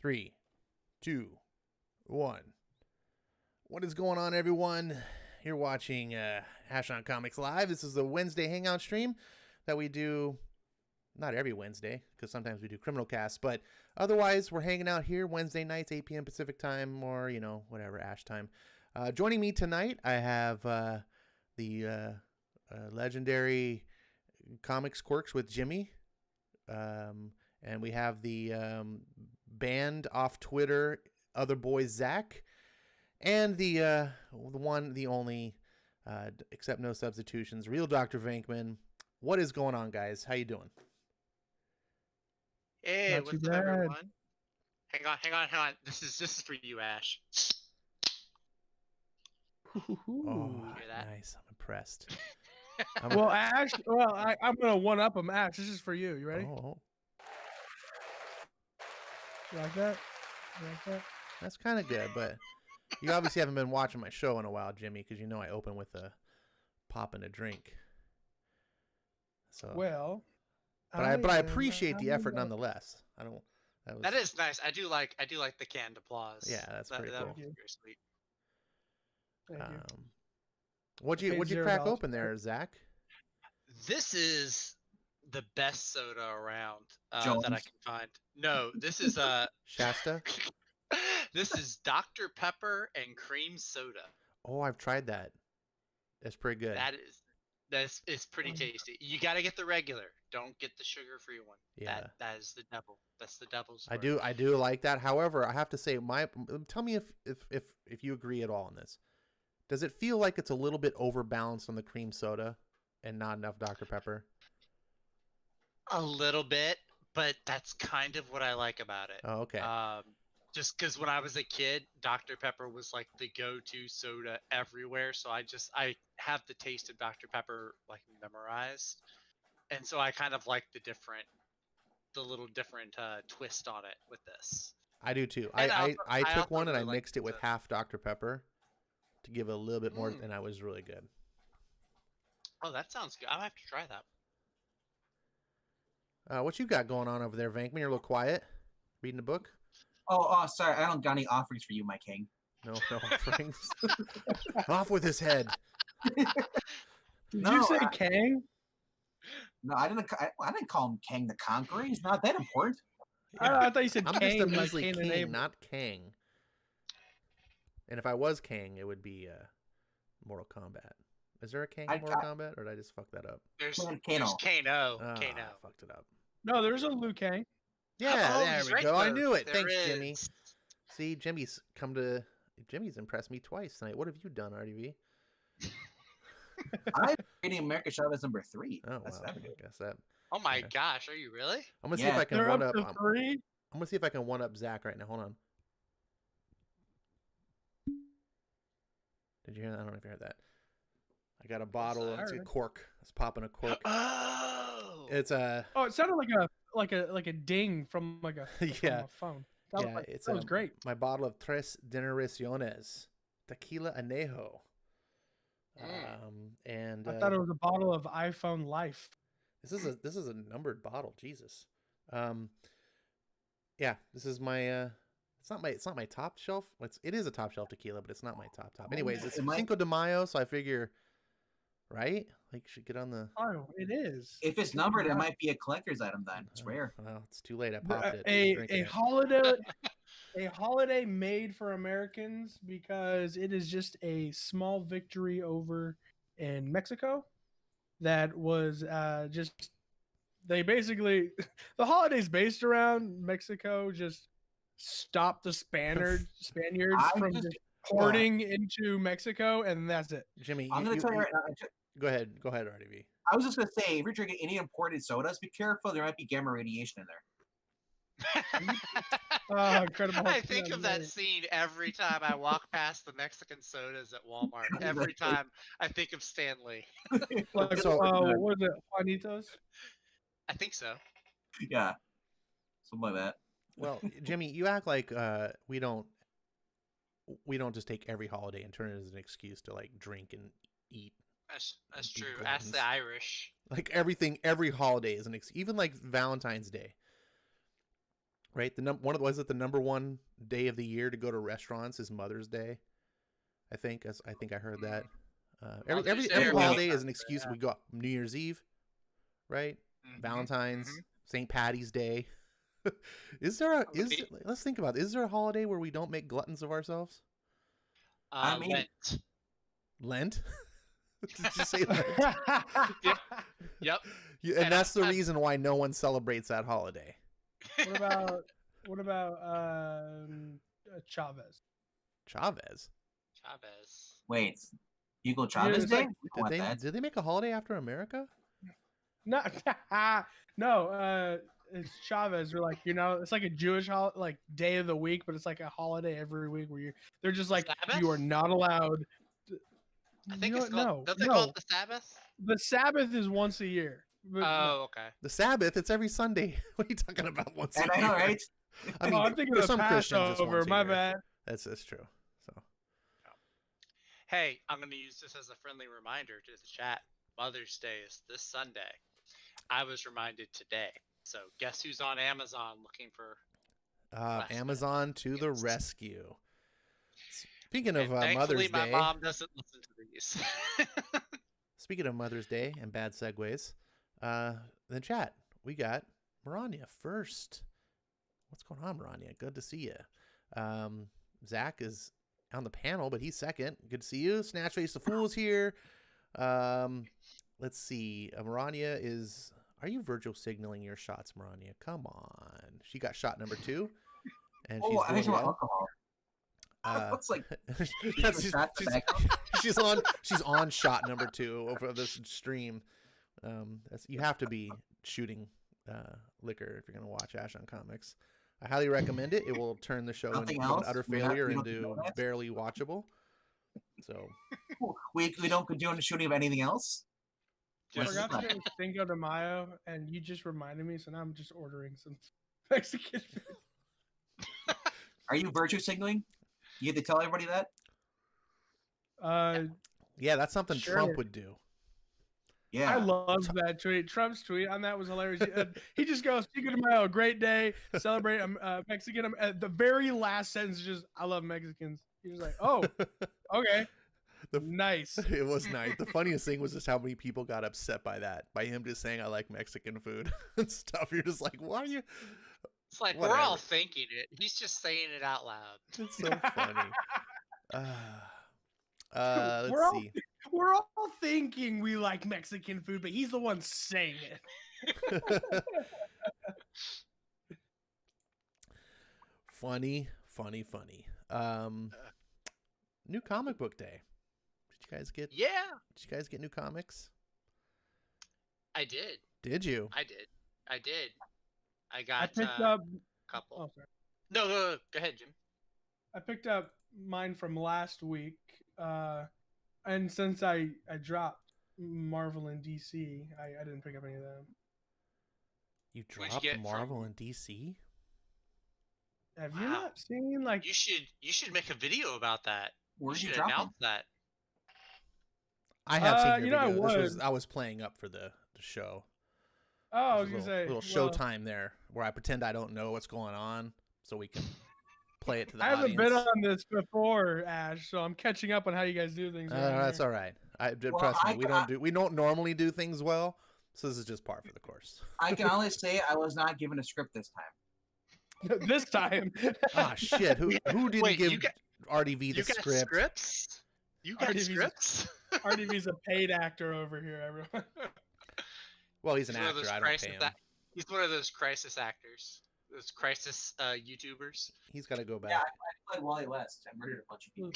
3, 2, 1. What is going on, everyone? You're watching Hash on Comics Live. This is the Wednesday Hangout stream that we do, not every Wednesday, because sometimes we do Criminal Cast, but otherwise we're hanging out here Wednesday nights, 8 p.m. Pacific time, or, whatever, Ash time. Joining me tonight, I have the legendary Comics Quirks with Jimmy. And we have the banned off Twitter Otha Boi Zach, and the one, the only, except no substitutions, real Dr. Venkman. What is going on, guys? How you doing? Hey, Not what's too up, bad. everyone? Hang on. This is for you, Ash. Oh, Hear that? nice. I'm impressed. Well, Ash. Well, I'm gonna one up him, Ash. This is for you. You ready? Oh, You like that? You like that? that's kind of good, but you obviously haven't been watching my show in a while, Jimmy, because you know I open with a pop and a drink. So, Well, but I appreciate the effort nonetheless. I don't. That is nice. I do like the canned applause. Yeah, that's pretty that cool. was very sweet. Thank you. What'd you Paid crack $0 open there, Zach? This is the best soda around Jones. that I can find. No, this is Shasta? this is Dr. Pepper and cream soda. Oh, I've tried that. It's pretty good. It's pretty tasty. You got to get the regular. Don't get the sugar-free one. Yeah. That is the devil. That's the devil's. I do like that. However, I have to say, tell me if you agree at all on this. Does it feel like it's a little bit overbalanced on the cream soda and not enough Dr. Pepper? A little bit, but that's kind of what I like about it. Oh, okay. Just because when I was a kid, Dr. Pepper was like the go-to soda everywhere. So I have the taste of Dr. Pepper like memorized, and so I kind of like the little different twist on it with this. I do too. And I took also one and I really like mixed it with the- half Dr. Pepper to give it a little bit more, and I was really good. Oh, that sounds good. I'll have to try that. What you got going on over there, Vankman? You're a little quiet. Reading a book? Oh, sorry. I don't got any offerings for you, my king. No offerings. Off with his head. Did you say Kang? No, I didn't call him Kang the Conqueror. He's not that important. I thought you said I'm Kang. just a like measly Cain and king, Abel. not Kang. And if I was Kang, it would be Mortal Kombat. Is there a Kang in Mortal Kombat, or did I just fuck that up? There's Kano. Kano. Oh, Kano. I fucked it up. No, there's a Liu Kang. Yeah, Oh, there he's we right, go. I though. knew it. There Thanks, is. Jimmy. See, Jimmy's impressed me twice tonight. What have you done, RDV? I'm rating America Chavez number 3. Oh, That's wow. that I good. guess that. Oh my Okay. gosh, are you really? I'm gonna see Yeah. if I can They're one up up. to 3. I'm gonna see if I can one up Zach right now. Hold on. Did you hear that? I don't know if you heard that. I got a bottle. It's a cork. It's popping a cork. Oh. It's a Oh, it sounded like a ding from like a Yeah. a phone. That was, it's that was great. my bottle of Tres Generaciones Tequila Anejo. And I thought it was a bottle of iPhone Life. this is a numbered bottle. Jesus. Yeah, this is my it's not my top shelf. It is a top shelf tequila, but it's not my top. Anyways, it's Cinco de Mayo, so I figure, right? Like, you should get on the. Oh, it is. If it's numbered, it might be a collector's item then. It's rare. Well, it's too late. I popped it. A holiday made for Americans, because it is just a small victory over in Mexico that was just they basically the holiday's based around Mexico just stopped the Spaniards from just porting into Mexico, and that's it. Jimmy, I'm going to tell you right now. Go ahead, RDV. I was just going to say, if you're drinking any imported sodas, be careful. There might be gamma radiation in there. Oh, incredible! I think of that scene every time I walk past the Mexican sodas at Walmart. Every time I think of Stanley. Like, So- what is it, Juanitos? I think so. Yeah. Something like that. Well, Jimmy, you act like we don't just take every holiday and turn it as an excuse to like drink and eat. That's Be true. gluttons. Ask the Irish. Like everything, every holiday is an excuse, even like Valentine's Day. right? Was it the number one day of the year to go to restaurants is Mother's Day? I think I heard that. Every holiday is an excuse. We go out. New Year's Eve, right? Valentine's, St. Patty's Day. Let's think about it. Is there a holiday where we don't make gluttons of ourselves? I mean, Lent? Did you say Lent? Yep. And that's the reason why no one celebrates that holiday. What about Chavez? Chavez. Wait, Hugo Chavez Day? Did they make a holiday after America? No, no. It's Chavez. Or like, it's like a Jewish like day of the week, but it's like a holiday every week where they're just like Sabbath? you are not allowed. I think it's called. Don't they call it the Sabbath? The Sabbath is once a year. Okay. The Sabbath, it's every Sunday. What are you talking about? Once a year? I know, right? I mean, I'm thinking for of some Christians, it's Passover. once a My year. bad. That's true. So. Hey, I'm going to use this as a friendly reminder to the chat. Mother's Day is this Sunday. I was reminded today. So guess who's on Amazon looking for Amazon to the rescue. Speaking of Mother's Day. my mom doesn't listen to these. Speaking of Mother's Day and bad segues, in the chat, we got Marania first. What's going on, Marania? Good to see you. Zach is on the panel, but he's second. Good to see you. Snatch Face the Fool's here. Let's see. Marania is... Are you Virgil signaling your shots, Marania? Come on. She got shot number 2. And she's doing well. Looks like she's on shot number 2 over this stream. You have to be shooting liquor if you're going to watch Ash on Comics. I highly recommend it. It will turn the show into an utter failure into barely watchable. So we don't condone the shooting of anything else. I forgot that it was Cinco de Mayo, and you just reminded me, so now I'm just ordering some Mexican food. Are you virtue signaling? You had to tell everybody that? Yeah, that's something Trump would do. Yeah. I love that tweet. Trump's tweet on that was hilarious. He just goes, Cinco de Mayo, great day, celebrate Mexican. At the very last sentence is just, I love Mexicans. He was like, oh, okay. Nice. It was nice. The funniest thing was just how many people got upset by that, by him just saying I like Mexican food and stuff. You're just like, why are you? It's like whatever. We're all thinking it. He's just saying it out loud. It's so funny. Let's see. We're all thinking we like Mexican food, but he's the one saying it. Funny. New comic book day. Did you guys get? Yeah. Did you guys get new comics? I did. Did you? I did. I got. I picked up a couple. Oh, sorry. No, go ahead, Jim. I picked up mine from last week, and since I dropped Marvel and DC, I didn't pick up any of them. You dropped Marvel and DC? Have you not seen like? You should make a video about that. Where did you drop announce them? that? I have seen your video. I was playing up for the show. Oh, I was gonna say a little showtime there where I pretend I don't know what's going on so we can play it to the audience. I haven't been on this before, Ash, so I'm catching up on how you guys do things. That's all right. Trust me, we don't normally do things well, so this is just par for the course. I can only say I was not given a script this time. This time. Shit! Who didn't give RDV the script? Scripts? You got scripts? RDV's a paid actor over here, everyone. Well, he's an actor. I don't pay him. He's one of those crisis actors, those crisis YouTubers. He's got to go back. Yeah, I played Wally West. I murdered a bunch of people.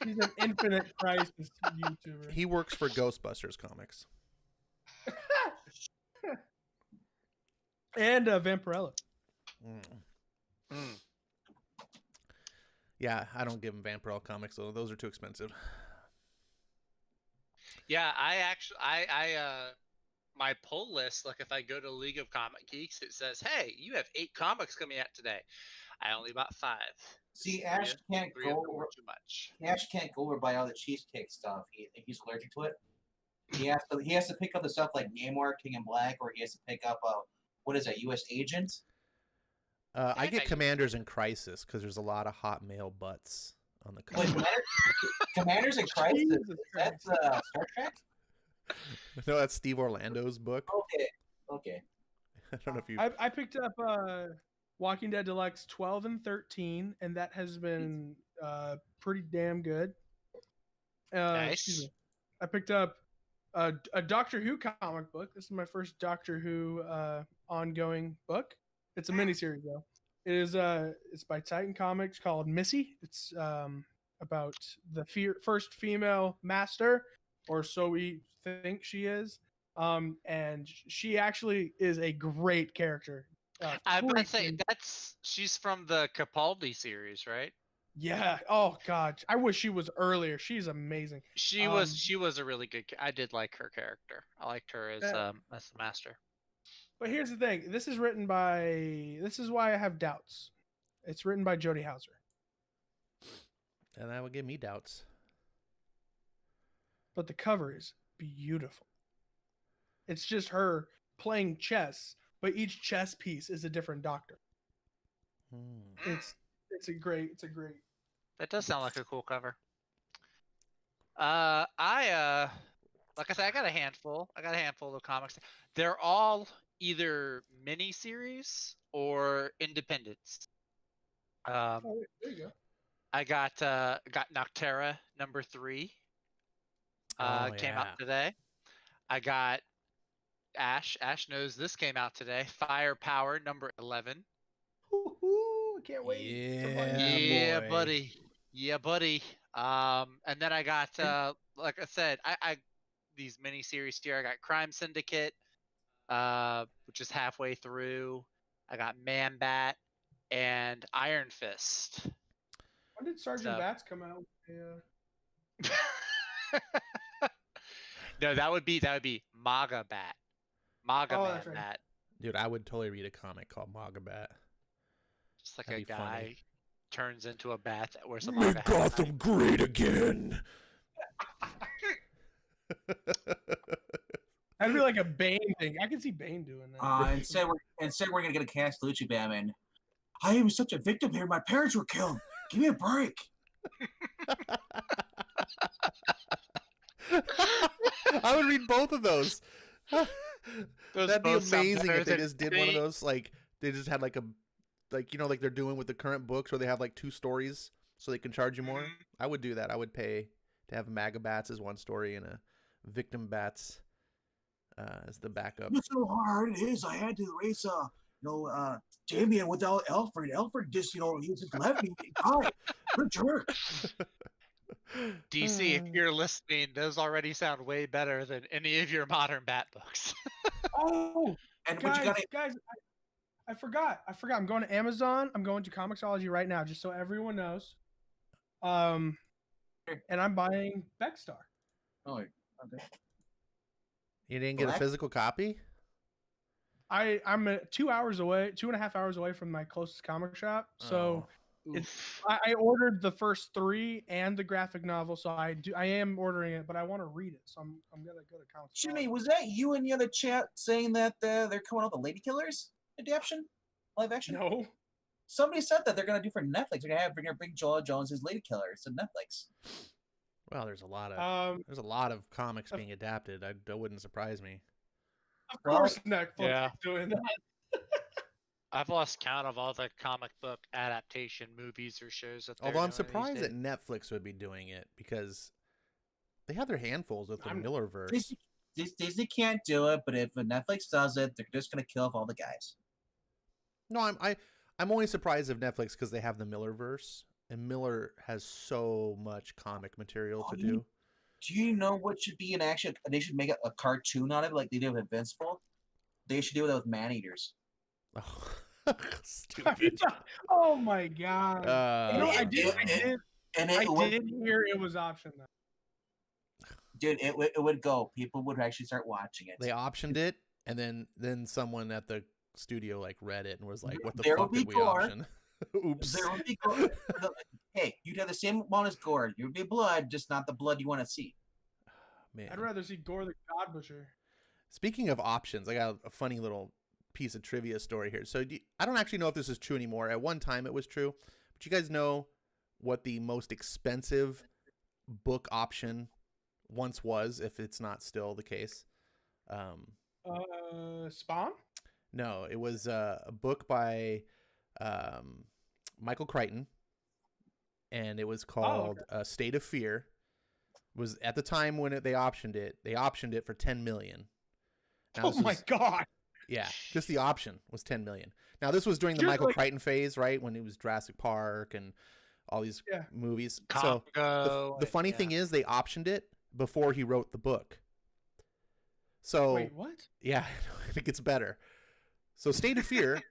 He's an infinite crisis YouTuber. He works for Ghostbusters Comics. And Vampirella. Yeah, I don't give him Vampirella comics, so those are too expensive. Yeah, my pull list, like if I go to League of Comic Geeks, it says, hey, you have 8 comics coming out today. I only bought 5. See, Ash can't go over too much. Ash can't go over by all the cheesecake stuff. He's allergic to it. He has to pick up the stuff like Namor, King in Black, or he has to pick up what is that, U.S. Agent? I get bet you- Commanders in Crisis because there's a lot of hot male butts on the Wait, cover. Commanders in Crisis. Jesus That's Star Trek. No, that's Steve Orlando's book. Okay. Okay. I don't know if you. I picked up Walking Dead Deluxe 12 and 13, and that has been pretty damn good. Excuse Nice. me. I picked up a Doctor Who comic book. This is my first Doctor Who ongoing book. It's a miniseries though. It is it's by Titan Comics called Missy. It's about the first female master, or so we think she is. And she actually is a great character. I was gonna say freaking- she's from the Capaldi series, right? Yeah. Oh God, I wish she was earlier. She's amazing. She was a really good. I did like her character. I liked her as the master. But here's the thing. This is written by. This is why I have doubts. It's written by Jodie Hauser. And that would give me doubts. But the cover is beautiful. It's just her playing chess, but each chess piece is a different doctor. It's a great. That does sound like a cool cover. I like I said, I got a handful. I got a handful of comics. They're all either mini series or independents. Oh, there you go. I got Noctera #3. Came yeah. out today. I got Ash. Ash knows this came out today. Firepower #11. Woo-hoo, I can't wait. Yeah, boy. buddy. Yeah, buddy. And then I got like I said, I these mini series here. I got Crime Syndicate, which is halfway through. I got Man Bat and Iron Fist. When did Sergeant So- Bats come out? Yeah. No, that would be Maga Bat. Maga Oh, Man that's right. Bat. Dude, I would totally read a comic called Magabat. Just like That'd a be guy funny. turns into a bat that wears a Make MAGA hat. Gotham great again. That'd be like a Bane thing. I can see Bane doing that. Instead we're gonna get a Castellucci Batman. I am such a victim here. My parents were killed. Give me a break. I would read both of those. Those That'd be both sound amazing better if they than just did one of any- those. Like they just had like a, like like they're doing with the current books, where they have like 2 stories, so they can charge you more. Mhm. I would do that. I would pay to have Maga Bats as one story and a Victim Bats as the backup. Look how hard it is. I had to race Damien without Alfred. Alfred just he just left me. Hi, you're a jerk. DC, if you're listening, those already sound way better than any of your modern Bat books. Oh, And but guys, you gotta guys, I forgot. I'm going to Amazon. I'm going to Comixology right now, just so everyone knows. And I'm buying Beckstar. oh, okay. You didn't get a Black? physical copy? I'm 2 hours away, 2.5 hours away from my closest comic shop. So I ordered the first 3 and the graphic novel. So I am ordering it, but I want to read it. So I'm gonna go to Comixology. Jimmy, was that you in the other chat saying that they're coming out with a Lady Killers adaptation, live action? No. Somebody said that they're gonna do for Netflix. They're gonna bring Joel Jones's Lady Killers to Netflix. Well, there's a lot of comics being adapted. That wouldn't surprise me. Of course, Netflix Yeah. is doing that. I've lost count of all the comic book adaptation movies or shows that. Although I'm these surprised days. that Netflix would be doing it because they have their handfuls with the I'm- Millerverse. Disney can't do it, but if Netflix does it, they're just gonna kill off all the guys. No, I'm only surprised of Netflix because they have the Millerverse, and Miller has so much comic material to do. Do you know what should be an action? They should make a cartoon out of it, like they did with Invincible. They should do that with Man-Eaters. Oh, stupid. Oh my god. I did hear it was option though. Dude, it would go. People would actually start watching it. They optioned it, and then someone at the studio like read it and was like, "What the There fuck will did be we gore. option?" Oops. There would be gore. Hey, you'd have the same amount as gore. There would be blood, just not the blood you want to see. Man. I'd rather see Gore the God Butcher. Speaking of options, I got a funny little piece of trivia story here. So I don't actually know if this is true anymore. At one time it was true, but you guys know what the most expensive book option once was, if it's not still the case? Spawn? No, it was a book by Michael Crichton, and it was called State of Fear. It was at the time when they optioned it for 10 million. Now, Oh my god. Yeah, just the option was 10 million. Now this was during the Just Michael like- Crichton phase, right? When it was Jurassic Park and all these movies. So Congo, the funny thing is they optioned it before he wrote the book. So Wait, what? yeah, it gets better. So State of Fear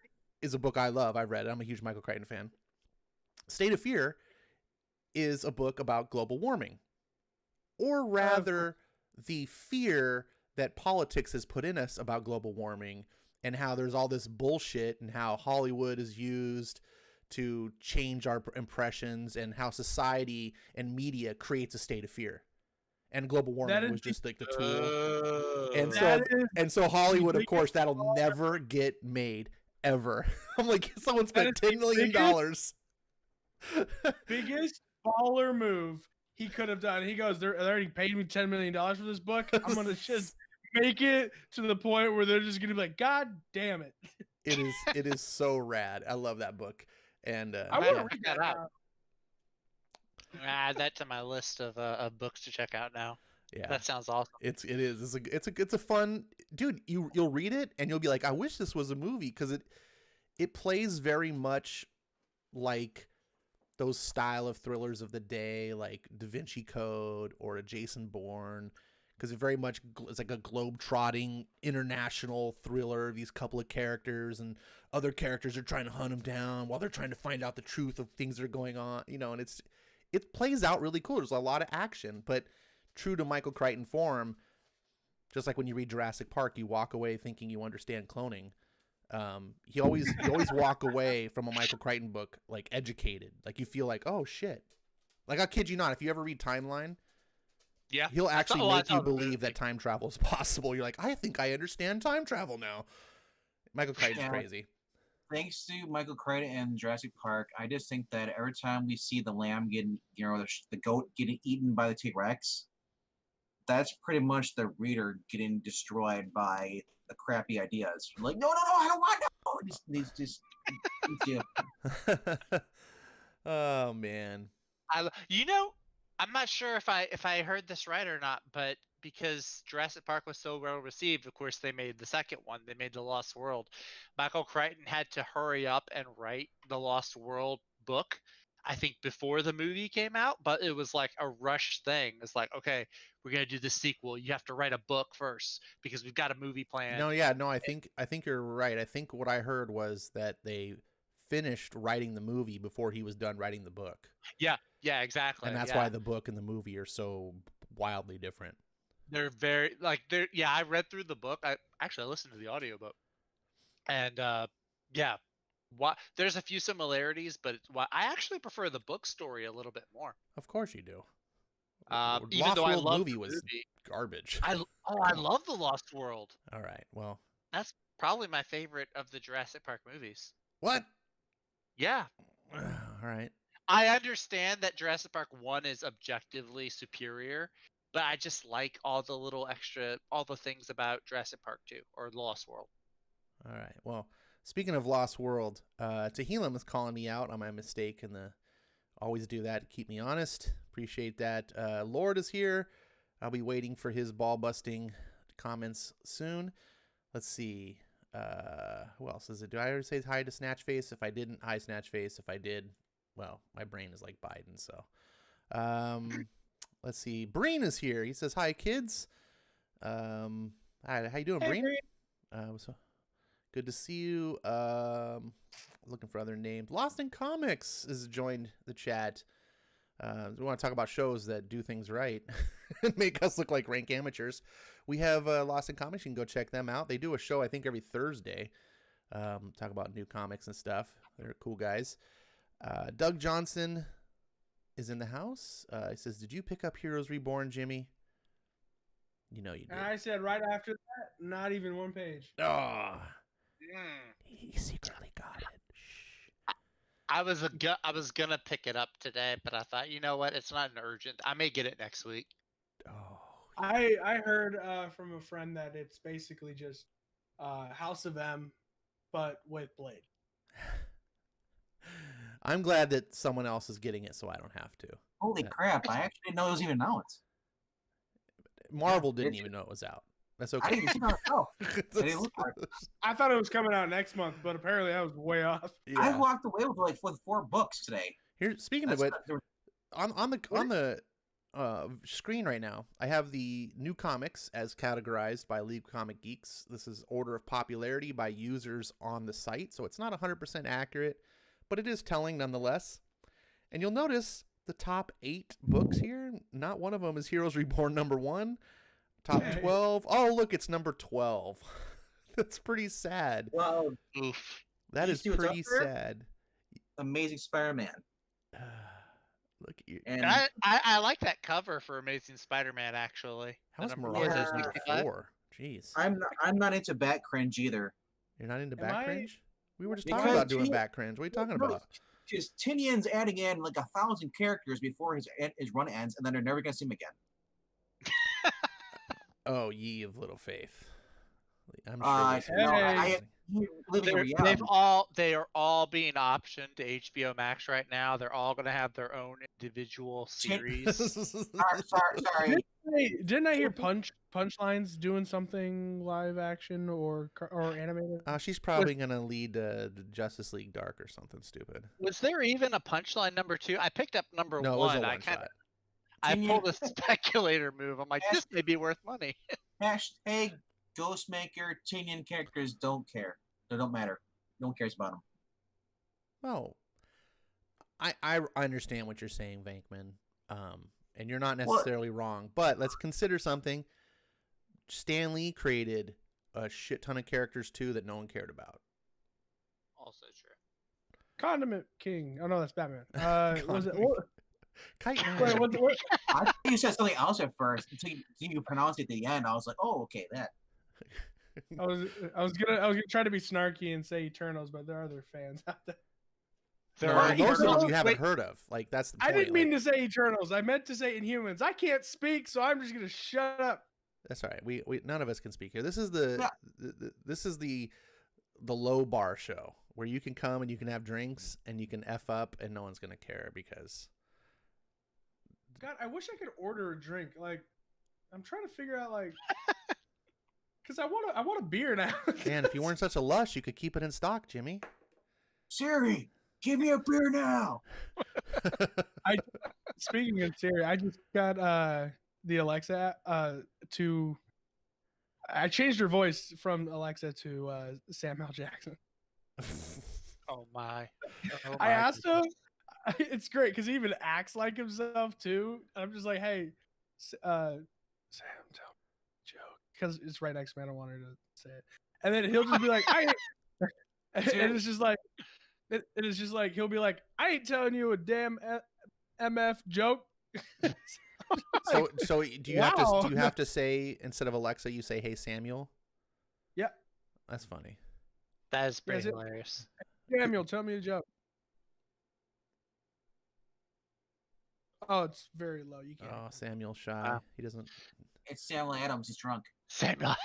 is a book I love. I read it. I'm a huge Michael Crichton fan. State of Fear is a book about global warming, or rather the fear that politics has put in us about global warming, and how there's all this bullshit, and how Hollywood is used to change our impressions, and how society and media creates a state of fear. And global warming was just like the tool. And so Hollywood, of course, that'll never get made ever. I'm like, someone spent $10 million. Biggest baller move he could have done. He goes, they already paid me $10 million for this book. I'm going to just make it to the point where they're just going to be like, God damn it. It is so rad. I love that book. And I want to read that out. Add that to my list of books to check out now. Yeah, that sounds awesome. It's a fun, dude. You'll read it and you'll be like, I wish this was a movie, because it plays very much like those style of thrillers of the day, like Da Vinci Code or a Jason Bourne, because it very much it's like a globe-trotting international thriller. These couple of characters and other characters are trying to hunt them down while they're trying to find out the truth of things that are going on, and it plays out really cool. There's a lot of action, but true to Michael Crichton form, just like when you read Jurassic Park, you walk away thinking you understand cloning. You always walk away from a Michael Crichton book like educated. Like you feel like, oh shit. Like, I kid you not, if you ever read Timeline, yeah, he'll actually make you believe that time travel is possible. You're like, I think I understand time travel now. Michael Crichton's crazy. Thanks to Michael Crichton and Jurassic Park, I just think that every time we see the lamb getting, the goat getting eaten by the T-Rex, that's pretty much the reader getting destroyed by the crappy ideas. Like, no, I don't want no. Just yeah. Oh man. I'm not sure if I heard this right or not, but because Jurassic Park was so well received, of course they made the second one. They made The Lost World. Michael Crichton had to hurry up and write the Lost World book, I think, before the movie came out, but it was like a rush thing. It's like, okay, we're gonna do the sequel. You have to write a book first because we've got a movie planned. I think you're right. I think what I heard was that they finished writing the movie before he was done writing the book. Yeah, exactly. And that's why the book and the movie are so wildly different. They're very I read through the book. I listened to the audiobook. And there's a few similarities, but I actually prefer the book story a little bit more. Of course you do. Even Lost though I World love movie the was movie. garbage. I love The Lost World. All right, well, that's probably my favorite of the Jurassic Park movies. What? Yeah. All right. I understand that Jurassic Park 1 is objectively superior, but I just like all the things about Jurassic Park 2 or Lost World. All right. Well, speaking of Lost World, Tehillim is calling me out on my mistake, and always do that to keep me honest. Appreciate that. Lord is here. I'll be waiting for his ball-busting comments soon. Let's see. Who else is it? Do I already say hi to Snatchface? If I didn't, hi Snatchface. If I did, well, my brain is like Biden. So, let's see. Breen is here. He says, hi, kids. Hi, how you doing, Breen? So good to see you. Looking for other names. Lost in Comics has joined the chat. We want to talk about shows that do things right and make us look like rank amateurs. We have Lost in Comics. You can go check them out. They do a show, I think, every Thursday. Talk about new comics and stuff. They're cool guys. Doug Johnson is in the house. He says, did you pick up Heroes Reborn, Jimmy? You know you did. I said right after that, not even one page. Oh. He secretly got it. Shh. I was gonna pick it up today, but I thought, you know what? It's not an urgent. I may get it next week. Oh, I heard from a friend that it's basically just House of M, but with Blade. I'm glad that someone else is getting it, so I don't have to. Holy Yeah. crap! I actually didn't know it was even out. Marvel Yeah, didn't it's- even know it was out. That's I okay. didn't even see it myself. I didn't look for it. I thought it was coming out next month, but apparently I was way off. I Yeah. walked away with like 4 books today. Here, speaking That's of it, not- there were- on the screen right now, I have the new comics as categorized by League Comic Geeks. This is order of popularity by users on the site, so it's not 100% accurate, but it is telling nonetheless. And you'll notice the top 8 books here, not one of them is Heroes Reborn #1. Top Hey. 12. Oh, look, it's number 12. That's pretty sad. Well, Oof. That you is see what's up pretty there? sad. Amazing Spider-Man, Look at you. and I like that cover for Amazing Spider-Man. Actually, How is The number Marauders Yeah. number 165. 4? Jeez. I'm not into bat cringe either. You're not into Am back I- cringe? We were just Because talking about doing he- back cringe. What are you talking No, about? Because Tinian's adding in like 1,000 characters before his run ends, and then they're never gonna see him again. Oh, ye of little faith. I'm sure. Uh, this is no, amazing. He's living in They reality. are all being optioned to HBO Max right now. They're all going to have their own individual series. Sorry. Didn't I hear Punchlines doing something live action or animated? She's probably gonna lead the Justice League Dark or something stupid. Was there even a Punchline #2? I picked up number No, it one. was a I one shot. I Tinian- pulled a speculator move. I'm like, this may be worth money. Hashtag Ghostmaker Tinian characters don't care. They don't matter. No one cares about them. Well, I understand what you're saying, Vankman. And you're not necessarily wrong, but let's consider something. Stan Lee created a shit ton of characters too that no one cared about. Also true. Condiment King. Oh no, that's Batman. Was it? Condiment Kite Man. Wait, what? I thought you said something else at first until you pronounced it at the end. I was like, oh, okay, that. I was gonna try to be snarky and say Eternals, but there are other fans out there. There No, are and most of them Eternals? you haven't Wait. heard of. Like that's the I point. didn't mean like, to say Eternals. I meant to say Inhumans. I can't speak, so I'm just gonna shut up. That's all right. We none of us can speak here. This is the, Yeah. this is the low bar show where you can come and you can have drinks and you can F up and no one's gonna care because God, I wish I could order a drink. Like, I'm trying to figure out like, because I want a beer now. man, if you weren't such a lush, you could keep it in stock, Jimmy. Siri, give me a beer now. Speaking of Siri, I just got the Alexa to. I changed her voice from Alexa to Samuel Jackson. Oh my. Oh I my asked him. goodness. It's great because he even acts like himself too. I'm just like, hey, Sam, tell me a joke, because it's right next to me. I don't want her to say it, and then he'll just be like, and it's just like, it is just like he'll be like, I ain't telling you a damn MF joke. So do you Wow. have to say instead of Alexa you say hey Samuel? Yeah. That's funny. That is pretty Yes, it- hilarious. Samuel, tell me a joke. Oh, it's very low. You can't. Oh, Samuel shy. Wow. He doesn't. It's Samuel Adams. He's drunk. Samuel.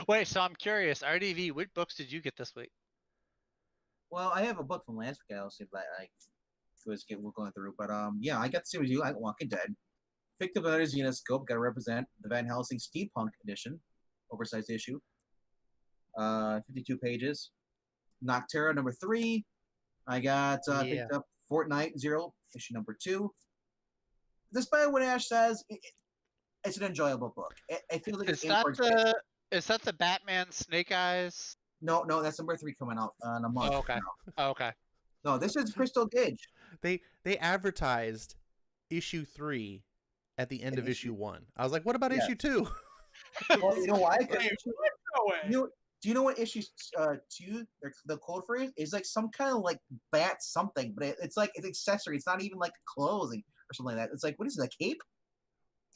Wait, so I'm curious. RDV, what books did you get this week? Well, I have a book from last week. I'll see if we're going through. But yeah, I got the same as you. I got Walking Dead. Fictive Letters Uniscope. Got to represent the Van Helsing Steampunk edition, oversized issue. 52 pages. Noctera #3. I got picked up Fortnite Zero issue #2. Despite what Ash says, it's an enjoyable book. I feel like Is it's that the Batman Snake Eyes? No, that's #3 coming out in a month. Oh, okay. now. Oh, okay. No, this is Crystal Gage. They advertised issue 3 at the end of issue 1. I was like, what about Yeah. issue 2? Well, you know why? 'Cause Wait, what? No way. do you know what issue 2? The code for it is like some kind of like bat something, but it's like it's accessory. It's not even like clothing or something like that. It's like, what is it? A cape?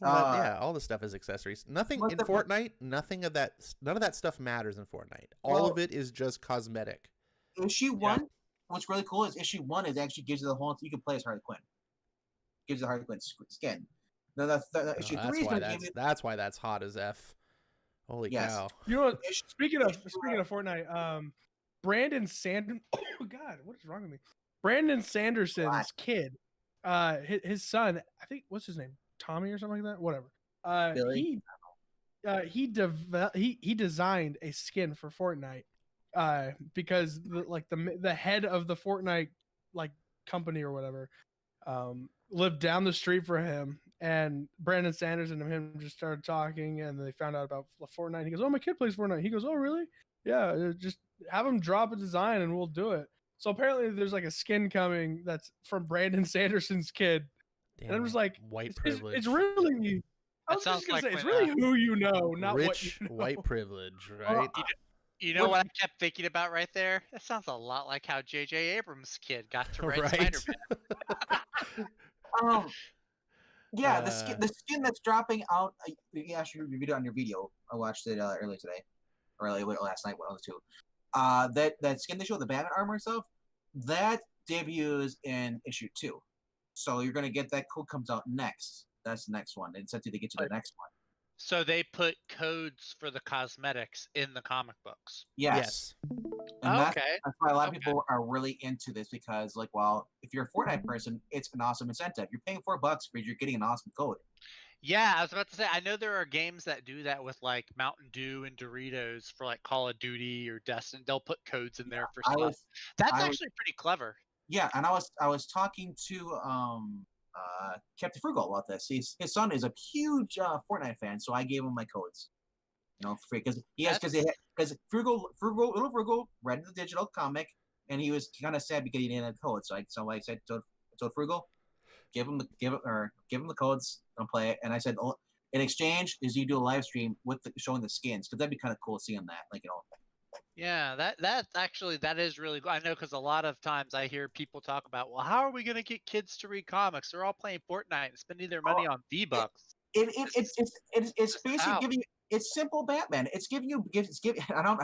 Well, yeah, all the stuff is accessories. Nothing what in the- Fortnite. None of that stuff matters in Fortnite. All Well- of it is just cosmetic. Issue 1, what's really cool is issue 1 is actually gives you the whole. You can play as Harley Quinn. Gives you the Harley Quinn skin. Now the issue 3 is going to give you. That's why that's hot as f. Holy Yes. cow! You know what? Issue- Speaking of Fortnite, Brandon Sand. Oh God, what is wrong with me? Brandon Sanderson's God. kid, his son. I think what's his name? Tommy or something like that. Whatever. Billy? He designed a skin for Fortnite, because the head of the Fortnite company or whatever, lived down the street for him, and Brandon Sanders and him just started talking, and they found out about Fortnite. He goes, "Oh, my kid plays Fortnite." He goes, "Oh, really? Yeah, just have him drop a design and we'll do it." So apparently there's like a skin coming that's from Brandon Sanderson's kid. Damn, And I'm just like, white it's privilege. really, I That was sounds just gonna like say, it's when, really who you know, not what rich you know. white privilege, Well, right? You know what I kept thinking about right there? That sounds a lot like how J.J. Abrams' kid got to write Right. Spider-Man. Yeah, the skin that's dropping out. You actually reviewed it on your video. I watched it earlier today, or last night. One of the two. That skin they show, the Batman armor stuff, that debuts in issue 2. So you're gonna get that cool comes out next. That's the next one. It's until they get to the next one. So they put codes for the cosmetics in the comic books. Yes. And Okay. that's why a lot of Okay. people are really into this because, like, well, if you're a Fortnite person, it's an awesome incentive. You're paying $4 because you're getting an awesome code. Yeah, I was about to say, I know there are games that do that with like Mountain Dew and Doritos for like Call of Duty or Destiny. They'll put codes in there for stuff. That's actually pretty clever. Yeah, and I was talking to Captain Frugal about this. His son is a huge Fortnite fan, so I gave him my codes. For free because little Frugal read the digital comic and he was kind of sad because he didn't have codes. So I said told Frugal, give him the codes and play it. And I said, in exchange is you do a live stream with showing the skins because that'd be kind of cool seeing that. Yeah, that is really cool. I know because a lot of times I hear people talk about, well, how are we going to get kids to read comics? They're all playing Fortnite and spending their money on V-Bucks. It's basically giving you. It's simple Batman. It's giving you. I'm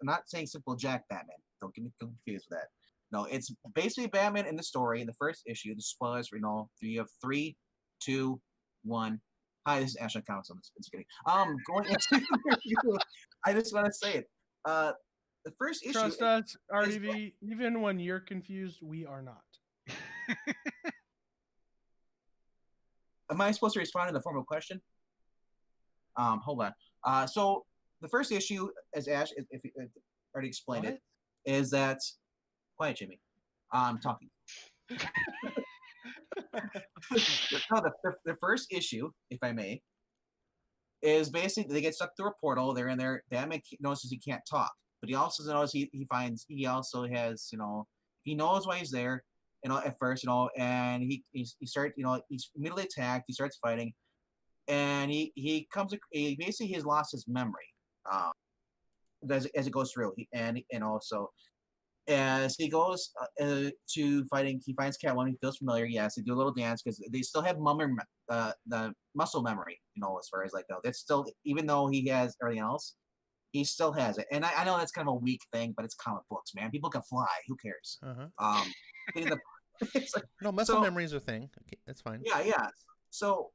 not saying simple Jack Batman. Don't get me confused with that. No, it's basically Batman in the story in the first issue. The spoilers, you have 3, 2, 1. Hi, this is Ashton Comics. I'm just kidding. Going into the review, I just want to say it. The first issue. Trust us, RDV. Even when you're confused, we are not. Am I supposed to respond in the form of a question? Hold on. So the first issue, as Ash, if already explained it, is that quiet, Jimmy. I'm talking. No, the first issue, if I may, is basically they get stuck through a portal. They're in there. Batman notices he can't talk, but he also knows he also has he knows why he's there. At first, and he starts he's immediately attacked. He starts fighting. And he basically has lost his memory as it goes through, and also as he goes to fighting, he finds Catwoman. He feels familiar. Yes, they do a little dance because they still have the muscle memory. As far as that's still, even though he has everything else, he still has it. And I know that's kind of a weak thing, but it's comic books, man. People can fly. Who cares? It's muscle memories are a thing. Okay, that's fine. Yeah. So.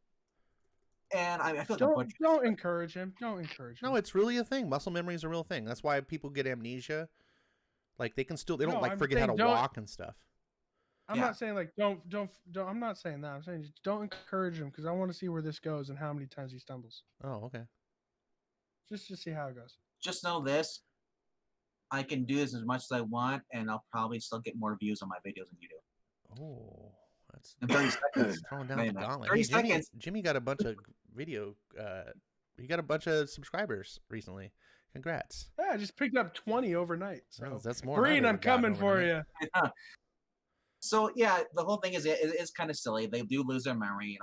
And I feel don't encourage him. Don't encourage him. No, it's really a thing. Muscle memory is a real thing. That's why people get amnesia. Like they don't forget how to walk and stuff. I'm not saying don't. I'm not saying that. I'm saying just don't encourage him because I want to see where this goes and how many times he stumbles. Oh, okay. Just to see how it goes. Just know this: I can do this as much as I want, and I'll probably still get more views on my videos than you do. Oh. That's in 30 seconds. Throwing down the gauntlet. 30 seconds. Jimmy got a bunch of video. He got a bunch of subscribers recently. Congrats. Yeah, I just picked up 20 overnight. So that's more. Green, I'm coming for you. Yeah. So yeah, the whole thing is kind of silly. They do lose their memory.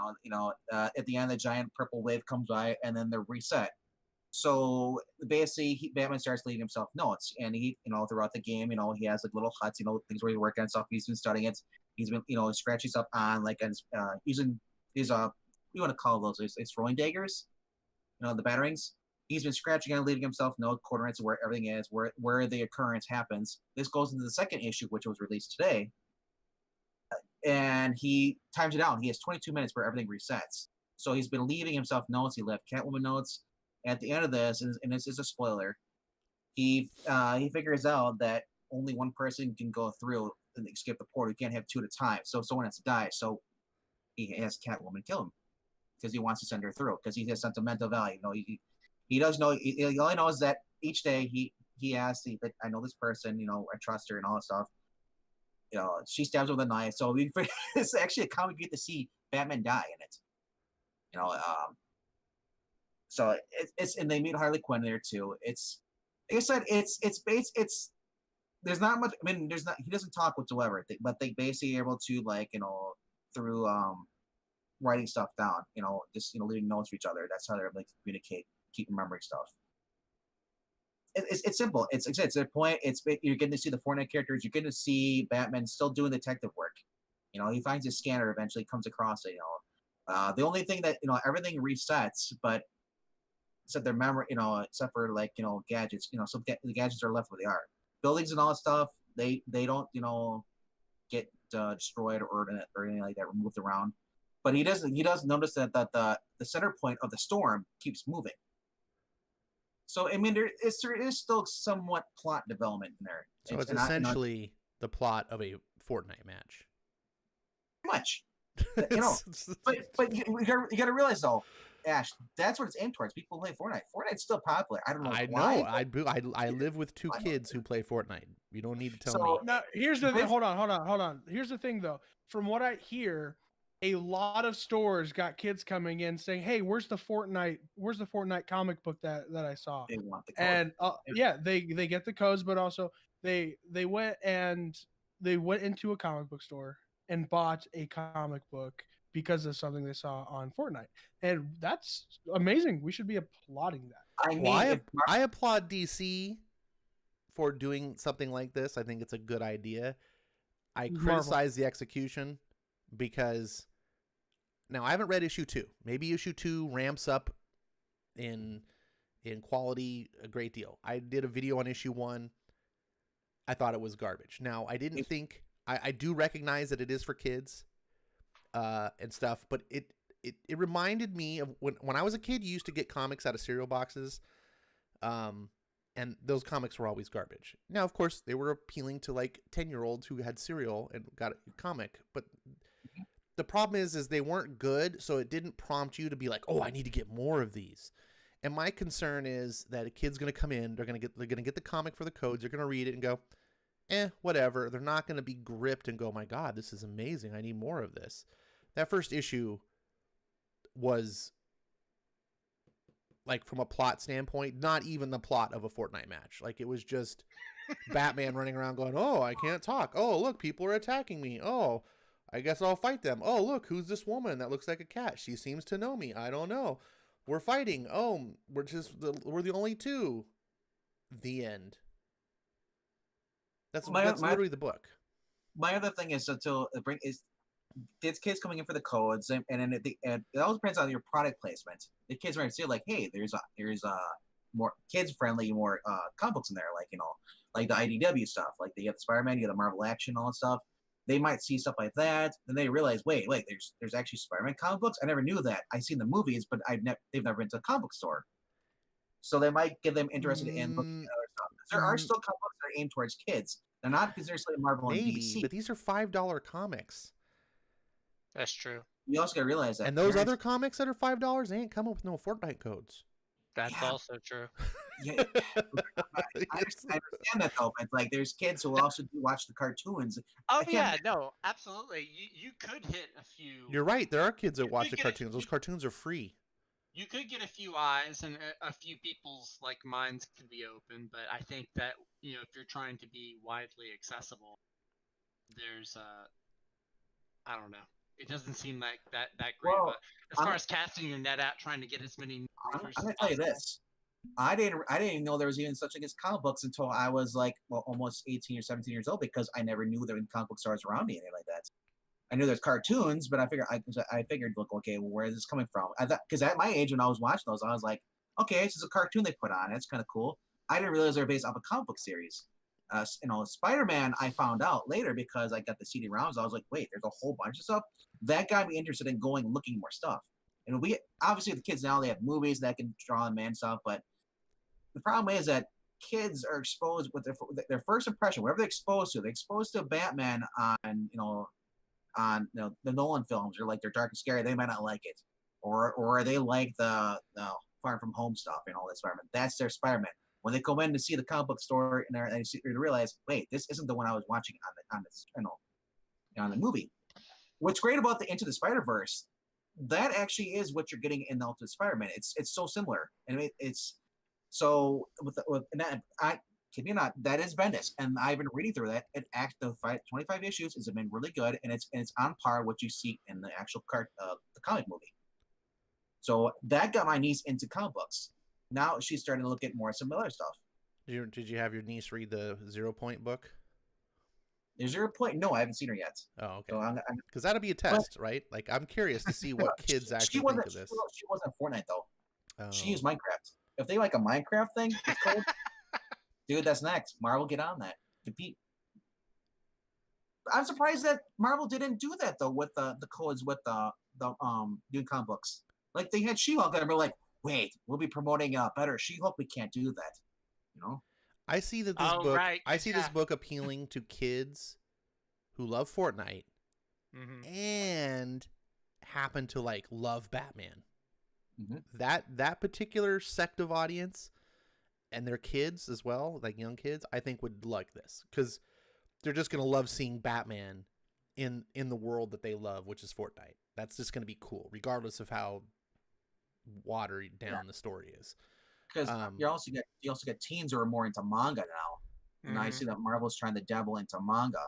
At the end, the giant purple wave comes by, and then they're reset. So basically, Batman starts leaving himself notes, and he, throughout the game, he has little huts, things where he's working on stuff. He's been studying it. He's been, scratching stuff on, using his you want to call those? It's throwing daggers, the batterings. He's been scratching and leaving himself no coordinates of where everything is, where the occurrence happens. This goes into the second issue, which was released today, and he times it out. He has 22 minutes where everything resets. So he's been leaving himself notes. He left Catwoman notes. At the end of this, and this is a spoiler, he figures out that only one person can go through and escape the portal. You can't have two at a time. So someone has to die. So he has Catwoman kill him because he wants to send her through because he has sentimental value. He does know. All he knows that each day he asks, I know this person. I trust her and all that stuff. She stabs him with a knife. So it's actually a comic you get to see Batman die in it. So it's and they meet Harley Quinn there too. It's like I said, it's there's not much. I mean, he doesn't talk whatsoever, but they basically are able to through writing stuff down, just leaving notes for each other. That's how they're able to communicate, keep remembering stuff. It's simple. It's their point. You're getting to see the Fortnite characters. You're getting to see Batman still doing detective work. He finds his scanner, eventually comes across it. The only thing that everything resets, but except their memory, except for gadgets. Some the gadgets are left where they are. Buildings and all that stuff, they don't get destroyed or anything like that, removed around. But he does notice that the center point of the storm keeps moving. So I mean, there is still somewhat plot development in there. So it's essentially the plot of a Fortnite match. Much, but you got to realize though, Ash, that's what it's aimed towards. People play Fortnite. Fortnite's still popular. I don't know. I know. I live with two kids who play Fortnite. You don't need to tell me. Now, here's the thing. Hold on. Here's the thing, though. From what I hear, a lot of stores got kids coming in saying, "Hey, where's the Fortnite comic book that I saw?" They want the code. And they get the codes, but also they went into a comic book store and bought a comic book because of something they saw on Fortnite. And that's amazing. We should be applauding that. I applaud DC for doing something like this. I think it's a good idea. I criticize the execution because now I haven't read issue 2. Maybe issue 2 ramps up in quality a great deal. I did a video on issue 1. I thought it was garbage. Now I didn't think I do recognize that it is for kids. And stuff, but it reminded me of when I was a kid. You used to get comics out of cereal boxes, and those comics were always garbage. Now, of course, they were appealing to 10-year-olds who had cereal and got a comic, but the problem is they weren't good, so it didn't prompt you to be like, oh, I need to get more of these. And my concern is that a kid's going to come in, they're going to get the comic for the codes, they're going to read it and go, whatever. They're not going to be gripped and go, my God, this is amazing. I need more of this. That first issue was, from a plot standpoint, not even the plot of a Fortnite match. It was just Batman running around going, oh, I can't talk. Oh, look, people are attacking me. Oh, I guess I'll fight them. Oh, look, who's this woman that looks like a cat? She seems to know me. I don't know. We're fighting. Oh, we're the only two. The end. That's literally the book. My other thing is it's kids coming in for the codes, and then it all depends on your product placement. The kids might say hey, there's more kids friendly, more comic books in there, like the IDW stuff, you have the Spider-Man, you have the Marvel Action, all that stuff. They might see stuff like that, and they realize, wait, there's actually Spider-Man comic books. I never knew that. I've seen the movies, but they've never been to a comic book store, so they might get them interested in looking at other stuff. There are still comic books that are aimed towards kids. They're not because there's Marvel and DC, but these are $5 comics. That's true. You also got to realize that. And those other comics that are $5, they ain't coming with no Fortnite codes. That's also true. Yeah. I understand that though, but there's kids who also do watch the cartoons. Oh yeah, no, absolutely. You could hit a few. You're right. There are kids that watch the cartoons. Those cartoons are free. You could get a few eyes, and a few people's minds could be open. But I think that if you're trying to be widely accessible, there's I don't know. It doesn't seem like that great. Well, but as far as casting your net out, trying to get as many. I'm gonna tell you this. I didn't even know there was even such thing as comic books until I was almost 18 or 17 years old, because I never knew there were comic book stores around me, anything like that. I knew there's cartoons, but I figured, look, okay, well, where is this coming from? I thought, because at my age when I was watching those, I was like, okay, this is a cartoon they put on. It's kind of cool. I didn't realize they were based off a comic book series. Spider-Man, I found out later because I got the CD-ROMs. I was like, wait, there's a whole bunch of stuff. That got me interested in going and looking more stuff. And we obviously the kids now they have movies that can draw on man stuff, but the problem is that kids are exposed with their first impression, whatever they're exposed to Batman on the Nolan films, or like they're dark and scary, they might not like it, or they like the Far From Home stuff, the Spider-Man. That's their Spider-Man. When they come in to see the comic book store and they realize, wait, this isn't the one I was watching on the movie. What's great about the Into the Spider-Verse, that actually is what you're getting in the Ultimate Spider-Man. It's so similar, and it's so and that I kid me not, that is Bendis, and I've been reading through that. It the 25 issues has been really good, and it's on par what you see in the actual the comic movie. So that got my niece into comic books. Now she's starting to look at more similar stuff. Did you have your niece read the 0 Point book? The 0 Point? No, I haven't seen her yet. Oh, okay. So because that'll be a test, right? Like, I'm curious to see what kids actually think of this. She wasn't Fortnite though. Oh. She used Minecraft. If they like a Minecraft thing, it's cool. Dude, that's next. Marvel, get on that. Compete. I'm surprised that Marvel didn't do that though with the codes with the new comic books. Like they had She-Hulk, and we're like, wait, we'll be promoting better She-Hulk. We can't do that. I see that this book. Right. I see this book appealing to kids who love Fortnite and happen to like love Batman. That particular sect of audience and their kids as well, like young kids, I think would like this because they're just gonna love seeing Batman in the world that they love, which is Fortnite. That's just gonna be cool, regardless of how watered down the story is. Because you also get teens who are more into manga now, and I see that Marvel's trying to dabble into manga.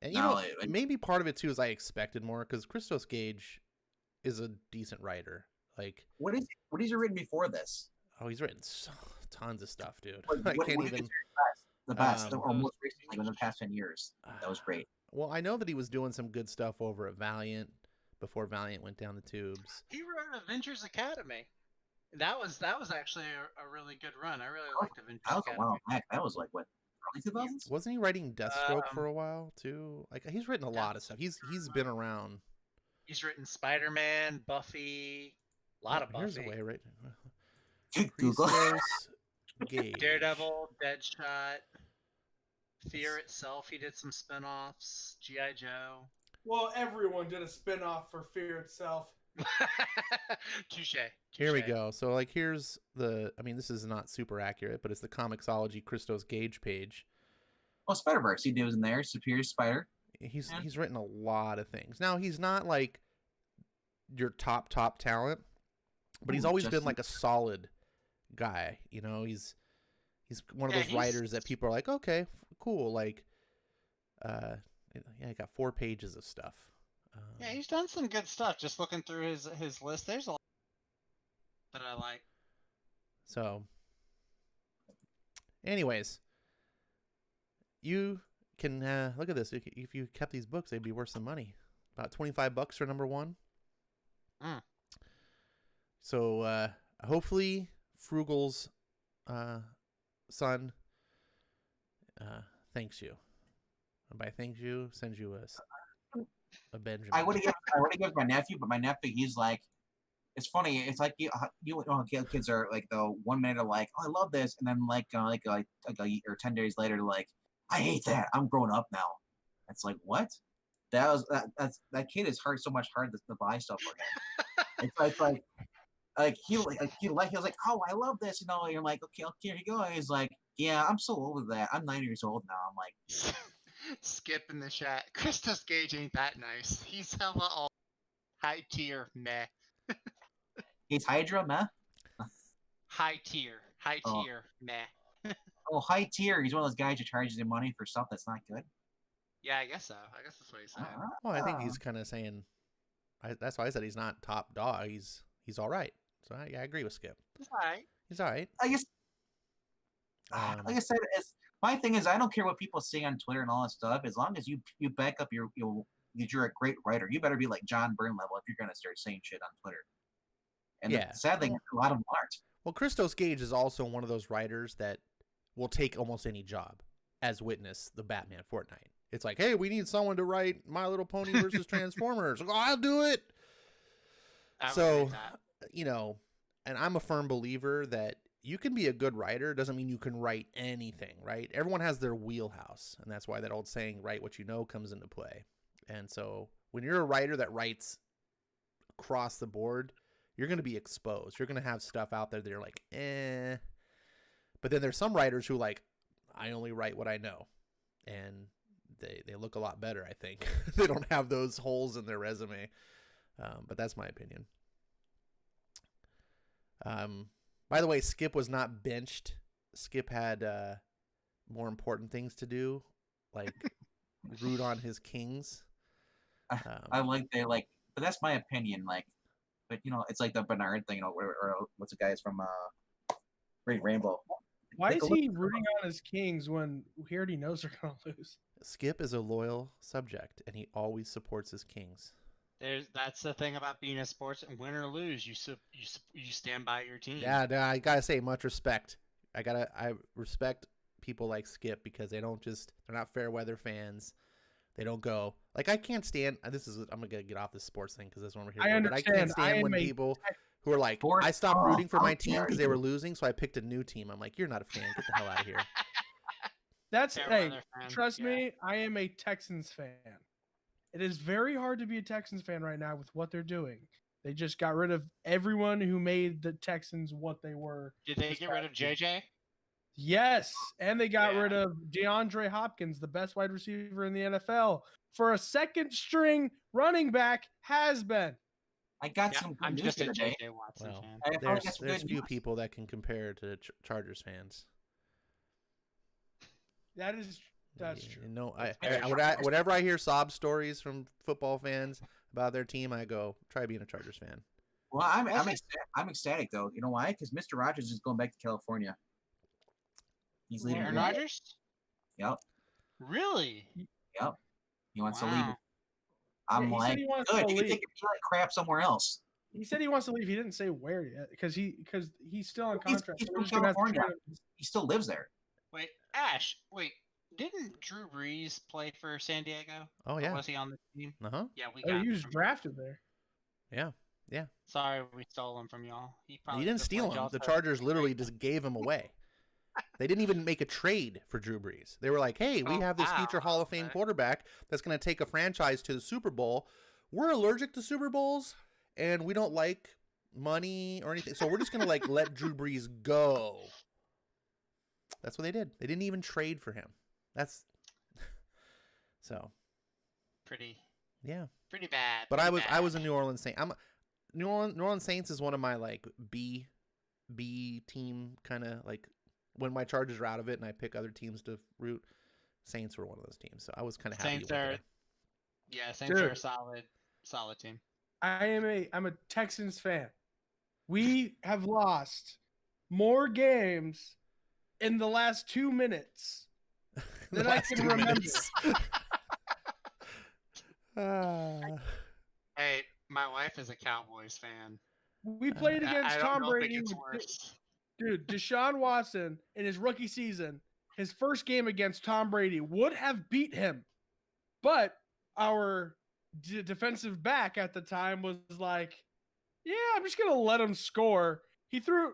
And maybe part of it too is I expected more because Christos Gage is a decent writer. Like, what is he written before this? Oh, he's written tons of stuff, dude. I can't even. The best, or most recently in the past 10 years. That was great. Well, I know that he was doing some good stuff over at Valiant before Valiant went down the tubes. He wrote Avengers Academy. That was actually a really good run. I really liked Avengers Academy. Wow, that was like what, early 2000s? Wasn't he writing Deathstroke for a while too? Like he's written a lot of stuff. He's been around. He's written Spider-Man, Buffy, a lot of Buffy. Here's a way, right? Google. Daredevil, Deadshot, Fear Itself. He did some spinoffs. G.I. Joe. Well, everyone did a spinoff for Fear Itself. Touche. Here we go. So like here's this is not super accurate, but it's the Comixology Christos Gage page. Oh, Spider-Verse. He was in there. Superior Spider. He's written a lot of things. Now he's not like your top talent, but he's always been like a solid guy. He's one of those writers that people are like, okay, cool. Like, he got 4 pages of stuff. Yeah, he's done some good stuff. Just looking through his list, there's a lot that I like. So, anyways, you can look at this. If you kept these books, they'd be worth some money. About $25 for number 1. So, hopefully, Frugal's son thanks you. And by thanks you, sends you a Benjamin. I would have given my nephew, but my nephew, he's like, it's funny. It's like kids are like the 1 minute are like, oh, I love this, and then like or 10 days later, like, I hate that. I'm grown up now. It's like, what? That kid is so much hard to buy stuff for him. It's like he was like, oh, I love this, and you're like, okay, here you go. And he's like, yeah, I'm so old with that. I'm 9 years old now. I'm like, Skip in the chat. Christos Gage ain't that nice. He's hella all high tier meh. He's Hydra meh. High tier meh. Oh, high tier. He's one of those guys who charges you money for stuff that's not good. Yeah, I guess so. I guess that's what he's saying. Well, I think he's kind of saying. That's why I said he's not top dog. He's all right. So I agree with Skip. He's all right. He's all right. I guess. Like I said, my thing is I don't care what people say on Twitter and all that stuff. As long as you back up your you're a great writer. You better be like John Byrne level if you're gonna start saying shit on Twitter. And Yeah. the sad thing is, a lot of them aren't. Well, Christos Gage is also one of those writers that will take almost any job, as witness the Batman Fortnite. It's like, hey, we need someone to write My Little Pony versus Transformers. Like, I'll do it. I would So, read that. you know, and I'm a firm believer that you can be a good writer. Doesn't mean you can write anything, right? Everyone has their wheelhouse. And that's why that old saying, write what you know, comes into play. And so when you're a writer that writes across the board, you're going to be exposed. You're going to have stuff out there that you're like, eh. But then there's some writers who like, I only write what I know. And they look a lot better, I think. They don't have those holes in their resume. But that's my opinion. By the way, Skip was not benched. Skip had more important things to do, like root on his Kings. I like they like, but that's my opinion. Like, but you know, it's like the Bernard thing. You know, or what's the guy's from Great Rainbow. Why Take is a look he at the- rooting on his Kings when he already knows they're gonna lose? Skip is a loyal subject, and he always supports his Kings. That's the thing about being a sports, win or lose, you stand by your team. Yeah, I gotta say, much respect. I respect people like Skip because they're not fair weather fans. They don't go like I can't stand. I'm gonna get off this sports thing because that's what we're here. I for, understand. But I can't stand I when am a people who are like, Sports I stopped talk. rooting for my How team dare because they were you. losing, so I picked a new team. I'm like, you're not a fan. Get the hell out of here. That's Fair hey, weather fan, trust yeah. me, I am a Texans fan. It is very hard to be a Texans fan right now with what they're doing. They just got rid of everyone who made the Texans what they were. Did they this get rid of past year. JJ? Yes, and they got Yeah. rid of DeAndre Hopkins, the best wide receiver in the NFL, for a second string running back has been. I got Yeah, some good I'm news just a today. JJ Watson Well, fan. I finally got there's some good few news. people that can compare to Chargers fans. That's true. You know, That's very true. whenever I hear sob stories from football fans about their team, I go, try being a Chargers fan. Well, I'm ecstatic though. You know why? Because Mr. Rogers is going back to California. He's leaving. Aaron Yep. Rodgers? Yep. Really? He wants to leave. Wow. I'm he said like, he wants good. to You can leave. take it like crap somewhere else. He said he wants to leave. He didn't say where yet because he's still on He's contract. from We're just gonna have to California. trade him. He still lives there. Wait, Ash, didn't Drew Brees play for San Diego? Oh Or yeah, was he on the team? uh-huh. Yeah, we Oh, got he him was from- drafted there. Yeah. Sorry, we stole him from y'all. He probably You didn't could've steal played him. y'all The for- Chargers literally just gave him away. They didn't even make a trade for Drew Brees. They were like, hey, we Oh, have this future wow, Hall of Fame okay. quarterback that's going to take a franchise to the Super Bowl. We're allergic to Super Bowls, and we don't like money or anything. So we're just going to like let Drew Brees go. That's what they did. They didn't even trade for him. That's so Pretty yeah. bad. But pretty I was a bad. New Orleans Saint. New Orleans Saints is one of my like B team kind of like when my Chargers are out of it and I pick other teams to root. Saints were one of those teams, so I was kind of happy Saints with are it. Yeah, Saints are Dude. a solid team. I'm a Texans fan. We have lost more games in the last 2 minutes The than I last can 2 remember. minutes. Ah. Hey, my wife is a Cowboys fan. We played against I Tom don't Brady. think it's with- worse. Dude, Deshaun Watson in his rookie season, his first game against Tom Brady would have beat him. But our defensive back at the time was like, yeah, I'm just going to let him score. He threw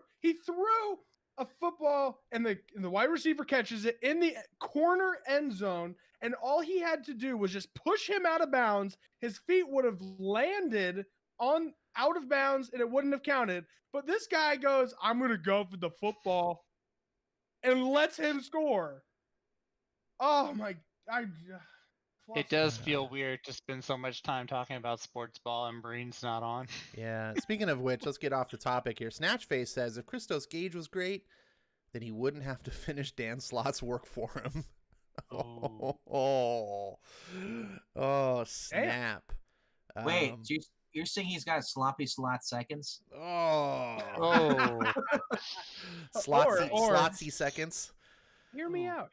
a football and the wide receiver catches it in the corner end zone. And all he had to do was just push him out of bounds. His feet would have landed out of bounds and it wouldn't have counted. But this guy goes, I'm going to go for the football and lets him score. Oh my, It does feel weird to spend so much time talking about sports ball and Breen's not on. Yeah. Speaking of which, let's get off the topic here. Snatchface says if Christos Gage was great, then he wouldn't have to finish Dan Slott's work for him. Ooh. Oh, snap. Wait, you're saying he's got sloppy slot seconds? Oh. Oh. Slotsy Or- slotsy seconds. Hear me out.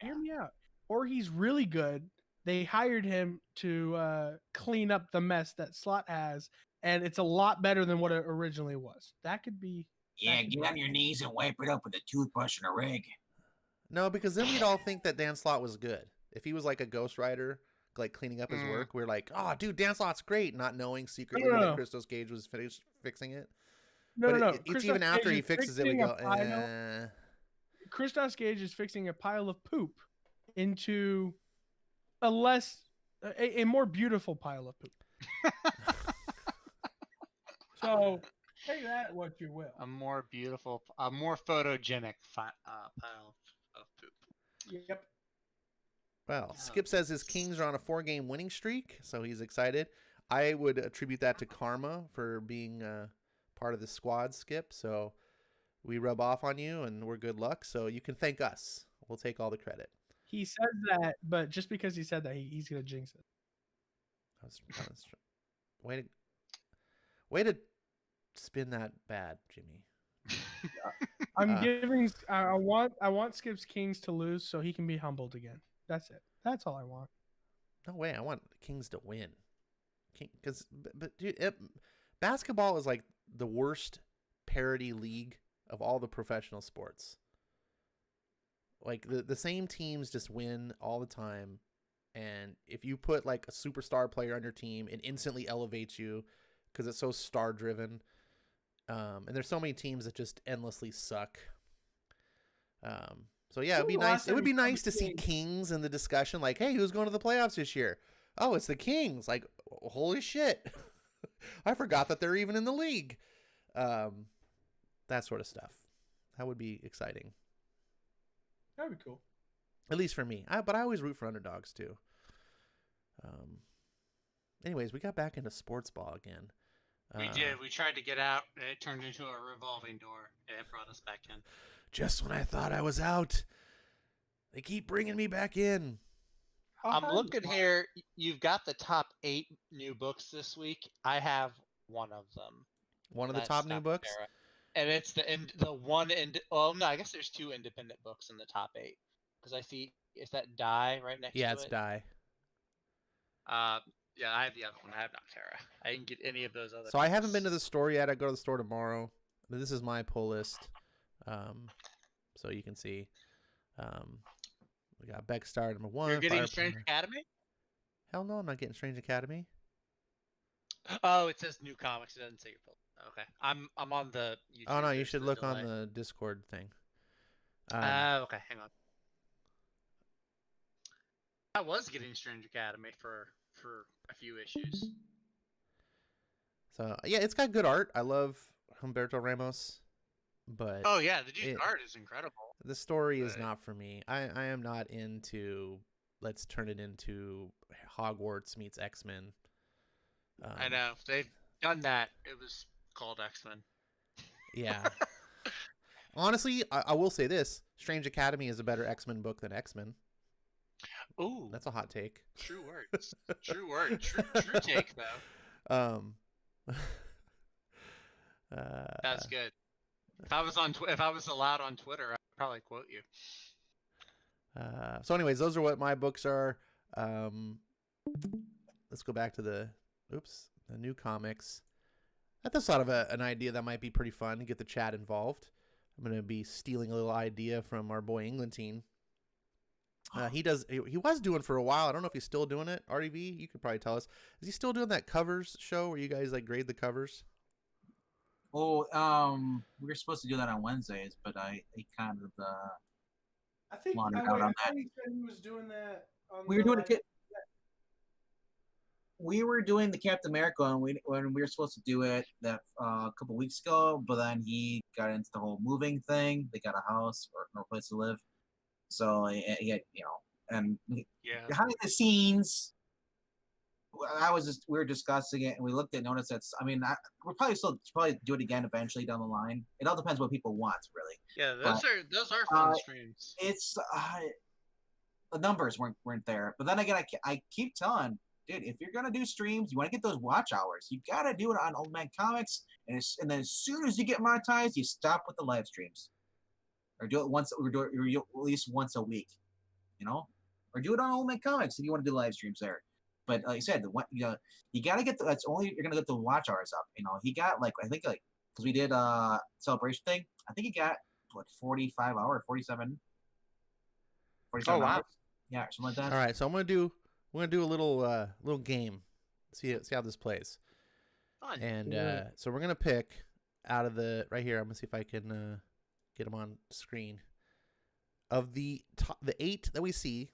Or he's really good, they hired him to clean up the mess that Slot has, and it's a lot better than what it originally was. That could be. Yeah, get on your knees and wipe it up with a toothbrush and a rig. No, because then we'd all think that Dan Slott was good. If he was like a ghostwriter, like cleaning up his work, we're like, oh, dude, Dan Slott's great, not knowing secretly that Christos Gage was fixing it. No. It's even after he fixes it, we go, Christos Gage is fixing a pile of poop into a more beautiful pile of poop. So take that what you will. A more beautiful, a more photogenic pile of poop. Yep. Well, Skip says his Kings are on a 4-game winning streak, so he's excited. I would attribute that to karma for being part of the squad, Skip. So we rub off on you, and we're good luck. So you can thank us. We'll take all the credit. He says that, but just because he said that, he's gonna jinx it. Way to spin that bad, Jimmy. I want Skip's Kings to lose so he can be humbled again. That's it. That's all I want. No way. I want the Kings to win. But dude, basketball is like the worst parody league of all the professional sports. Like the same teams just win all the time, and if you put like a superstar player on your team, it instantly elevates you because it's so star driven. And there's so many teams that just endlessly suck. So yeah, it'd be nice. It would be nice to see Kings in the discussion. Like, hey, who's going to the playoffs this year? Oh, it's the Kings. Like, holy shit! I forgot that they're even in the league. That sort of stuff. That would be exciting. That'd be cool. At least for me. But I always root for underdogs too. Anyways, we got back into sports ball again. We did. We tried to get out, and it turned into a revolving door, and it brought us back in. Just when I thought I was out, they keep bringing me back in. I'm looking here. You've got the top 8 new books this week. I have one of them. One of the top new books? And it's the one, well, no, I guess there's 2 independent books in the top 8. Because I see, is that Die right next to it? Yeah, it's Die. Yeah, I have the other one. I have Noctera. I didn't get any of those other So books. I haven't been to the store yet. I go to the store tomorrow. This is my pull list. So you can see. We got Beckstar number 1. You're getting Strange Academy? Hell no, I'm not getting Strange Academy. Oh, it says new comics. It doesn't say your pull. Okay, I'm on the YouTube. Oh no, you should look on the Discord thing. Okay, hang on. I was getting Strange Academy for a few issues. So yeah, it's got good art. I love Humberto Ramos, but oh yeah, the dude's art is incredible. The story is not for me. I am not into. Let's turn it into Hogwarts meets X-Men. I know they've done that. It was called X-Men. Yeah. Honestly, I will say this: Strange Academy is a better X-Men book than X-Men. Ooh, that's a hot take. True words. True word. True take though. That's good. If I was allowed on Twitter, I'd probably quote you. So, anyways, those are what my books are. Let's go back to the new comics. I just thought of an idea that might be pretty fun to get the chat involved. I'm going to be stealing a little idea from our boy Englentine. He was doing for a while. I don't know if he's still doing it. RDV, you could probably tell us. Is he still doing that covers show where you guys like grade the covers? Oh, we were supposed to do that on Wednesdays, but I kind of I think wandered out on that. He said he was doing that. We were doing the Captain America when we were supposed to do it a couple weeks ago, but then he got into the whole moving thing. They got a house or no place to live. So he had, and behind the scenes, we were discussing it, and we looked at noticed that. I mean, we'll probably do it again eventually down the line. It all depends what people want, really. Yeah, those are fun streams. It's the numbers weren't there, but then again, I keep telling, dude, if you're gonna do streams, you want to get those watch hours. You gotta do it on Old Man Comics, and then as soon as you get monetized, you stop with the live streams. Or do it at least once a week, or do it on Ultimate Comics if you want to do live streams there. But like I said, you gotta get that's only you're gonna get the watch hours up. He got like I think like because we did celebration thing. I think he got what 45 hours, 47 Oh, wow. hours. Yeah, something like that. All right, so we're gonna do a little game. See how this plays. Fun. And Yeah. so we're gonna pick out of the right here. I'm gonna see if I can get them on screen. Of the 8 that we see,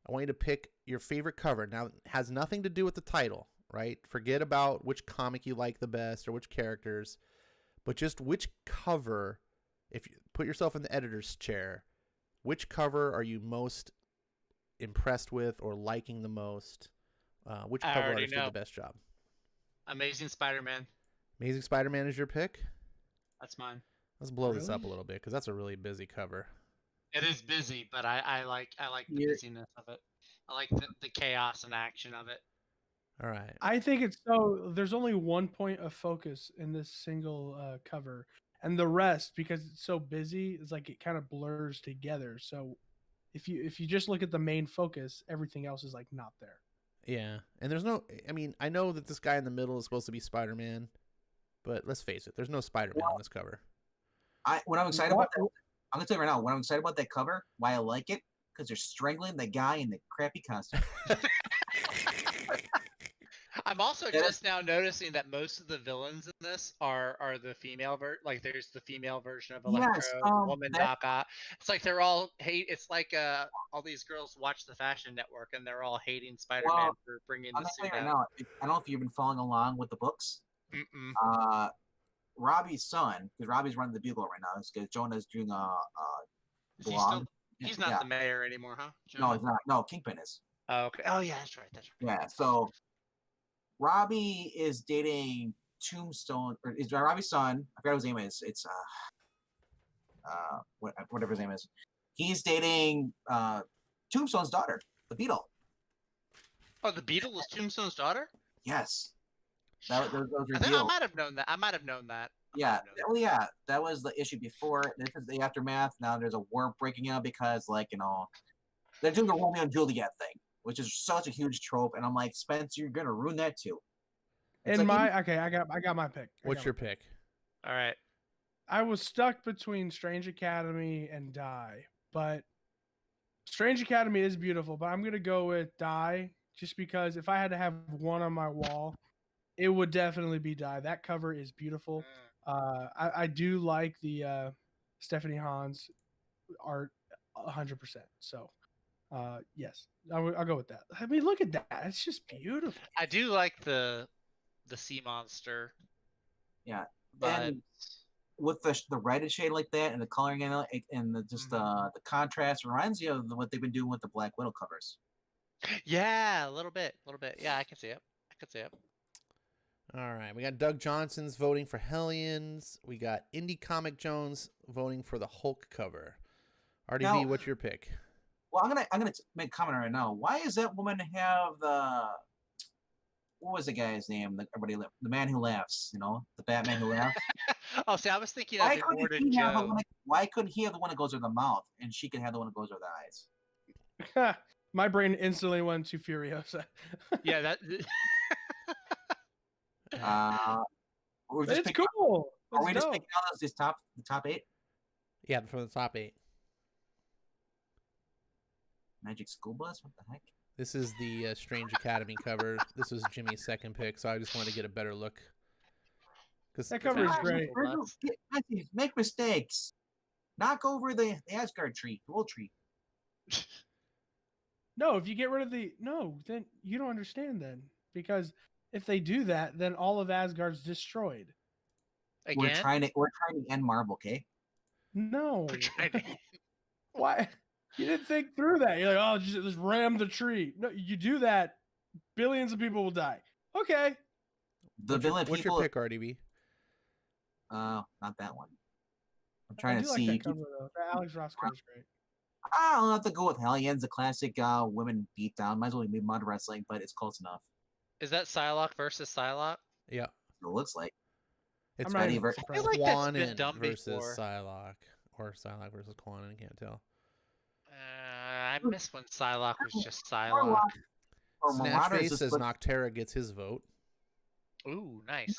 I want you to pick your favorite cover. Now, it has nothing to do with the title, right? Forget about which comic you like the best or which characters, but just which cover. If you put yourself in the editor's chair, which cover are you most impressed with or liking the most? Which I cover already artist did know. the best job? Amazing Spider-Man. Amazing Spider-Man is your pick? That's mine. Let's blow this up a Really? little bit because that's a really busy cover. It is busy, but I like the Yeah. busyness of it. I like the chaos and action of it. All right. I think it's so. There's only one point of focus in this single cover, and the rest, because it's so busy, is like it kind of blurs together. So, if you just look at the main focus, everything else is like not there. Yeah. And there's no, I mean, I know that this guy in the middle is supposed to be Spider-Man, but let's face it, there's no Spider-Man on this cover. When I'm excited What- about that, I'm gonna tell you right now. When I'm excited about that cover, why I like it, because they're strangling the guy in the crappy costume. I'm also Yeah. just now noticing that most of the villains in this are the female like there's the female version of Electro, Yes, the woman that- Doc Ock. It's like they're all hate. It's like all these girls watch the Fashion Network and they're all hating Spider-Man Well, for bringing I'm the gonna tell suit you right out. now. I don't know if you've been following along with the books. Mm-mm. Robbie's son, because Robbie's running the Bugle right now. Because Jonah's doing a Is he blog. still? He's not Yeah. the mayor anymore, huh? No, Jonah? he's not. No, Kingpin is. Oh, okay. Oh yeah, that's right. That's right. Yeah. So Robbie is dating Tombstone, or is Robbie's son? I forgot what his name is. It's whatever his name is. He's dating Tombstone's daughter, the Beetle. Oh, the Beetle was Tombstone's daughter. Yes. That was I revealed. might have known that. I might have known that. Yeah, well, yeah, that was the issue before. This is the aftermath. Now there's a war breaking out because, like, they're doing the Romeo and Juliet thing, which is such a huge trope. And I'm like, Spence, you're gonna ruin that too. It's And like, I got my pick. What's your pick? All right. I was stuck between Strange Academy and Die, but Strange Academy is beautiful, but I'm gonna go with Die just because if I had to have one on my wall, it would definitely be Die. That cover is beautiful. I do like the Stephanie Hans art 100%. So yes, I'll go with that. I mean, look at that. It's just beautiful. I do like the sea monster. Yeah, But and with the reddish shade like that, and the coloring and the contrast reminds you of what they've been doing with the Black Widow covers. yeah, a little bit. Yeah, I can see it. All right, we got Doug Johnson's voting for Hellions. We got Indie Comic Jones voting for the Hulk cover. RDV, Now- what's your pick? Well, I'm gonna make a comment right now. Why does that woman have the what was the guy's name? The man who laughs. The Batman who laughs. Oh, see, I was thinking Why of Immortan couldn't he have the Joe. one? Why couldn't he have the one that goes over the mouth, and she can have the one that goes over the eyes? My brain instantly went to Furiosa. Yeah, that. We're just It's picking, cool. Are we It's just dope. picking out the top 8? Yeah, from the top 8. Magic School Bus? What the heck? This is the Strange Academy cover. This was Jimmy's second pick, so I just wanted to get a better look. That cover is Magic great. School Bus. Make mistakes. Knock over the Asgard tree, the old tree. No, if you get rid of then you don't understand then. Because if they do that, then all of Asgard's destroyed. We're Again, trying to end Marvel, okay? No. we're trying to. Why? You didn't think through that. You're like, oh, just ram the tree. No, you do that, billions of people will die. Okay. The villain What's people. your pick, RDV? Not that one. I'm trying I to do see. like that cover though. That Alex Ross cover is great. I'll have to go with Hellions, the classic women beatdown. Might as well be mud wrestling, but it's close enough. Is that Psylocke versus Psylocke? Yeah. It looks like. It's I'm not even Eddie I feel surprised. like that's been Quanon done versus before. Psylocke. Or Psylocke versus Quanon, I can't tell. I I miss when Psylocke was just Psylocke. Warlock or Marauders Snatchface just says look, Noctera gets his vote. Ooh, nice.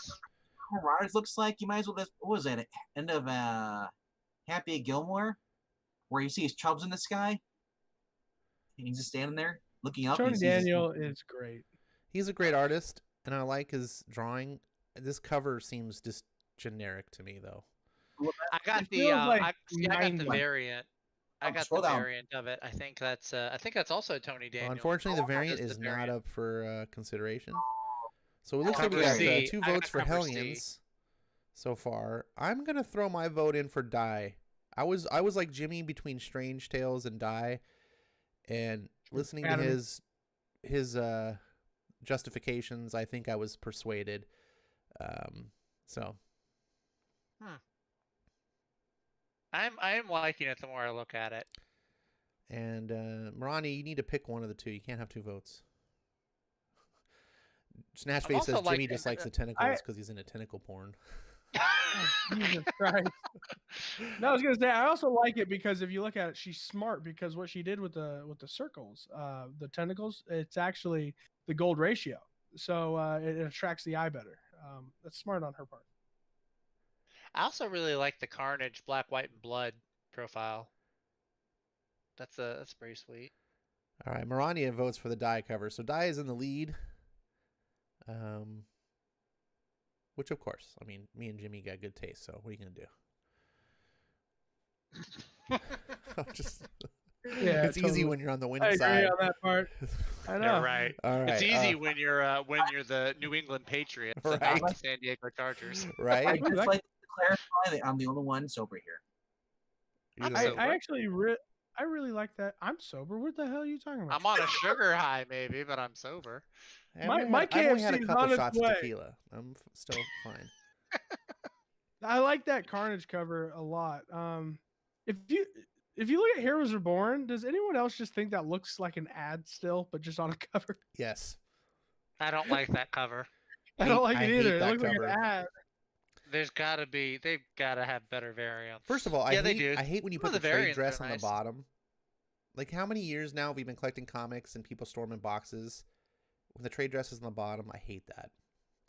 Marauders looks like you might as well just, what was that, end of Happy Gilmore, where you see his chubs in the sky, and he's just standing there looking up. Tony and he sees his- Daniel is great. He's a great artist, and I like his drawing. This cover seems just generic to me, though. I got It the feels like I got the 90s. variant. I got the scroll down. variant of it. I think that's also Tony Daniel. Well, unfortunately, the variant Just is the not variant. up for consideration. So it looks like we Cover got C. 2 I got votes for cover C. Hellions so far. I'm gonna throw my vote in for Die. I was like Jimmy between Strange Tales and Die, and listening to Academy. his justifications, I think I was persuaded. So I am liking it the more I look at it. and Marani, you need to pick one of the two. You can't have 2 votes. Snatchface also says Jimmy liking just it. likes the tentacles because he's into tentacle porn. Jesus Christ. No, I was gonna say I also like it because if you look at it, she's smart because what she did with the circles, the tentacles, it's actually the gold ratio, so it attracts the eye better. That's smart on her part. I also really like the Carnage Black, White, and Blood profile. That's pretty sweet. All right, Marania votes for the Die cover, so Die is in the lead. Which of course, I mean, me and Jimmy got good taste, so what are you gonna do? Just Yeah, it's easy when you're on the I winning agree side. on that part. I know. Yeah, right. All right, It's easy when you're the New England Patriots and Right. not the San Diego Chargers. I right? do just like- like to clarify that I'm the only one sober here. You're I'm the- sober. I actually I really like that. I'm sober. What the hell are you talking about? I'm on a sugar high maybe, but I'm sober. I've My- only my had- I've only had a KFC is couple on its shots way. of tequila. I'm still fine. I like that Carnage cover a lot. If you look at Heroes Reborn, does anyone else just think that looks like an ad still, but just on a cover? Yes. I don't like that cover. I don't like I it hate either. It that looks like cover. an ad. They've gotta have better variants. First of all, yeah, I they hate do. I hate when you Some put of the the trade variants dress are on nice. the bottom. Like, how many years now have we been collecting comics and people storming boxes when the trade dress is on the bottom? I hate that.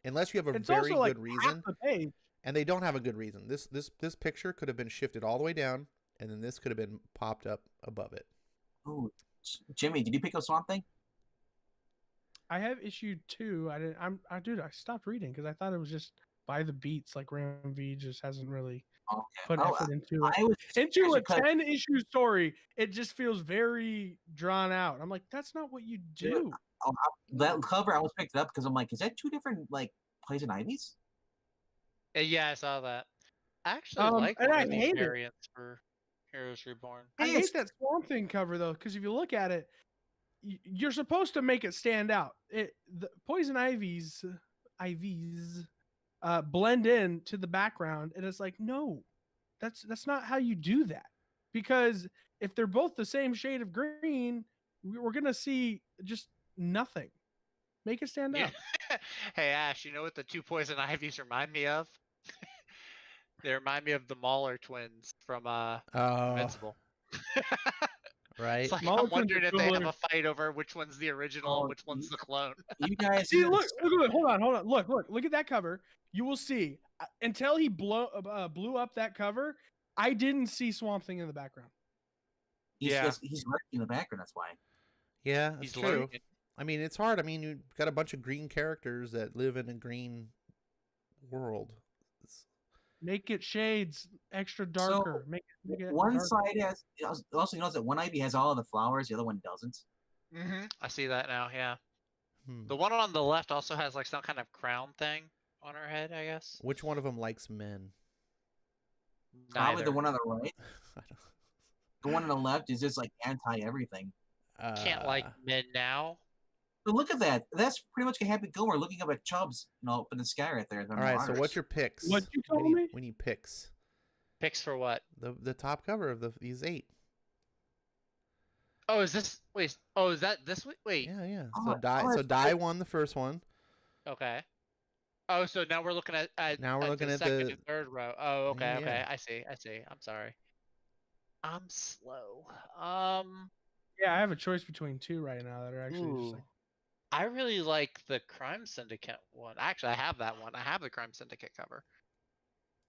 Unless you have a It's very also like good reason, half the page. and they don't have a good reason. This picture could have been shifted all the way down, and then this could have been popped up above it. Ooh, Jimmy, did you pick up Swamp Thing? I have issue 2. I stopped reading because I thought it was just by the beats. Like Ram V just hasn't really Okay. put Oh, effort into it. I was Into a because- 10-issue story, it just feels very drawn out. I'm like, that's not what you do. that cover. I was picked it up because I'm like, is that 2 different like Poison Ivies? Yeah, I saw that. I actually like and one I of these hate it. variants for Heroes Reborn. I Hey, hate it's- that Swamp Thing cover though, because if you look at it, you're supposed to make it stand out. The Poison Ivies blend in to the background, and it's like, no, that's not how you do that. Because if they're both the same shade of green, we're gonna see just nothing. Make it stand out. Hey Ash, you know what the 2 Poison Ivies remind me of? They remind me of the Mauler twins from Oh, Invincible. right. It's like Mauler I'm wondering twins if are they have cooler. a fight over which one's the original and which one's the clone. You guys See, see look, this- hold on. Look at that cover. You will see. Until he blew up that cover, I didn't see Swamp Thing in the background. Yeah. he's lurking in the background. That's why. Yeah, that's He's true. lurking. I mean, it's hard. I mean, you've got a bunch of green characters that live in a green world. Make it shades extra darker. Make it One darker. side has also you notice that one Ivy has all of the flowers, the other one doesn't. Mm-hmm. I see that now. Yeah. Hmm. The one on the left also has like some kind of crown thing on her head, I guess. Which one of them likes men? Probably the Neither. one on the right. I don't- The one on the left is just like anti everything. Can't like men now. But look at that. That's pretty much a Happy Gilmore looking up at Chubbs, up in the sky right there. All right, so what's your picks? What you we told need, me? We need picks. Picks for what? The top cover of these 8. Oh, is this? Wait. Oh, is that this week? Wait. Yeah. Oh, So Die. oh, So it's Die won the first one. Okay. Oh, so now we're looking at Now we're looking the at second the- and third row. Oh, okay, Yeah. okay. I see. I'm sorry. I'm slow. Yeah, I have a choice between two right now that are actually just like. I really like the Crime Syndicate one. Actually, I have that one. I have the Crime Syndicate cover.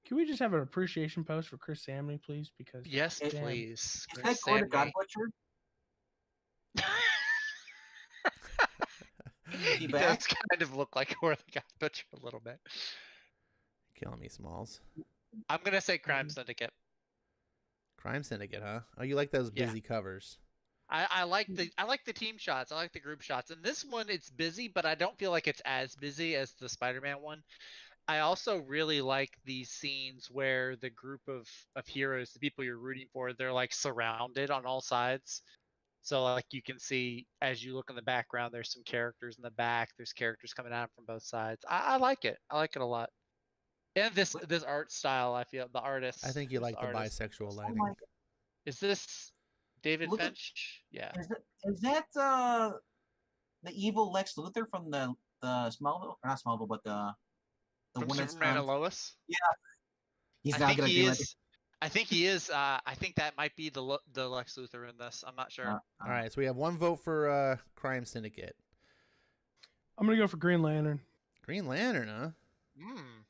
Can we just have an appreciation post for Chris Samney, please? Because Yes, damn. please. Is that Chris Gore the God Samney. Butcher? He back? does kind of look like Gore the God Butcher a little bit. Killing me, Smalls. I'm gonna say Crime Syndicate. Crime Syndicate, huh? Oh, you like those Yeah. busy covers? I like the team shots. I like the group shots. And this one, it's busy, but I don't feel like it's as busy as the Spider-Man one. I also really like these scenes where the group of heroes, the people you're rooting for, they're like surrounded on all sides. So like you can see as you look in the background, there's some characters in the back. There's characters coming out from both sides. I like it. I like it a lot. And this art style, I feel the artist. I think you like the artist. bisexual Oh lighting. my Is this David Look at- Finch? Yeah. Is that the evil Lex Luthor from the Smallville? Or not Smallville, but the From one that's Superman and Lois? he's I not think gonna he be is. I think he is. I think that might be the Lex Luthor in this. I'm not sure. All right, so we have one vote for Crime Syndicate. I'm gonna go for Green Lantern. Green Lantern, huh? Hmm.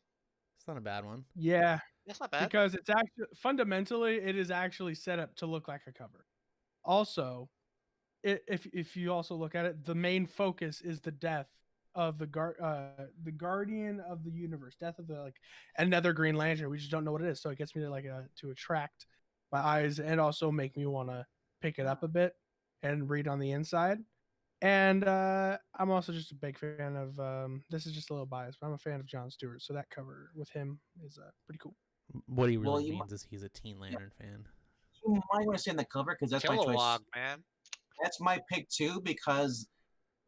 It's not a bad one. Yeah, That's not bad. because it's actually fundamentally it is actually set up to look like a cover. Also, if you also look at it, the main focus is the death of the guardian of the universe, death of the like another Green Lantern. We just don't know what it is, so it gets me to like to attract my eyes and also make me want to pick it up a bit and read on the inside. And I'm also just a big fan of this is just a little biased, but I'm a fan of Jon Stewart, so that cover with him is pretty cool. What he really Well, you means is he's a Teen Lantern fan. You might want to see on the cover because that's my choice. Kilowog, man. That's my pick too because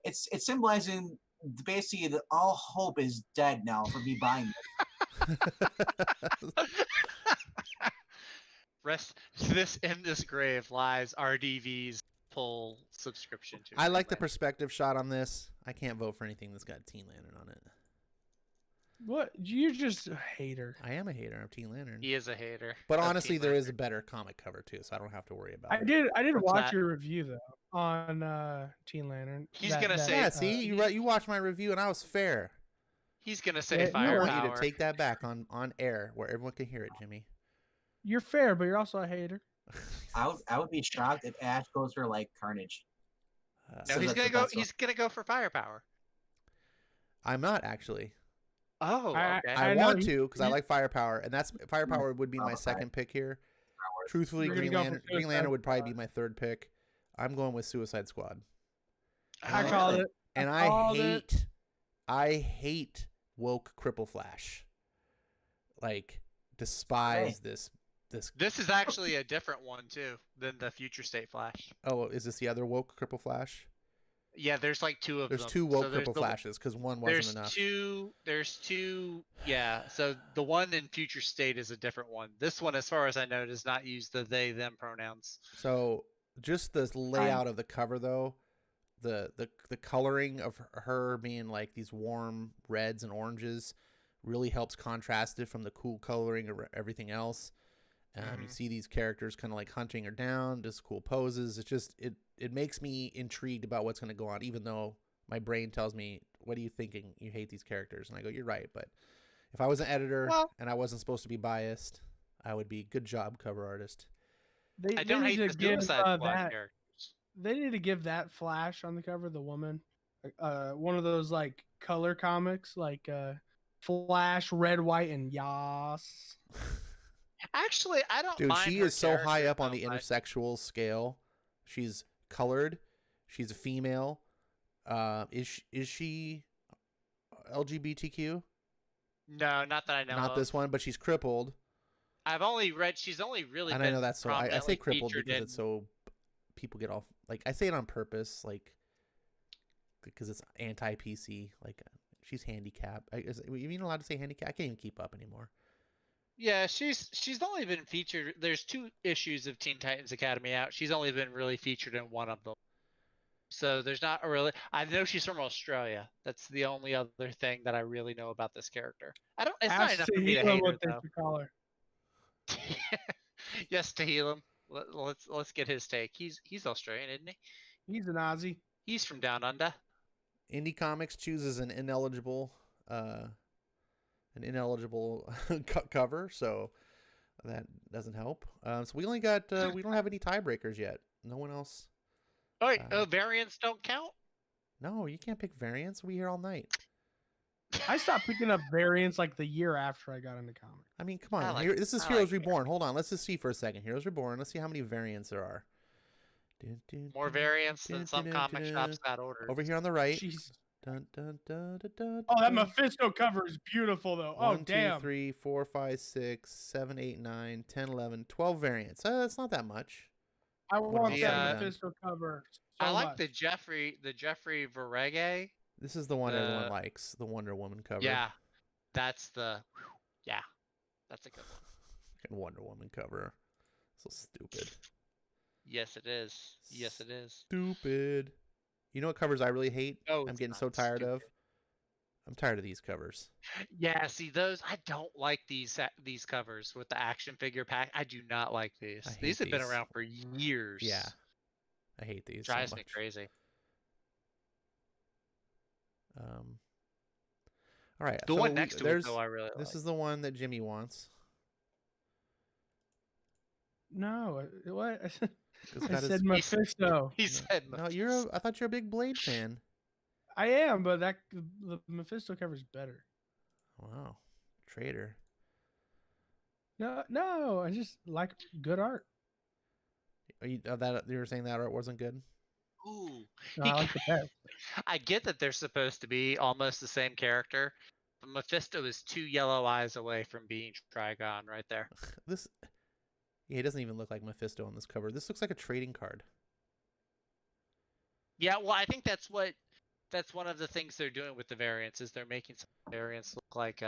it's symbolizing basically that all hope is dead now for me buying it. Rest this in this grave lies RDV's full subscription to. I like the Green perspective shot on this. I can't vote for anything that's got Teen Lantern on it. What? You're just a hater. I am a hater of Teen Lantern. Lantern. He is a hater. But of honestly, Teen there is a Lantern. better comic cover too, so I don't have to worry about I it. did What's watch that? your review though on Teen Lantern. He's gonna say- Yeah, see, you watched my review and I was fair. He's gonna say Yeah, I firepower. want you to take that back on air where everyone can hear it, Jimmy. You're fair, but you're also a hater. I would be shocked if Ash goes for like Carnage. No, So he's that's gonna the go. best one. He's gonna go for firepower. I'm not actually. Oh, I- okay. I know want you- to because I like Firepower, and that's Firepower would be my Okay. second pick here. Truthfully, You're gonna Green go for Lantern, Green Suicide Lantern would probably Squad. be my third pick. I'm going with Suicide Squad, I Oh, called really? it. and called it. I hate woke Cripple Flash. Like, despise this. This is actually a different one too than the Future State Flash. Oh, is this the other woke Cripple Flash? Yeah, there's like two of There's them. two So woke there's Cripple the- Flashes because one wasn't There's enough. two. There's two. Yeah. So the one in Future State is a different one. This one, as far as I know, does not use the they them pronouns. So just the layout of the cover, though, the coloring of her being like these warm reds and oranges really helps contrast it from the cool coloring of everything else. You see these characters kind of like hunting her down, just cool poses. It's just it makes me intrigued about what's going to go on, even though my brain tells me, "What are you thinking? You hate these characters." And I go, "You're right." But if I was an editor and I wasn't supposed to be biased, I would be good job cover artist. I don't hate the Suicide Squad characters. They need to give that Flash on the cover, the woman, one of those like color comics, like Flash, red, white, and yas. Actually, I don't. Dude, mind she her is so high character up on so the much. intersexual scale. She's colored. She's a female. Is she LGBTQ? No, not that I know. Not of. this one, but she's crippled. I've only read. She's only really. And I been know that's so. I say prominently crippled featured because in- it's so. People get off. Like, I say it on purpose, like, because it's anti-PC. Like, she's handicapped. Are you even allowed to say handicapped? I can't even keep up anymore. Yeah, she's only been featured. There's 2 issues of Teen Titans Academy out. She's only been really featured in one of them. So there's not a really. I know she's from Australia. That's the only other thing that I really know about this character. I don't. It's not Ask enough for me to Tahila hate her what they though. should call her. Yes, Tahilum. Let's get his take. He's Australian, isn't he? He's an Aussie. He's from down under. Indie Comics chooses an ineligible cover, so that doesn't help. So we only got we don't have any tiebreakers yet. No one else. Oh, wait, variants don't count. No, you can't pick variants. We here all night. I stopped picking up variants like the year after I got into comics. I mean, come on. I like- Here, this is I Heroes like Reborn. Hold on. Let's just see for a second. Heroes Reborn. Let's see how many variants there are. More variants than some comic shops got ordered. Over here on the right. Jeez. Dun, dun, dun, dun, dun, Oh, that dun. Mephisto cover is beautiful though. Oh 1, 2, damn. 3, 4, 5, 6, 7, 8, 9, 10, 11, 12 variants. That's not that much. I want the, that Mephisto cover. So I like much. the Jeffrey Verege. This is the one everyone likes, the Wonder Woman cover. Yeah, that's a good one. Fucking Wonder Woman cover. So stupid. Yes, it is. Yes, it is. Stupid. You know what covers I really hate? No, I'm it's getting not so tired of. stupid. I'm tired of these covers. Yeah, see those. I don't like these covers with the action figure pack. I do not like these. I hate These have been these. around for years. Yeah. I hate these Drives so me much. crazy. All right. The so one next to it, there's though, I really this like. is the one that Jimmy wants. No, what? It's I got his- said Mephisto. He No, said, no, I thought you're a big Blade fan. I am, but the Mephisto cover is better. Wow. Traitor. No, I just like good art. You were saying that art wasn't good? ooh. No, He I like the best. I get that they're supposed to be almost the same character, but Mephisto is 2 yellow eyes away from being Trigon right there. This Yeah, he doesn't even look like Mephisto on this cover. This looks like a trading card. Yeah, well, I think that's one of the things they're doing with the variants is they're making some variants look like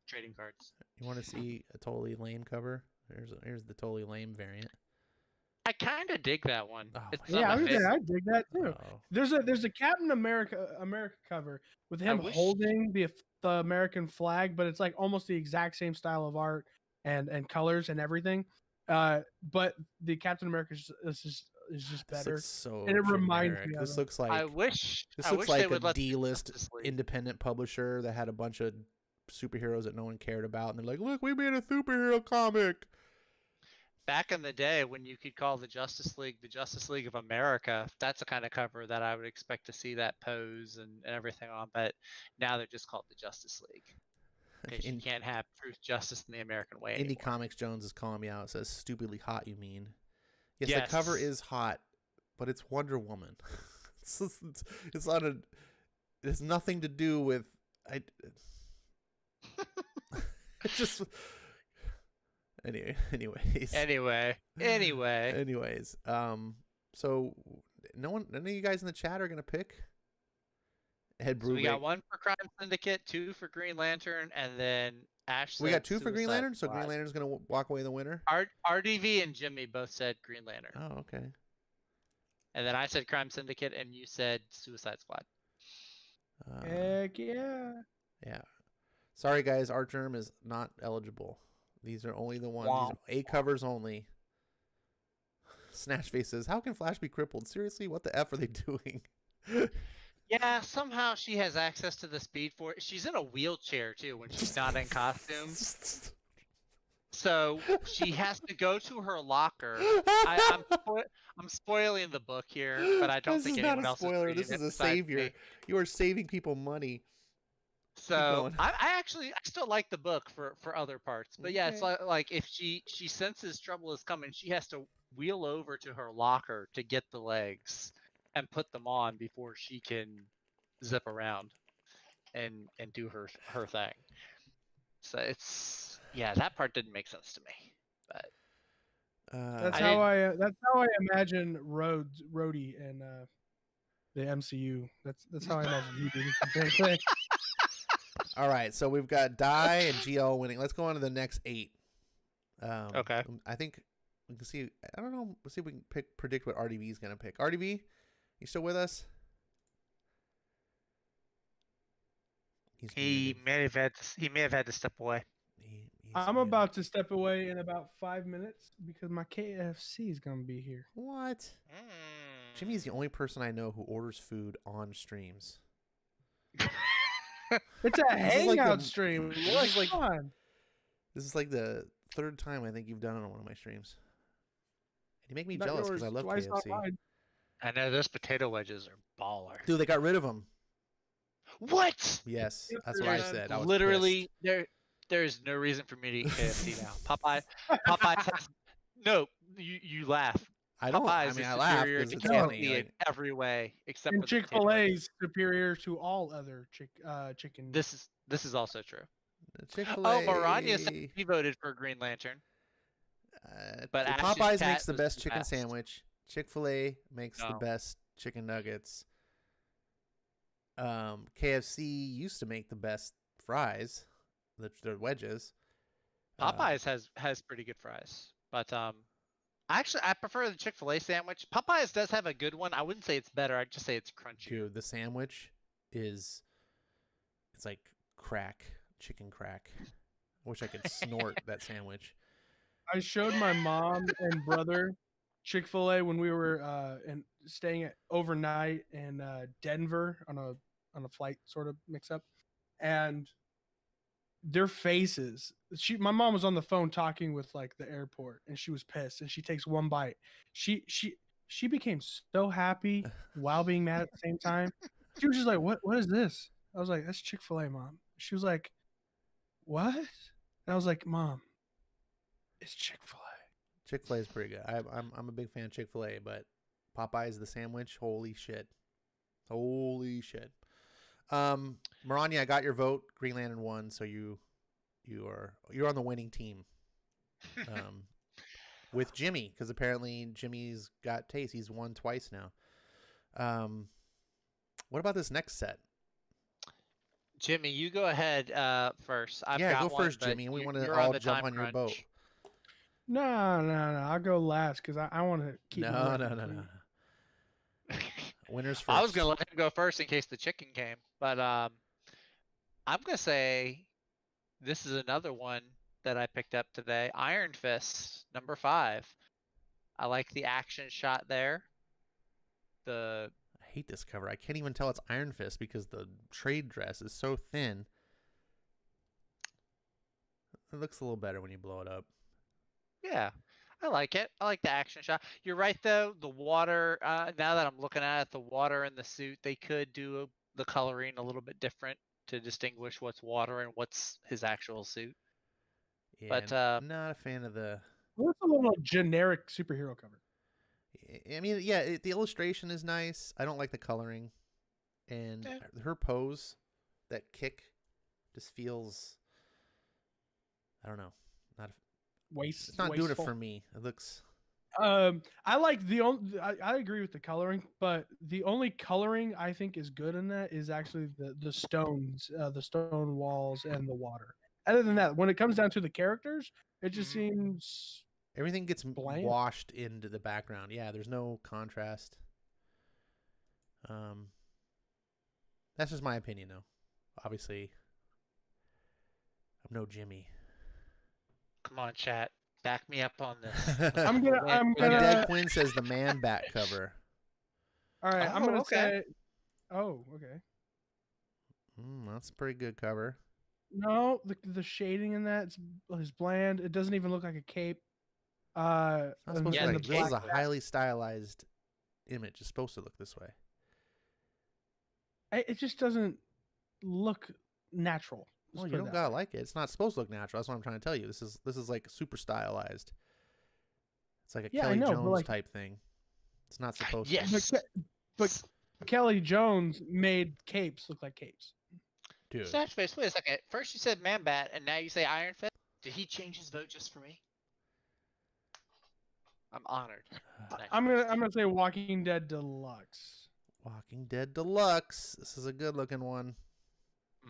trading cards. You want to see a totally lame cover? Here's the totally lame variant. I kind of dig that one. Oh It's my Yeah, not I my was favorite. there. I dig that too. Oh. There's a Captain America cover with him wish- holding the American flag, but it's like almost the exact same style of art and colors and everything. But the Captain America is just This better. looks so And it reminds generic. me of This it. looks like I wish they they would a let the D-list Justice League- independent publisher that had a bunch of superheroes that no one cared about, and they're like, "Look, we made a superhero comic." Back in the day when you could call the Justice League of America, that's the kind of cover that I would expect to see that pose and everything on. But now they're just called the Justice League because you can't have truth, justice, in the American way Indie anymore. Comics Jones is calling me out. It says stupidly hot. You mean? Yes, the cover Yes. is hot, but it's Wonder Woman. It's not a. It has nothing to do with. It's just. Anyways. Anyway. So none of you guys in the chat are gonna pick Ed So we Brubaker. got 1 for Crime Syndicate, 2 for Green Lantern, and then Ash. We got said 2 for Green Suicide Lantern, so Squad. Green Lantern's gonna walk away the winner. RDV and Jimmy both said Green Lantern, Oh, okay. and then I said Crime Syndicate, and you said Suicide Squad. Heck yeah. Yeah. Sorry, guys. Art Germ is not eligible. These are only the ones. Womp. These are A covers only. Snatchface says, "How can Flash be crippled? Seriously, what the F are they doing?" Yeah, somehow she has access to the Speed Force. She's in a wheelchair too when she's not in costume. So she has to go to her locker. I'm spoiling the book here, but I don't This think is not anyone a else spoiler. is This reading is it a besides savior. me. You are saving people money. So going. I still like the book for other parts, but yeah, it's Okay. like if she senses trouble is coming, she has to wheel over to her locker to get the legs and put them on before she can zip around and do her thing. So it's that part didn't make sense to me, but That's how I imagine Rhodey and the MCU. That's how I imagine he did the same thing. All right, so we've got Dai and GL winning. Let's go on to the next 8. Okay. I think we can see. I don't know. Let's see if we can predict what RDV is going to pick. RDV, you still with us? He's he muted. may have had to step away. He's I'm good. about to step away in about 5 minutes because my KFC is gonna be here. What? Mm. Jimmy's the only person I know who orders food on streams. It's a This is like hangout the- stream. this What? is like- Come on. This is like the third time I think you've done it on one of my streams. And you make me Not jealous because I yours, love twice on KFC. mine. I know those potato wedges are baller. Dude, they got rid of them. What? Yes, Yep, that's what I There's said. I was literally pissed. there's no reason for me to eat KFC now. Popeye has no. You laugh. I don't. I Popeyes mean, is I laugh superior because to it's KFC funny. in Like, every way except And for the potato Chick-fil-A wedges. is superior to all other chicken. This is also true. Chick-fil-A. Oh, Maranya said he voted for Green Lantern. But Ash's Popeyes cat makes the was best the chicken best. sandwich. Chick-fil-A makes the No. best chicken nuggets. KFC used to make the best fries, the wedges. Popeyes has pretty good fries, but actually I prefer the Chick-fil-A sandwich. Popeyes does have a good one. I wouldn't say it's better. I'd just say it's crunchy. Dude, the sandwich it's like crack, chicken crack. I wish I could snort that sandwich. I showed my mom and brother Chick-fil-A when we were staying overnight in Denver on a flight sort of mix up, and their faces. My mom was on the phone talking with like the airport, and she was pissed. And she takes one bite. She became so happy while being mad at the same time. She was just like, "What is this?" I was like, "That's Chick-fil-A, Mom." She was like, "What?" And I was like, "Mom, it's Chick-fil-A." Chick-fil-A is pretty good. I'm a big fan of Chick-fil-A, but Popeyes the sandwich, holy shit. Holy shit. Maranya, I got your vote. Green Lantern won, so you're on the winning team. With Jimmy, because apparently Jimmy's got taste. He's won twice now. What about this next set? Jimmy, you go ahead first. I've Yeah, got go one, first, but Jimmy, and we you- want to you're all the jump time on your crunch. boat. No. I'll go last because I want to keep. No. Winners first. I was gonna let him go first in case the chicken came, but I'm gonna say this is another one that I picked up today. Iron Fist #5. I like the action shot there. I hate this cover. I can't even tell it's Iron Fist because the trade dress is so thin. It looks a little better when you blow it up. Yeah, I like it. I like the action shot. You're right though. The water. Now that I'm looking at it, the water in the suit, they could do the coloring a little bit different to distinguish what's water and what's his actual suit. Yeah, But not a fan of the. Well, it's a little generic superhero cover. I mean, yeah, the illustration is nice. I don't like the coloring, and Yeah. her pose, that kick, just feels. I don't know. It's not doing it for me. It looks. I like I agree with the coloring, but the only coloring I think is good in that is actually the stones, the stone walls, and the water. Other than that, when it comes down to the characters, it just seems Everything gets bland. washed into the background. Yeah, there's no contrast. That's just my opinion, though. Obviously, I'm no Jimmy. come on, chat, back me up on this. I'm gonna. Undead Quinn says the Man Bat cover. All right, I'm Oh, gonna okay. say. Oh, okay. That's a pretty good cover. No, the shading in that is bland. It doesn't even look like a cape. It's not supposed Yeah, to the look, this is a cape- highly stylized image. It's supposed to look this way. It just doesn't look natural. Let's Well, put you it don't that gotta way. like it. It's not supposed to look natural. That's what I'm trying to tell you. This is like super stylized. It's like a Yeah, I Kelly know, but, Jones like- type thing. It's not supposed Yes. But Kelly Jones made capes look like capes. to. Dude. Snatchface, wait a second. First you said Man Bat, and now you say Iron Fist. Did he change his vote just for me? I'm honored. I'm gonna say Walking Dead Deluxe Walking Dead Deluxe. This is a good looking one.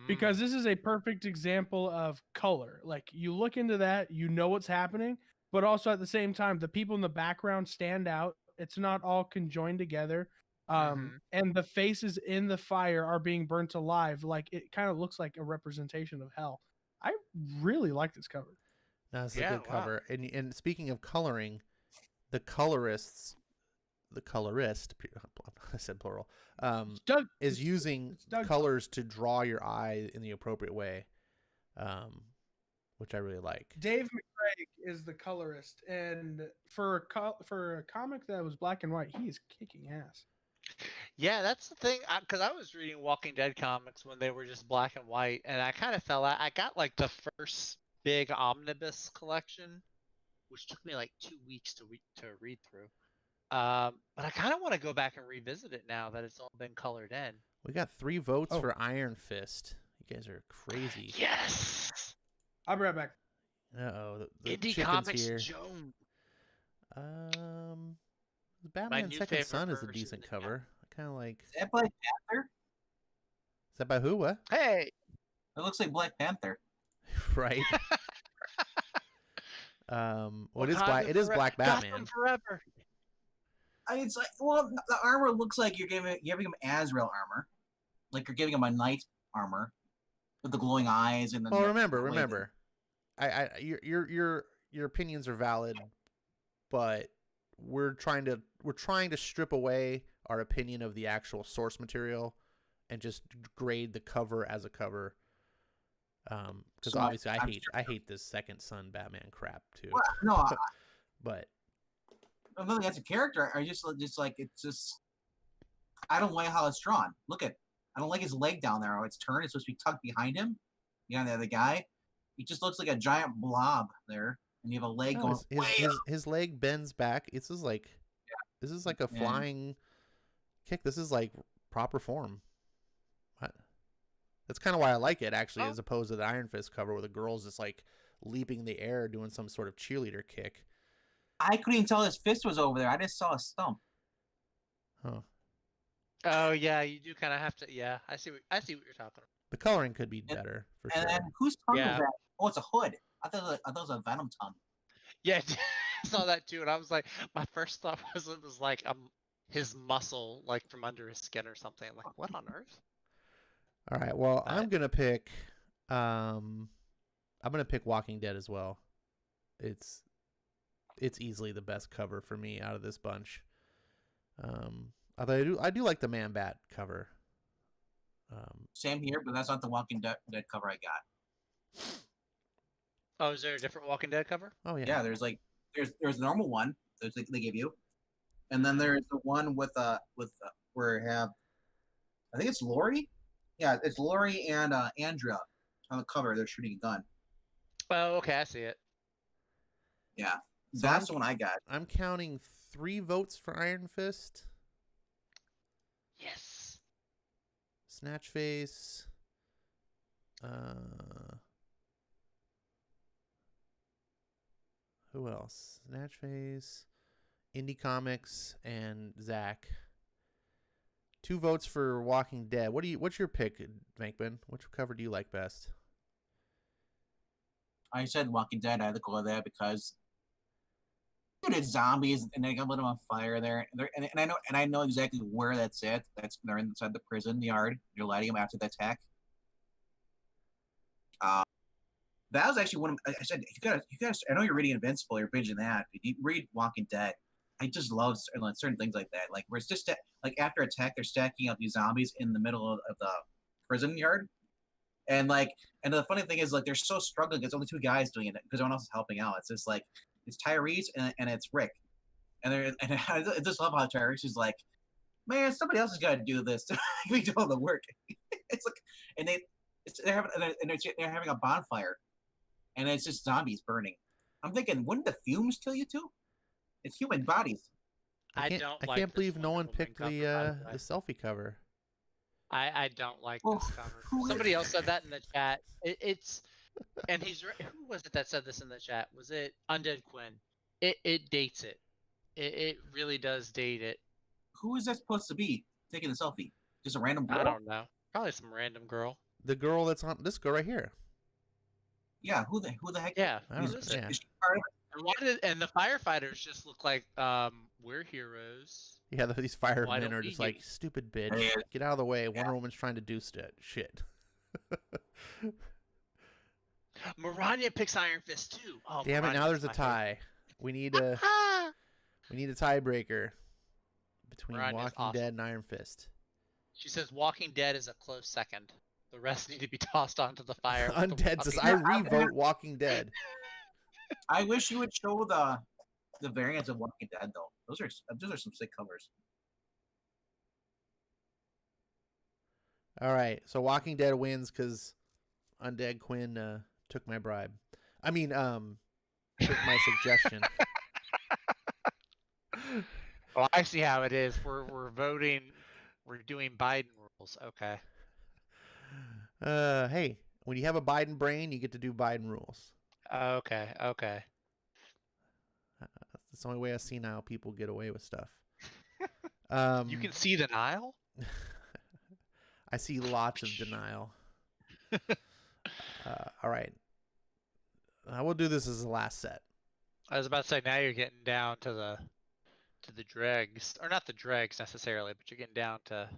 because this is a perfect example of color. Like you look into that, you know what's happening, but also at the same time, the people in the background stand out. It's not all conjoined together. And the faces in the fire are being burnt alive. Like it kind of looks like a representation of hell. I really like this cover. No, it's a Yeah, good wow. cover. And speaking of coloring, the colorist, I said plural, is using it's Doug colors to draw your eye in the appropriate way, which I really like. Dave McCraig is the colorist, and for a comic that was black and white, he is kicking ass. Yeah, that's the thing. Because I was reading Walking Dead comics when they were just black and white, and I kind of fell out. I got like the first big omnibus collection, which took me like 2 weeks to read through. But I kind of want to go back and revisit it now that it's all been colored in. We got 3 votes Oh. for Iron Fist. You guys are crazy. Yes. I'll be right back. Uh-oh, the Indie chicken's Comics here. Joan. Batman new Second favorite Son is a person decent in cover. I kind of like. Is that Black Panther? Is that by who? What? Hey. It looks like Black Panther. Right. What is Wakanda black? It is forever. Black Gotham Batman. forever. It's like, well, the armor looks like you're giving him Azrael armor, like you're giving him a knight armor with the glowing eyes and the. Well, remember, your opinions are valid, but we're trying to strip away our opinion of the actual source material and just grade the cover as a cover. Because So obviously I'm I hate this Second Son Batman crap too. Well, no, But I'm not against a character. I just like it's just. I don't like how it's drawn. I don't like his leg down there. How it's turned. It's supposed to be tucked behind him. Behind the other guy. He just looks like a giant blob there, and you have a leg going. his leg bends back. This is like a flying kick. This is like proper form. What? That's kind of why I like it actually, as opposed to the Iron Fist cover where the girl's just like leaping the air doing some sort of cheerleader kick. I couldn't even tell his fist was over there. I just saw a stump. Huh. Oh yeah, you do kind of have to. Yeah, I see what you're talking about. The coloring could be better for sure. And then whose tongue Yeah. was that? Oh, it's a hood. I thought it was a Venom tongue. Yeah, I saw that too, and I was like, my first thought was it was like his muscle like from under his skin or something. I'm like, what on earth? All right. Well, I'm gonna pick Walking Dead as well. It's easily the best cover for me out of this bunch. Although I do like the Man Bat cover. Same here, but that's not the Walking Dead cover I got. Oh, is there a different Walking Dead cover? Oh yeah. Yeah, there's the normal one that they give you, and then there's the one with where you have, I think it's Lori. Yeah, it's Lori and Andrea on the cover. They're shooting a gun. Oh, okay, I see it. Yeah, So that's the one I got. I'm counting 3 votes for Iron Fist. Yes. Snatch Face. Who else? Snatch Face, Indie Comics, and Zach. 2 votes for Walking Dead. What's your pick, Vankman? Which cover do you like best? I said Walking Dead. I had to go with that because it's zombies and they got lit on fire there. And I know exactly where that's at. They're inside the prison yard. They're lighting them after the attack. That was actually one of. I said you guys. I know you're reading Invincible. You're binging that. If you read Walking Dead, I just love certain things like that. Like where it's just like after attack, they're stacking up these zombies in the middle of the prison yard, and the funny thing is like they're so struggling. There's only 2 guys doing it because everyone else is helping out. It's just like it's Tyrese and it's Rick, and I just love how Tyrese is like, man, somebody else has got to do this. We do all the work. It's like, and they're having a bonfire. And it's just zombies burning. I'm thinking, wouldn't the fumes kill you too? It's human bodies. I can't believe no one picked the selfie cover. I don't like Oh, this cover. Somebody else said that in the chat. And he's who was it that said this in the chat? Was it Undead Quinn? It dates it. It really does date it. Who is that supposed to be taking the selfie? Just a random girl? I don't know. Probably some random girl. The girl that's on this girl right here. Yeah, who the heck? Yeah. I don't know. Yeah. Is she part of it? And the firefighters just look like we're heroes. Yeah, these Why firemen don't are we just get- like, stupid bitch. Yeah. Get out of the way. Wonder Woman's trying to do shit. Maranya picks Iron Fist too. Oh, Damn it! Now Miranya's there's a my favorite. tie. We need a tiebreaker between Miranya's Walking awesome. Dead and Iron Fist. She says Walking Dead is a close second. The rest need to be tossed onto the fire. with the Undead says, Walking "I Dead." revote Walking Dead." I wish you would show the variants of Walking Dead though. Those are some sick covers. All right, so Walking Dead wins because Undead Quinn took my bribe. I mean, took my suggestion. Well, I see how it is. We're voting. We're doing Biden rules. Okay. Hey, when you have a Biden brain, you get to do Biden rules. Okay. Okay. That's the only way I see now people get away with stuff. You can see the Nile. I see lots of denial. All right. We'll do this as the last set. I was about to say now you're getting down to the dregs, or not the dregs necessarily, but you're getting down to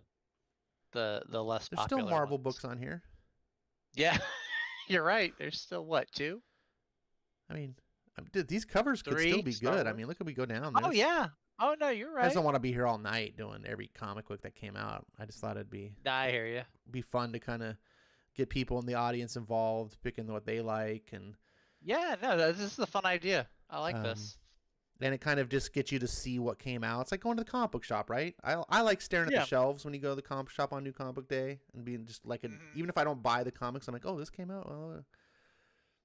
the less There's popular still Marvel ones. books on here. Yeah, you're right. There's still what, 2? I mean, dude, these covers could 3 still be Star good. I Wars? mean, look at we go down. Oh yeah. Oh no, you're I right. just don't want to be here all night doing every comic book that came out. I just thought it'd be I hear you. fun to kind of get people in the audience involved, picking what they like, and Yeah, no, this is a fun idea. I like this. then it kind of just gets you to see what came out. It's like going to the comic book shop, right? I like staring at Yeah. the shelves when you go to the comic book shop on New Comic Book Day and being just like, even if I don't buy the comics, I'm like, oh, this came out. Well,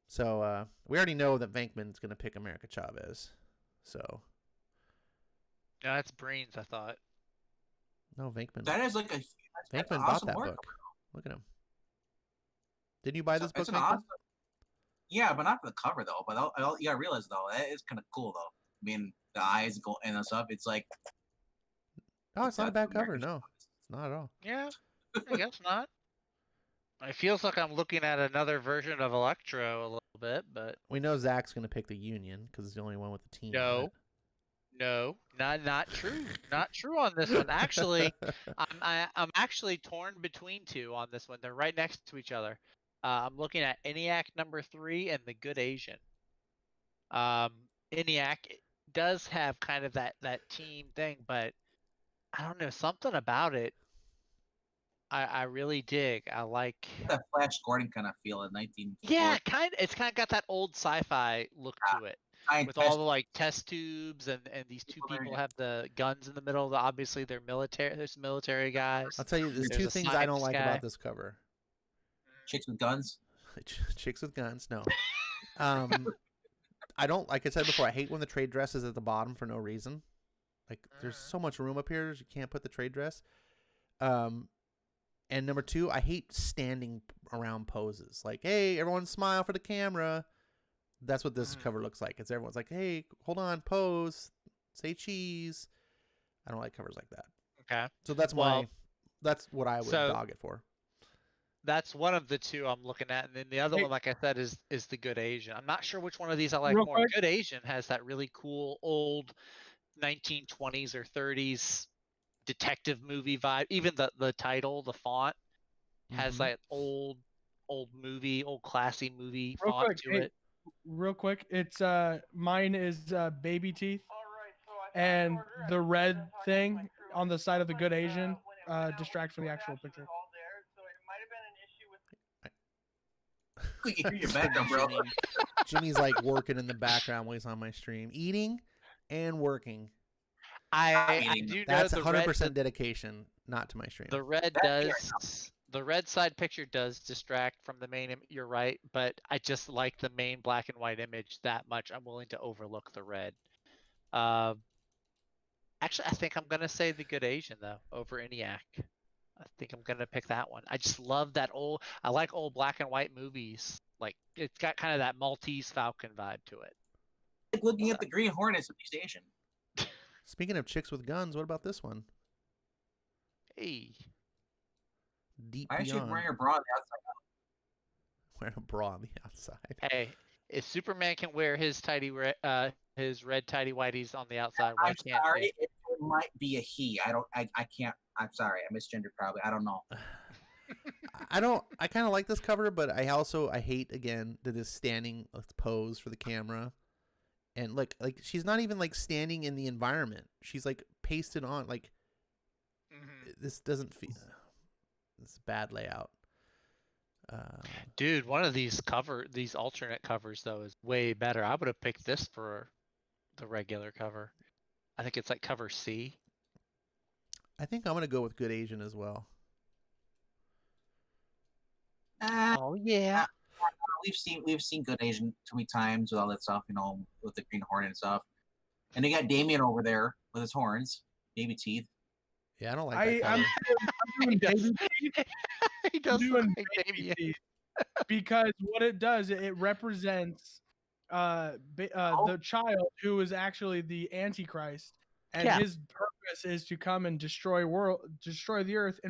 so we already know that Venkman's going to pick America Chavez. So No, that's Brains, I thought. no, Venkman. That is like that's Venkman an bought awesome that work. book. Look at him. Didn't you buy this book, It's an Venkman? awesome. Yeah, but not for the cover though. But you gotta realize though, that is kind of cool though. I mean, the eyes go and the stuff. It's like Oh, it's not a that's bad cover. American No, Chavez. it's not at all. Yeah, I guess not. It feels like I'm looking at another version of Electro a little bit, but We know Zach's going to pick the Union because it's the only one with the team. on No. it. no, not true. Not true on this one. Actually, I'm actually torn between 2 on this one. They're right next to each other. I'm looking at ENIAC #3 and The Good Asian. ENIAC does have kind of that team thing, but I don't know, something about it I really dig. I like. that Flash Gordon kind of feel in 19. Yeah, it's kind of got that old sci-fi look to it. With all the like test tubes and these 2 people have the guns in the middle. Obviously, they're military. There's military guys. I'll tell you, there's There's 2 a things I don't science like guy. about this cover. chicks with guns. Chicks with guns, no. I don't, like I said before, I hate when the trade dress is at the bottom for no reason. Like, there's so much room up here, you can't put the trade dress. And number 2, I hate standing around poses. Like, hey, everyone smile for the camera. That's what this cover looks like. It's everyone's like, hey, hold on, pose, say cheese. I don't like covers like that. Okay. So that's that's what I would dog it for. That's one of the 2 I'm looking at, and then the other one, like I said, is The Good Asian. I'm not sure which one of these I like Real more. quick. Good Asian has that really cool old 1920s or 30s detective movie vibe. Even the title, the font, has that old movie, old classy movie Real font quick, to hey, it. Real quick, it's mine is baby teeth, and the red thing on the side of the Good Asian distracts from the actual picture. You can hear your background, bro. Jimmy's like working in the background while he's on my stream, eating and working. I do know That's the 100% red, dedication, not to my stream. the red does. The red side picture does distract from the main. You're right, but I just like the main black and white image that much. I'm willing to overlook the red. Actually, I think I'm gonna say The Good Asian though over ENIAC. I think I'm gonna pick that one. I just love that old. I like old black and white movies. Like it's got kind of that Maltese Falcon vibe to it. Like looking at the Green Hornets of East Asian. Speaking of chicks with guns, what about this one? Hey, Deep I actually Beyond. wearing a bra on the outside. Wearing a bra on the outside. hey, if Superman can wear his his red tidy whities on the outside, why I'm can't sorry, they? it might be a he. I can't. I'm sorry, I misgendered probably. I don't know. I kind of like this cover, but I hate again that this standing pose for the camera, and like she's not even like standing in the environment. She's like pasted on. Like this doesn't feel. It's bad layout. Dude, one of these alternate covers though is way better. I would have picked this for the regular cover. I think it's like cover C. I think I'm gonna go with Good Asian as well. Oh yeah. We've seen Good Asian too many times with all that stuff, you know, with the Green Hornet and stuff. And they got Damien over there with his horns, baby teeth. Yeah, I don't like that I'm cover. doing baby teeth. He does Doing look like baby Damien. teeth. Because what it does, it represents the child who is actually the Antichrist, and Yeah. his purpose is to come and destroy the earth.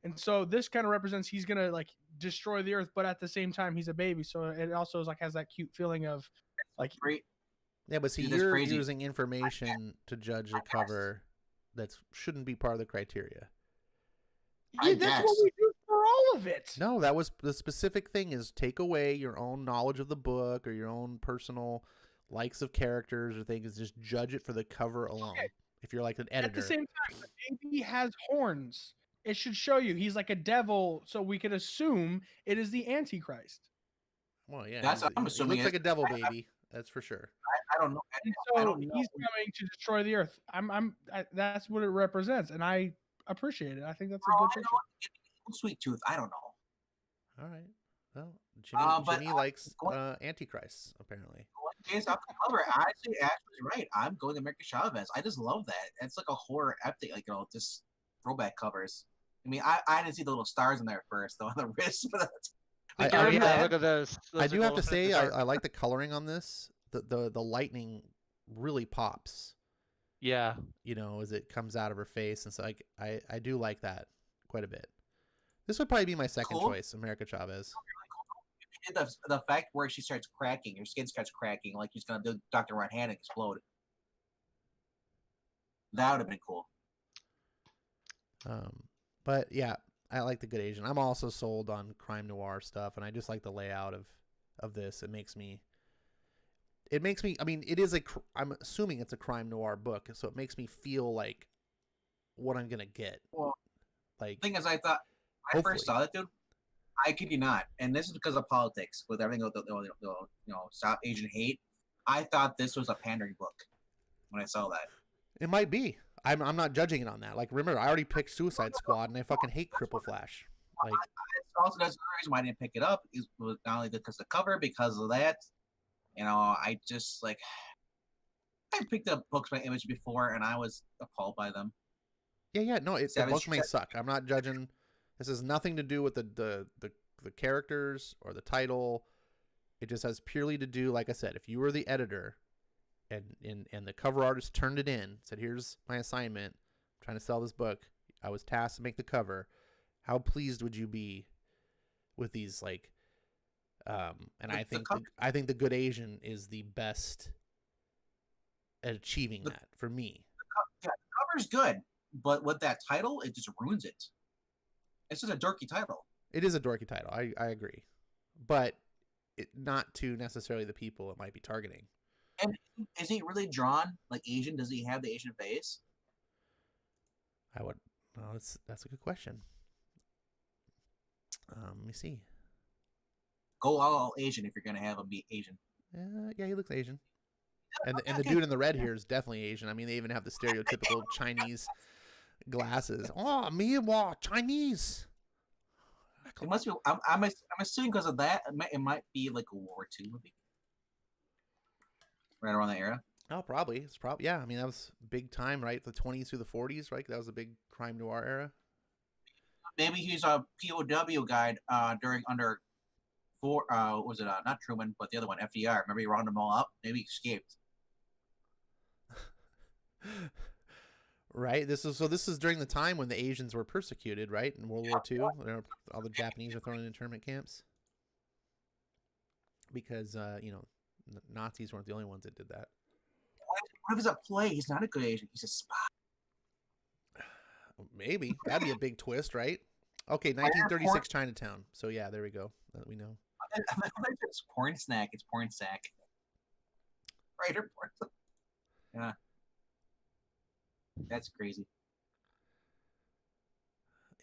And so this kind of represents he's gonna like destroy the earth, but at the same time he's a baby, so it also is like has that cute feeling of like Great. Yeah, but see, Dude, that's you're crazy. using information to judge a cover that shouldn't be part of the criteria. yeah, that's what we do for all of it. No, that was the specific thing is take away your own knowledge of the book or your own personal likes of characters or things. Just judge it for the cover alone. Okay. If you're like an editor. At the same time, the baby has horns. It should show you he's like a devil, so we could assume it is the Antichrist. Well, yeah, That's what I'm he assuming looks like it- a devil baby. That's for sure. I don't know. And I so don't know. he's coming to destroy the earth. That's what it represents, and I appreciate it. I think that's a good picture. Sweet Tooth. I don't know. All right. Well, Jimmy, But Jimmy likes going- Antichrist, apparently. Based off the cover, actually, Ashley's right. I'm going America Chavez. I just love that. It's like a horror epic, like, you know, just throwback covers. I mean, I didn't see the little stars in there first, though, on the wrist, but I- Oh I- yeah, look at those. I Those do are have to glow in say, the dark. I like the coloring on this. The lightning really pops, Yeah. you know, as it comes out of her face. And so I do like that quite a bit. This would probably be my second Cool. choice, America Chavez. the fact where she starts cracking, her skin starts cracking, like she's gonna do Dr. Right Hand and explode. That would have been cool. But yeah, I like the Good Asian. I'm also sold on crime noir stuff, and I just like the layout of this. It makes me. I mean, it is I'm assuming it's a crime noir book, so it makes me feel like what I'm gonna get. Well, Like, the thing is, I thought when I Hopefully. first saw it, dude. I kid you not, and this is because of politics with everything. Stop Asian hate. I thought this was a pandering book when I saw that. it might be. I'm not judging it on that. Like, remember, I already picked Suicide Squad, and I fucking hate Cripple Flash. Like, Also, that's another reason why I didn't pick it up. Is not only because of the cover, because of that. You know, I just like I picked up books by Image before, and I was appalled by them. yeah, no, the Savage book may Shit. suck. I'm not judging. This has nothing to do with the characters or the title. It just has purely to do, like I said, if you were the editor and the cover artist turned it in, said, here's my assignment, I'm trying to sell this book, I was tasked to make the cover, how pleased would you be with these, like, and I think the Good Asian is the best at achieving that for me. Yeah, the cover's good, but with that title, it just ruins it. It's just a dorky title. It is a dorky title, I agree, but not to necessarily the people it might be targeting. And is he really drawn like Asian? Does he have the Asian face? Well, that's a good question. Let me see. Go all Asian if you're gonna have him be Asian. Yeah, he looks Asian. And the dude in the red here is definitely Asian. I mean, they even have the stereotypical Chinese glasses. Oh, me what Chinese? It must be. I'm assuming because of that, it might be like a World War II movie, right around that era. Oh, probably. It's probably, yeah. I mean, that was big time, right? The 20s through the 40s, right? That was a big crime noir era. Maybe he's a POW guy under was it not Truman, but the other one, FDR. Remember he rounded them all up. Maybe he escaped. Right. This is during the time when the Asians were persecuted, right? In World War II, all the Japanese were thrown in internment camps because Nazis weren't the only ones that did that. What if it's a play? He's not a good Asian. He's a spy. Maybe that'd be a big twist, right? Okay, 1936 Chinatown. So yeah, there we go. We know. It's porn snack. It's porn sack. Writer porn. Yeah. That's crazy.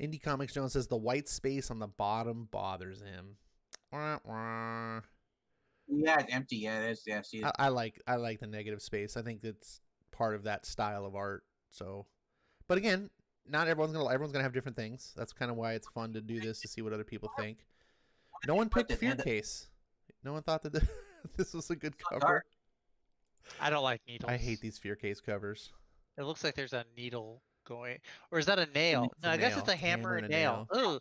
Indie Comics Jones says the white space on the bottom bothers him. Wah, wah. Yeah, it's empty. Yeah, it is. Yeah, see. I like the negative space. I think it's part of that style of art. So, but again, not everyone's gonna have different things. That's kind of why it's fun to do this, to see what other people think. No one picked Fear Case. No one thought that this was a good cover. I don't like needles. I hate these Fear Case covers. It looks like there's a needle going, or is that a nail? It's No, a I guess nail. it's a hammer and nail. Oh,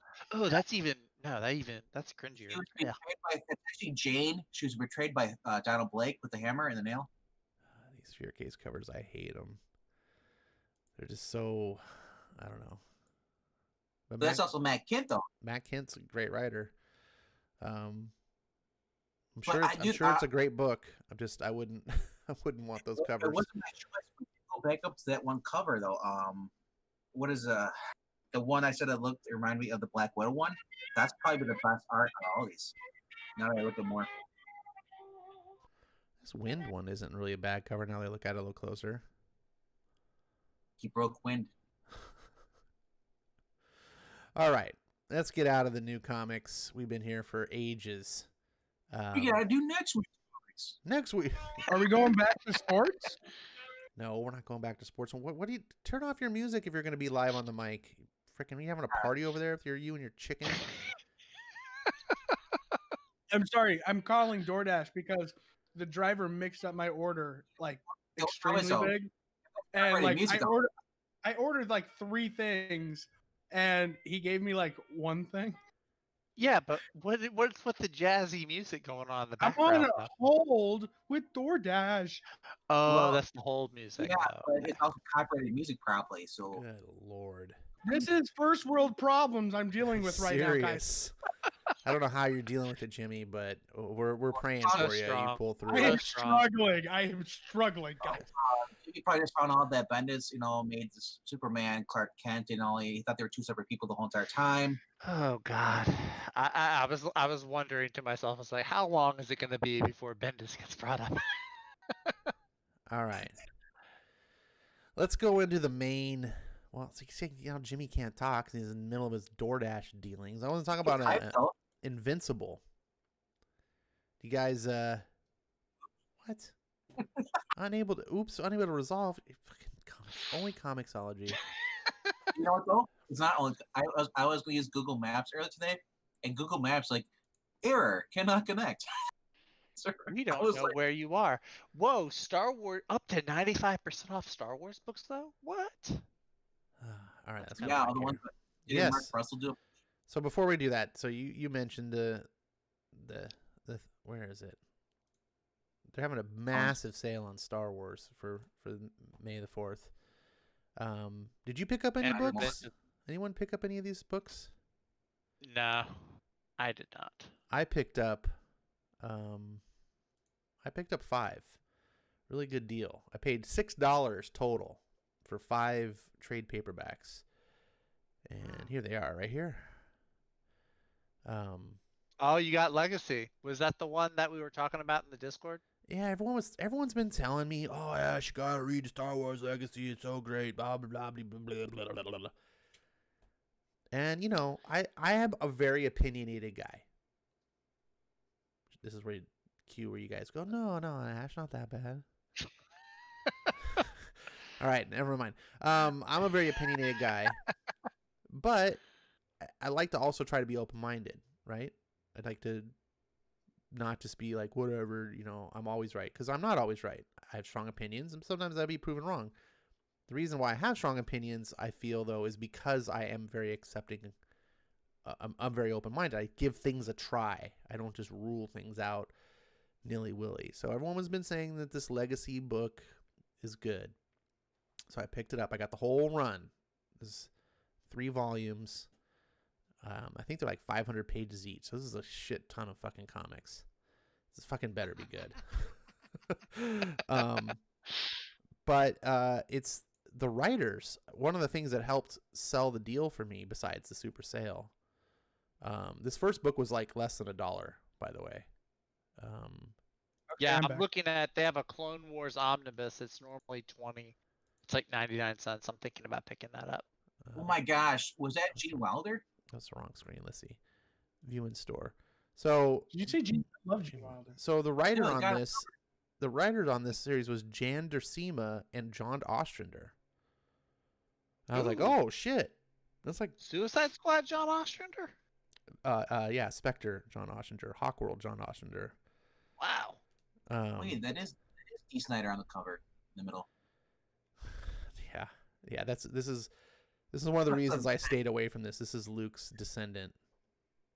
that's even that's cringier. She was betrayed by, it's actually Jane. She was betrayed by Donald Blake with the hammer and the nail. These Fear Case covers, I hate them. They're just so, I don't know. But that's also Matt Kent, though. Matt Kent's a great writer. I'm But sure. I'm sure it's I a great book. I wouldn't want those covers. It wasn't my choice. Go back up to that one cover though. What is the one I said it reminded me of the Black Widow one? That's probably the best art of all these. Now that I look at more. This Wind one isn't really a bad cover. Now that I look at it a little closer. He broke Wind. All right, let's get out of the new comics. We've been here for ages. We gotta do next week. Next week. Are we going back to sports? No, we're not going back to sports. What do you turn off your music if you're going to be live on the mic? Freaking, are you having a party over there with you and your chicken? I'm sorry. I'm calling DoorDash because the driver mixed up my order like extremely big, and like I ordered like 3 things, and he gave me like 1 thing. Yeah, but what's with the jazzy music going on in the I'm background? on a hold with DoorDash. Oh, Well, that's the hold music. Yeah, though. but it's also copyrighted music properly. So Good Lord. This is first world problems I'm dealing with right now, guys. I don't know how you're dealing with it, Jimmy, but we're praying So for you. You strong. pull through. I am strong. struggling. I am struggling, guys. he probably just found out that Bendis, made this Superman, Clark Kent, and all. He thought they were 2 separate people the whole entire time. Oh God, I was wondering to myself, I was like, how long is it going to be before Bendis gets brought up? All right. Let's go into the main. Well, Jimmy can't talk 'cause he's in the middle of his DoorDash dealings. I want to talk about Invincible. You guys, what? unable to resolve. Fucking comics. Only Comixology. You know what though? It's not only. I was going to use Google Maps earlier today, and Google Maps error cannot connect. We don't know where you are. Whoa, Star Wars up to 95% off Star Wars books though? What? All right, that's Yeah, all the ones that yes. Mark Russell do. So before we do that, so you mentioned the where is it? They're having a massive sale on Star Wars for May the 4th. Did you pick up any books? Anyone pick up any of these books? No, I did not. I picked up 5. Really good deal. I paid $6 total for 5 trade paperbacks. And here they are right here. Oh, you got Legacy. Was that the one that we were talking about in the Discord? Yeah, everyone's been telling me, "Oh, Ash, you gotta read Star Wars Legacy. It's so great." Blah blah blah blah blah blah blah blah. And I am a very opinionated guy. This is where you guys go, no, Ash, not that bad. All right, never mind. I'm a very opinionated guy, but I like to also try to be open-minded, right? I'd like to not just be like, whatever, I'm always right, because I'm not always right. I have strong opinions, and sometimes I'll be proven wrong. The reason why I have strong opinions, I feel, though, is because I am very accepting. I'm very open-minded. I give things a try. I don't just rule things out nilly-willy. So everyone has been saying that this Legacy book is good. So I picked it up. I got the whole run. There's 3 volumes. I think they're like 500 pages each. So this is a shit ton of fucking comics. This fucking better be good. But it's the writers, one of the things that helped sell the deal for me, besides the super sale, this first book was like less than $1, by the way. Yeah, I'm I'm back. looking at, they have a Clone Wars omnibus. It's normally 20. It's like 99 cents. I'm thinking about picking that up. Oh my gosh, was that Gene Wilder? That's the wrong screen. Let's see. View in store. So Did you say Gene? I love Gene Wilder. So the writer Dude, on God. this, the writers on this series was Jan Dersima and John Ostrander. I was like, Ooh. oh shit, that's like, Suicide Squad, John Ostrander? yeah, Spectre, John Ostrander, Hawkworld, John Ostrander. Wow. Wait, that is D. Snyder on the cover in the middle. Yeah. This is one of the reasons I stayed away from this. This is Luke's descendant.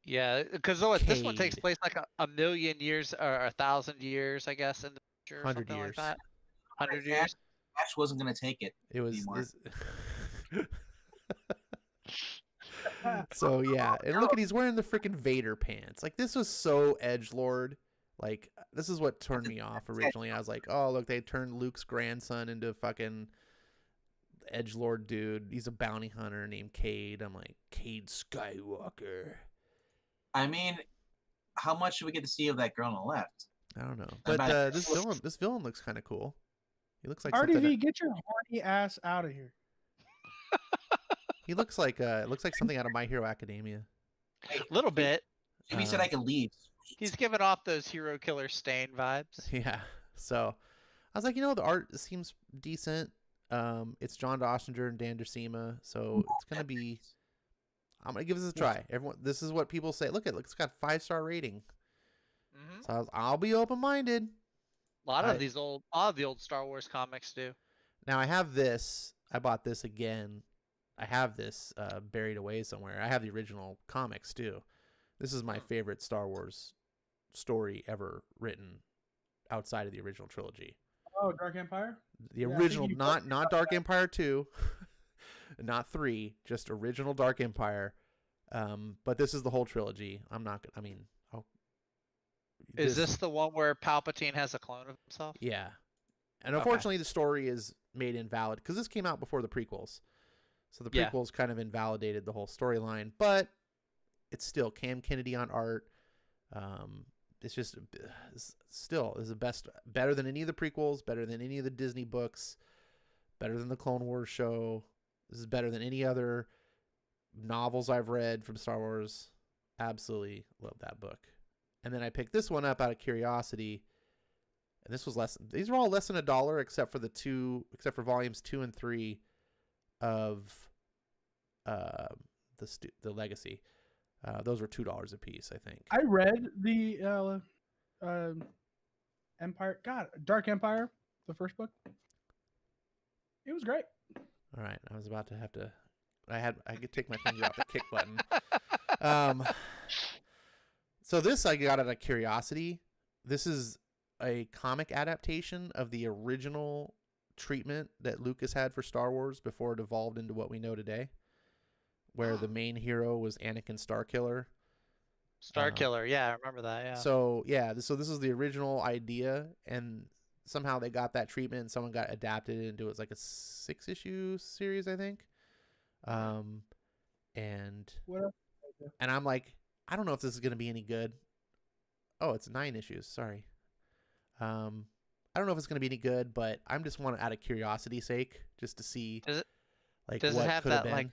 Yeah, because this one takes Cade. place like a million years or 1,000 years, I guess, in the future, or 100 something years. like that. 100 Ash- years. Ash wasn't gonna take it. It was. Anymore. So yeah, and look at, he's wearing the freaking Vader pants. Like, this was so edgelord. Like, this is what turned me off originally. I was like, oh look, they turned Luke's grandson into fucking edgelord dude. He's a bounty hunter named Cade. I'm like, Cade Skywalker. I mean, how much do we get to see of that girl on the left? I don't know, but About- this villain looks kind of cool. He looks like something. RDV, get your horny ass out of here. He looks like something out of My Hero Academia. A little bit. Jimmy said I could leave. He's giving off those hero killer Stain vibes. Yeah. So I was like, the art seems decent. It's John Ostrander and Dan Dersima, so it's gonna be. I'm gonna give this a try. Everyone, this is what people say. Look, it's got 5-star rating. Hmm. So I'll be open minded. A lot of the old Star Wars comics do. Now I have this. I bought this again. I have this buried away somewhere. I have the original comics too. This is my favorite Star Wars story ever written outside of the original trilogy. Oh, Dark Empire? The Yeah, I think original, you not talked about Dark Empire 2, not 3, just original Dark Empire. But this is the whole trilogy. Is this the one where Palpatine has a clone of himself? Yeah. And Okay. unfortunately, the story is made invalid because this came out before the prequels. So the Yeah. prequels kind of invalidated the whole storyline, but it's still Cam Kennedy on art. It's just still is the best, better than any of the prequels, better than any of the Disney books, better than the Clone Wars show. This is better than any other novels I've read from Star Wars. Absolutely love that book. And then I picked this one up out of curiosity. And this was these were all less than $1 except for volumes 2 and 3 of the Legacy. Those were $2 a piece, I think. I read the Empire. God, Dark Empire, the first book. It was great. All right, I was about to have to. I could take my finger off the kick button. So this I got out of curiosity. This is a comic adaptation of the original treatment that Lucas had for Star Wars before it evolved into what we know today, where the main hero was Anakin Starkiller. Starkiller, yeah, I remember that. Yeah. So yeah, so this is the original idea, and somehow they got that treatment, and someone got adapted into it. It was like a 6-issue series, I think. And What else? I'm like, I don't know if this is gonna be any good. Oh, it's 9 issues. Sorry. I don't know if it's gonna be any good, but I'm just want out of curiosity's sake, just to see Does it- like does it what have could have that, been. like,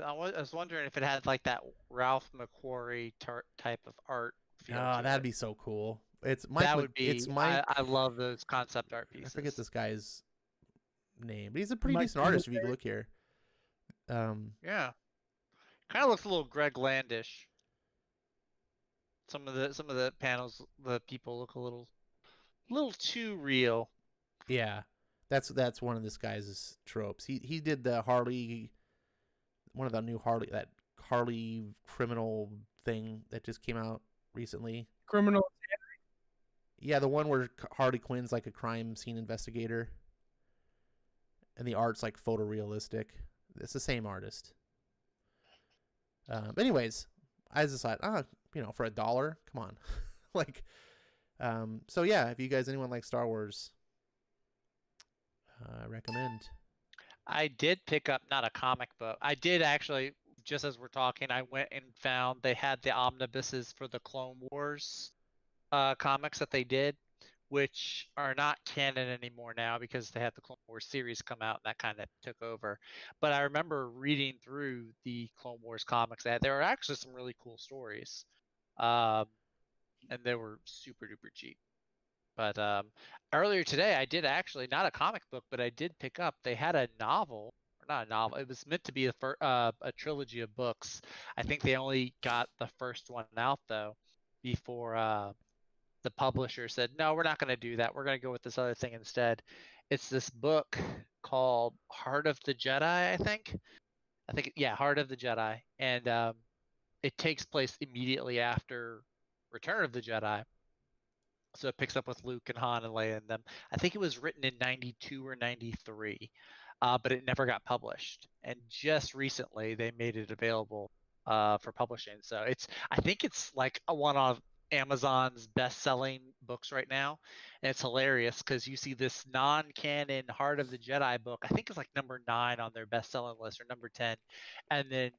I was wondering if it had like that Ralph McQuarrie type of art feel. Oh, to that'd it. be so cool. It's Mike. That would be. It's Mike. I love those concept art I pieces. forget this guy's name, but he's a pretty Mike decent artist if you Singletary? look here. Yeah, kind of looks a little Greg Landish. Some of the panels, the people look a little too real. Yeah, that's one of this guy's tropes. He did the Harley, one of the new that Harley criminal thing that just came out recently. Criminal. Yeah, the one where Harley Quinn's like a crime scene investigator, and the art's like photorealistic. It's the same artist. Anyways, I just decided, for $1, come on, like, so yeah, if you guys anyone like Star Wars, recommend? I did pick up not a comic book. I did actually, just as we're talking, I went and found they had the omnibuses for the Clone Wars comics that they did, which are not canon anymore now because they had the Clone Wars series come out and that kind of took over. But I remember reading through the Clone Wars comics that there were actually some really cool stories, and they were super duper cheap. But earlier today, I did actually, not a comic book, but I did pick up. They had a novel, or not a novel. It was meant to be a trilogy of books. I think they only got the first one out though, before the publisher said, "No, we're not going to do that. We're going to go with this other thing instead." It's this book called Heart of the Jedi. I think, yeah, Heart of the Jedi, and it takes place immediately after Return of the Jedi. So it picks up with Luke and Han and Leia and them. I think it was written in 92 or 93, but it never got published. And just recently they made it available for publishing. So I think it's like one of Amazon's best-selling books right now. And it's hilarious because you see this non-canon Heart of the Jedi book. I think it's like number 9 on their best-selling list, or number 10. And then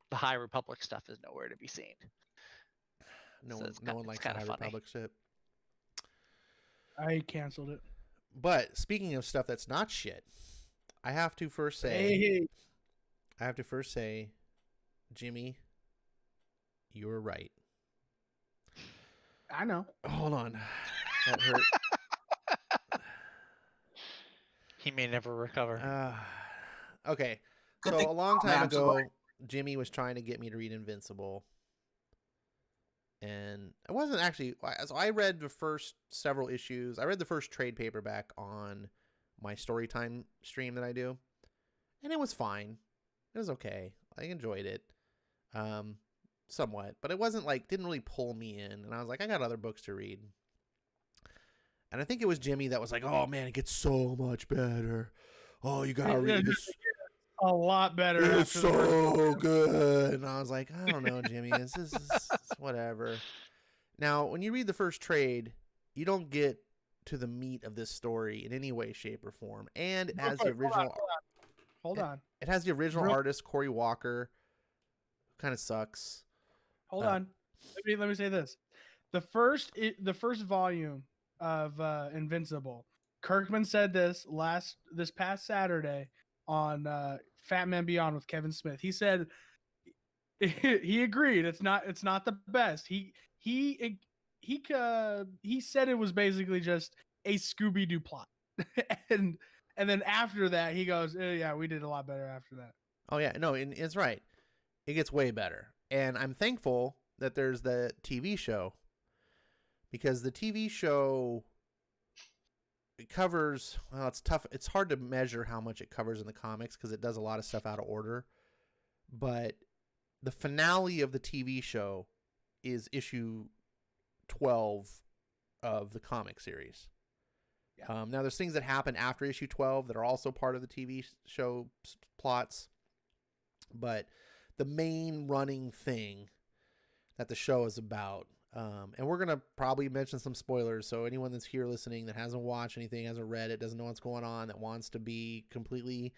the High Republic stuff is nowhere to be seen. No So one likes the High Republic shit. I canceled it. But speaking of stuff that's not shit, I have to first say, Jimmy, you were right. I know. Hold on, that hurt. He may never recover. Okay, Good so thing- a long man, time I'm so ago, glad. Jimmy was trying to get me to read Invincible. And it wasn't actually, so I read the first several issues. I read the first trade paperback on my Storytime stream that I do. And it was fine. It was okay. I enjoyed it. Somewhat. But it wasn't like, didn't really pull me in. And I was like, I got other books to read. And I think it was Jimmy that was like, oh man, it gets so much better. Oh, you gotta read this. A lot better. It's after the first so one. good. And I was like, I don't know, Jimmy. This is whatever. Now, when you read the first trade, you don't get to the meat of this story in any way, shape, or form. And it has the original. Hold on. It has the original artist, Cory Walker. Kind of sucks. Hold on. Let me say this. The first volume of Invincible. Kirkman said this past Saturday on Fat Man Beyond with Kevin Smith. He said he agreed it's not the best. He said it was basically just a Scooby-Doo plot. and then after that he goes, yeah, we did a lot better after that. Oh yeah, no, it's right. It gets way better. And I'm thankful that there's the TV show, because the TV show, it covers, well, it's tough. It's hard to measure how much it covers in the comics because it does a lot of stuff out of order. But the finale of the TV show is issue 12 of the comic series. Yeah. Now, there's things that happen after issue 12 that are also part of the TV show plots. But the main running thing that the show is about, and we're going to probably mention some spoilers, so anyone that's here listening that hasn't watched anything, hasn't read it, doesn't know what's going on, that wants to be completely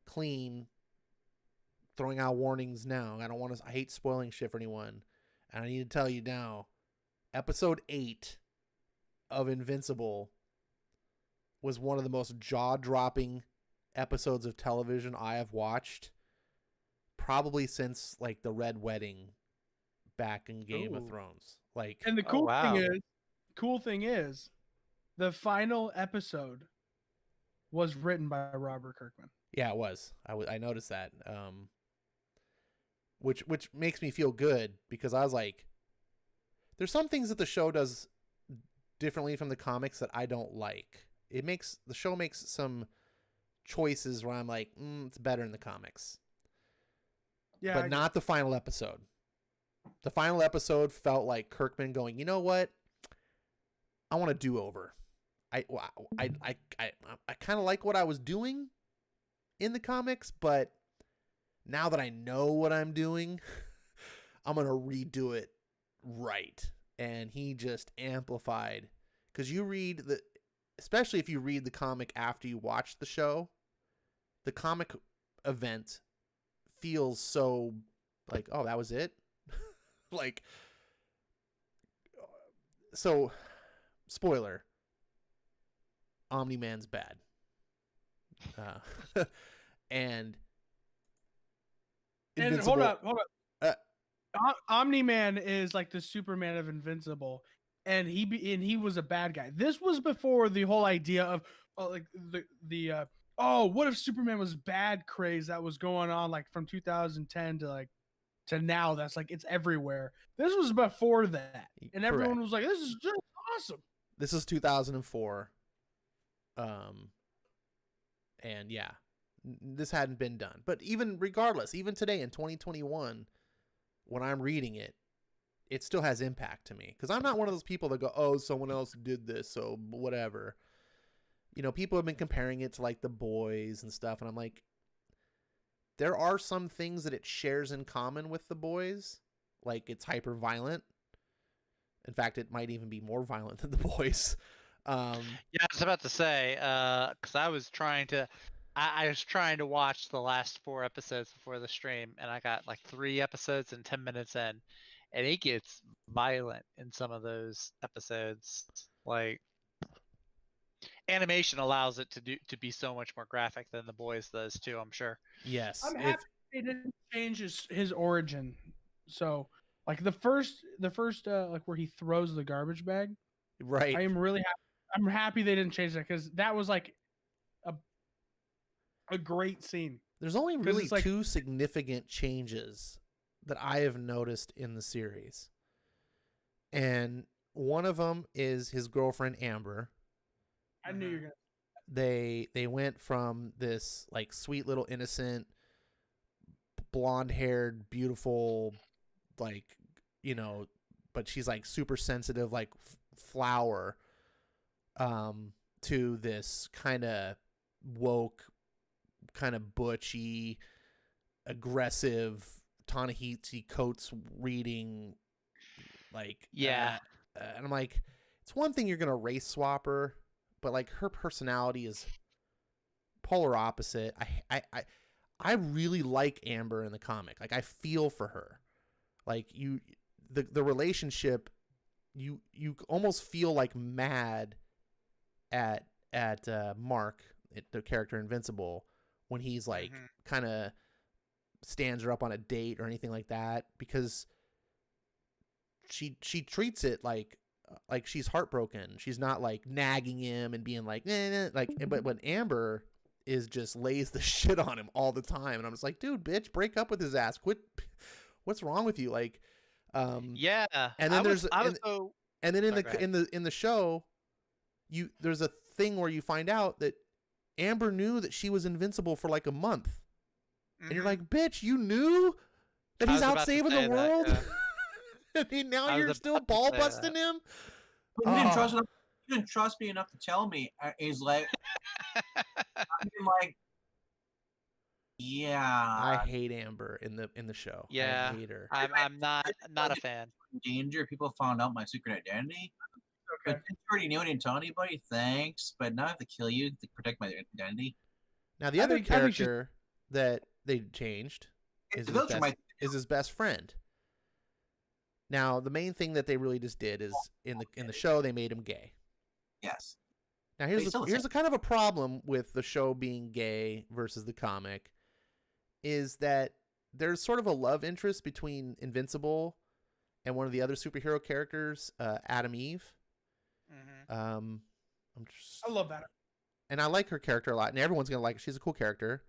clean, throwing out warnings now. I hate spoiling shit for anyone. And I need to tell you now, episode 8 of Invincible was one of the most jaw-dropping episodes of television I have watched, probably since like the Red Wedding back in Game of Thrones. Like, and the cool thing is, the final episode was written by Robert Kirkman. Yeah, it was. I noticed that. Which makes me feel good, because I was like, there's some things that the show does differently from the comics that I don't like. The show makes some choices where I'm like, it's better in the comics. Yeah, but not the final episode. The final episode felt like Kirkman going, you know what? I want a do-over. I kind of like what I was doing in the comics, but now that I know what I'm doing, I'm going to redo it right. And he just amplified. Because you read especially if you read the comic after you watch the show, the comic event feels so like, oh, that was it. Like, so spoiler, Omni-Man's bad. And hold up. Uh, Omni-Man is like the Superman of Invincible, and he was a bad guy. This was before the whole idea of like the oh, what if Superman was bad craze that was going on like from 2010 to now. That's like it's everywhere. This was before that, and everyone correct. was like, "This is just awesome." This is 2004. And yeah, this hadn't been done. But even regardless, even today in 2021, when I'm reading it, it still has impact to me. Because I'm not one of those people that go, oh, someone else did this, so whatever. You know, people have been comparing it to like The Boys and stuff. And I'm like, there are some things that it shares in common with The Boys. Like it's hyper violent. In fact, it might even be more violent than The Boys. Yeah, I was about to say, because I was trying to watch the last 4 episodes before the stream, and I got like 3 episodes and 10 minutes in, and it gets violent in some of those episodes. Like, animation allows it to be so much more graphic than The Boys does too, I'm sure. Yes. I'm happy they didn't change his origin. So, like the first like where he throws the garbage bag. Right. I am really happy. I'm happy they didn't change that because that was like a great scene. There's only really like, 2 significant changes that I have noticed in the series. And one of them is his girlfriend Amber. I knew you were gonna. They went from this like sweet little innocent blonde-haired beautiful, like, you know, but she's like super sensitive like flower, to this kind of woke, kind of butchy, aggressive Ta-Nehisi Coates reading, like, yeah. And I'm like, it's one thing you're gonna race swap her, but like her personality is polar opposite. I really like Amber in the comic. Like I feel for her. Like the relationship, you almost feel like mad at Mark, the character Invincible, when he's like kind of stands her up on a date or anything like that, because she treats it like she's heartbroken. She's not like nagging him and being like, nah, like, but when Amber is just lays the shit on him all the time, and I'm just like, dude, bitch, break up with his ass. Quit. What's wrong with you? Like, yeah. And then and then in the show, there's a thing where you find out that Amber knew that she was invincible for like a month, and you're like, bitch, you knew that he's out saving the world. Yeah. And now you're still ball busting him. But you didn't trust me enough to tell me. He's like, I'm like, yeah. I hate Amber in the show. Yeah, I hate her. I'm not a fan. Danger. People found out my secret identity. Okay. But since you already knew it, didn't tell anybody. Thanks, but now I have to kill you to protect my identity. Now the other character that they changed is his best friend. Now, the main thing that they really just did is in the show they made him gay. Yes. Now here's a kind of a problem with the show being gay versus the comic, is that there's sort of a love interest between Invincible and one of the other superhero characters, Adam Eve. I love that. And I like her character a lot, and everyone's gonna like her. She's a cool character.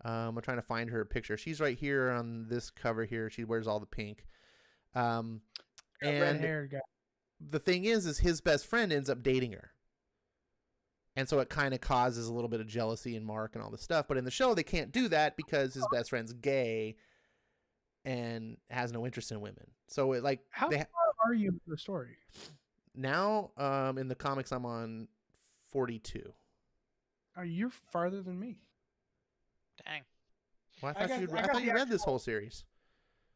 I'm trying to find her picture. She's right here on this cover here. She wears all the pink. And red-haired guy. The thing is his best friend ends up dating her, and so it kind of causes a little bit of jealousy in Mark and all this stuff. But in the show they can't do that because his best friend's gay and has no interest in women. So it like how far are you in the story now? In the comics I'm on 42. Oh, you're farther than me. Dang. Well, I thought you read this whole series.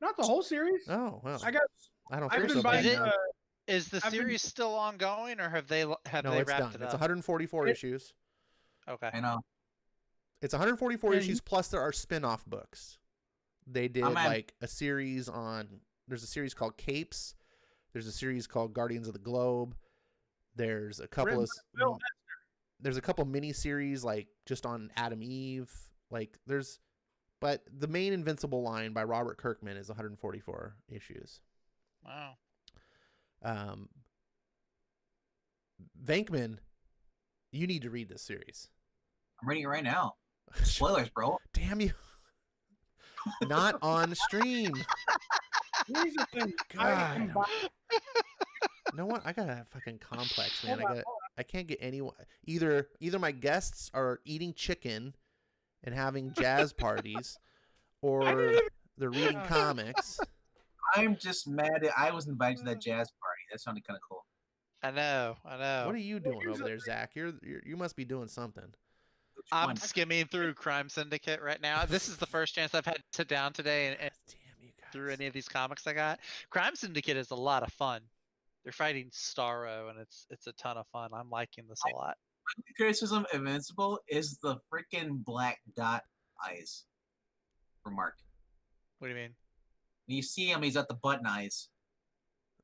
Not the whole series. Oh well. I don't I don't I've think been so. buying Is the I've been- series still ongoing, or have they No, it's wrapped done. it It's up? 144 It- issues. Okay. I know. It's 144 And issues plus there are spin-off books. They did I'm at- like a series on. There's a series called Capes. There's a series called Guardians of the Globe. There's a couple Written of by Bill there's a couple mini series like just on Adam Eve. Like there's, but the main Invincible line by Robert Kirkman is 144 issues. Wow. Venkman, you need to read this series. I'm reading it right now. Spoilers, bro. Damn you! Not on stream. Here's the thing. God. am bi- You know what? I got a fucking complex, man. Hold on, I can't get anyone. Either my guests are eating chicken and having jazz parties, or didn't even- they're reading comics. I'm just mad that I was invited to that jazz party. That sounded kind of cool. I know. What are you doing here's over the there, Zach? You must be doing something. Which I'm one? skimming through Crime Syndicate right now. This is the first chance I've had to sit down today and Damn you guys. through any of these comics I got. Crime Syndicate is a lot of fun. They're fighting Starro, and it's a ton of fun. I'm liking this a lot. The criticism of Invincible is the freaking black dot eyes for Mark. What do you mean? When you see him, he's got the button eyes.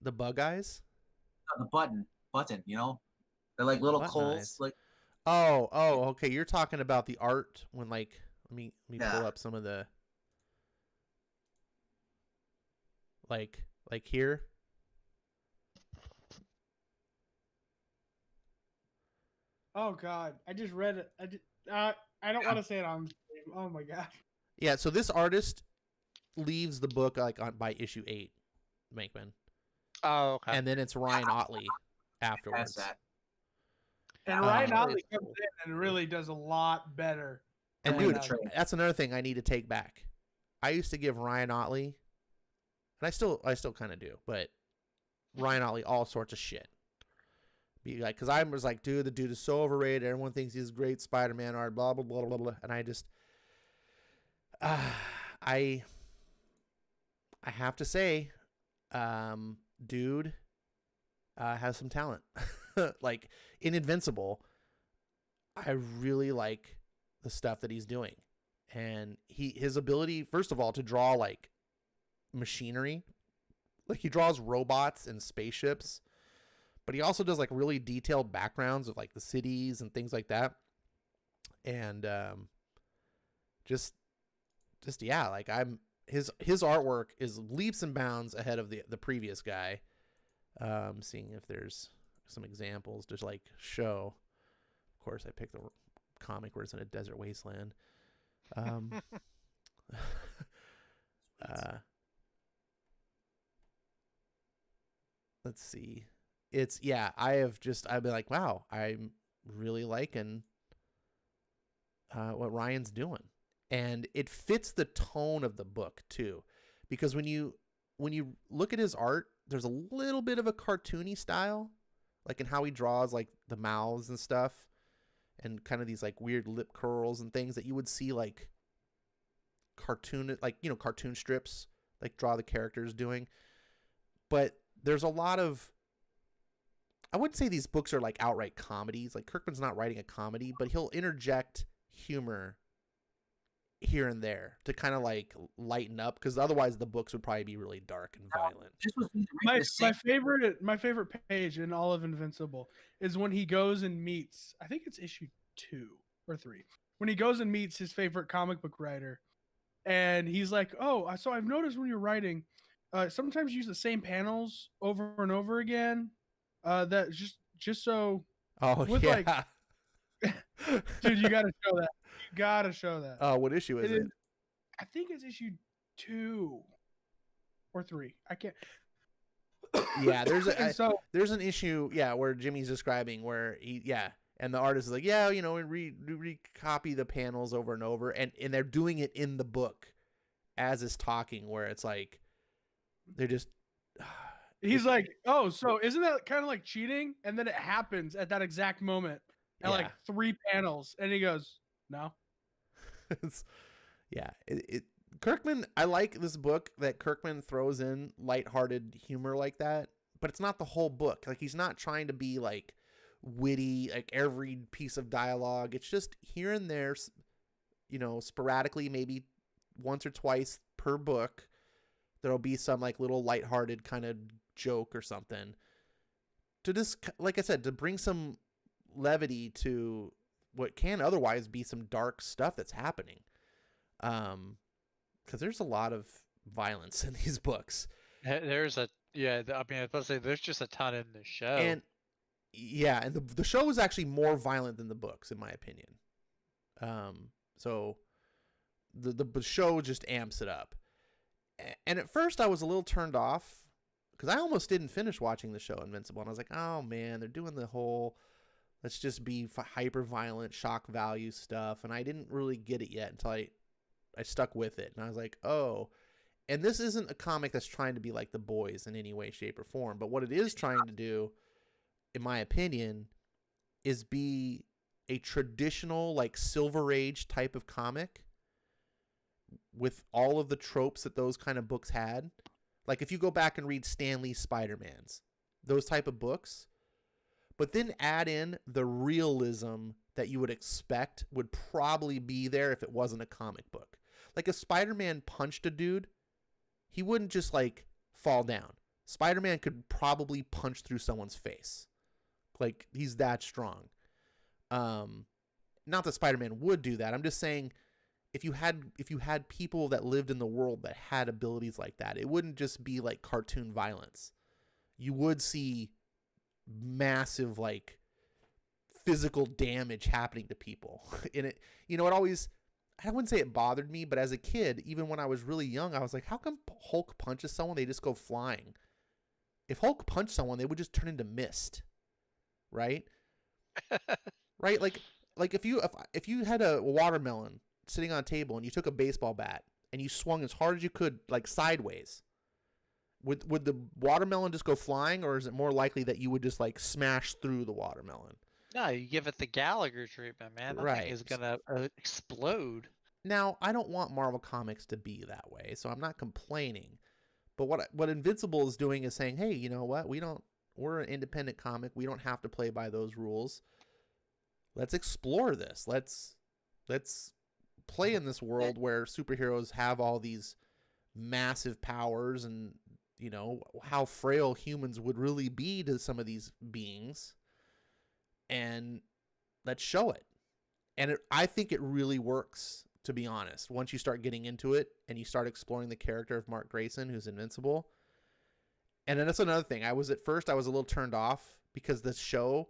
The bug eyes. The button, you know? They're like little Button coals. eyes. Like Oh, okay. You're talking about the art when like let me Yeah. pull up some of the like here. Oh God, I just read it. I don't want to say it on stream. Oh my God. Yeah, so this artist leaves the book like by issue 8, Mankman. Oh, okay. And then it's Ryan Otley afterwards. that's that. And Uh, Ryan that Otley is comes in and really does a lot better. And than, dude, uh, that's another thing I need to take back. I used to give Ryan Otley, and I still kind of do, but Ryan Otley all sorts of shit. Be like, because I was like, dude, the dude is so overrated. Everyone thinks he's great Spider-Man art, blah blah blah blah blah. And I just, I have to say, dude, has some talent. Like in Invincible, I really like the stuff that he's doing, and his ability, first of all, to draw like machinery, like he draws robots and spaceships, but he also does like really detailed backgrounds of like the cities and things like that, and just yeah, like his artwork is leaps and bounds ahead of the previous guy. Seeing if there's some examples to like show. Of course, I picked the comic where it's in a desert wasteland. Let's see. I've been like, wow, I'm really liking what Ryan's doing. And it fits the tone of the book too. Because when you look at his art, there's a little bit of a cartoony style, like in how he draws like the mouths and stuff, and kind of these like weird lip curls and things that you would see like cartoon strips like draw the characters doing. But there's a lot of, I wouldn't say these books are like outright comedies. Like Kirkman's not writing a comedy, but he'll interject humor here and there to kind of like lighten up, because otherwise the books would probably be really dark and violent. This was me My, reading the my favorite page in all of Invincible is when he goes and meets, I think it's issue 2 or 3, when he goes and meets his favorite comic book writer, and he's like, oh, so I've noticed when you're writing, sometimes you use the same panels over and over again, that just so, Oh with, yeah. like, dude, you gotta show that. You gotta show that. Oh, what issue is it? I think it's issue 2 or 3. I can't. Yeah, there's And so there's an issue, yeah, where Jimmy's describing where and the artist is like, yeah, we recopy the panels over and over, and they're doing it in the book as is talking, where it's like they're just he's like, oh, so isn't that kind of like cheating? And then it happens at that exact moment at like 3 panels, and he goes, no. Kirkman, I like this book that Kirkman throws in lighthearted humor like that, but it's not the whole book. Like, he's not trying to be like witty, like every piece of dialogue. It's just here and there, sporadically, maybe once or twice per book, there'll be some like little lighthearted kind of joke or something to just, like I said, to bring some levity to what can otherwise be some dark stuff that's happening. Because there's a lot of violence in these books. There's a I mean, I was about to say there's just a ton in the show. And yeah, and the show is actually more violent than the books, in my opinion. So the show just amps it up. And at first I was a little turned off because I almost didn't finish watching the show Invincible. And I was like, oh man, they're doing the whole, let's just be hyper violent, shock value stuff. And I didn't really get it yet until I stuck with it. And I was like, oh, and this isn't a comic that's trying to be like The Boys in any way, shape, or form. But what it is trying to do, in my opinion, is be a traditional like Silver Age type of comic with all of the tropes that those kind of books had. Like if you go back and read Stan Lee's Spider-Mans, those type of books, but then add in the realism that you would expect would probably be there if it wasn't a comic book. Like if Spider-Man punched a dude, he wouldn't just like fall down. Spider-Man could probably punch through someone's face. Like he's that strong. Not that Spider-Man would do that. I'm just saying if you had people that lived in the world that had abilities like that, it wouldn't just be like cartoon violence. You would see massive like physical damage happening to people. And it, it always, I wouldn't say it bothered me, but as a kid, even when I was really young, I was like, how come Hulk punches someone, they just go flying? If Hulk punched someone, they would just turn into mist. Right? Right? Like if you had a watermelon sitting on a table and you took a baseball bat and you swung as hard as you could, like sideways, would the watermelon just go flying, or is it more likely that you would just like smash through the watermelon? No, you give it the Gallagher treatment, man. That thing is gonna explode. Now, I don't want Marvel Comics to be that way, so I'm not complaining. But what Invincible is doing is saying, hey, you know what? We're an independent comic. We don't have to play by those rules. Let's explore this. Let's play in this world where superheroes have all these massive powers, and how frail humans would really be to some of these beings, and let's show it. And I think it really works, to be honest, once you start getting into it and you start exploring the character of Mark Grayson, who's Invincible. And then that's another thing. I was a little turned off because the show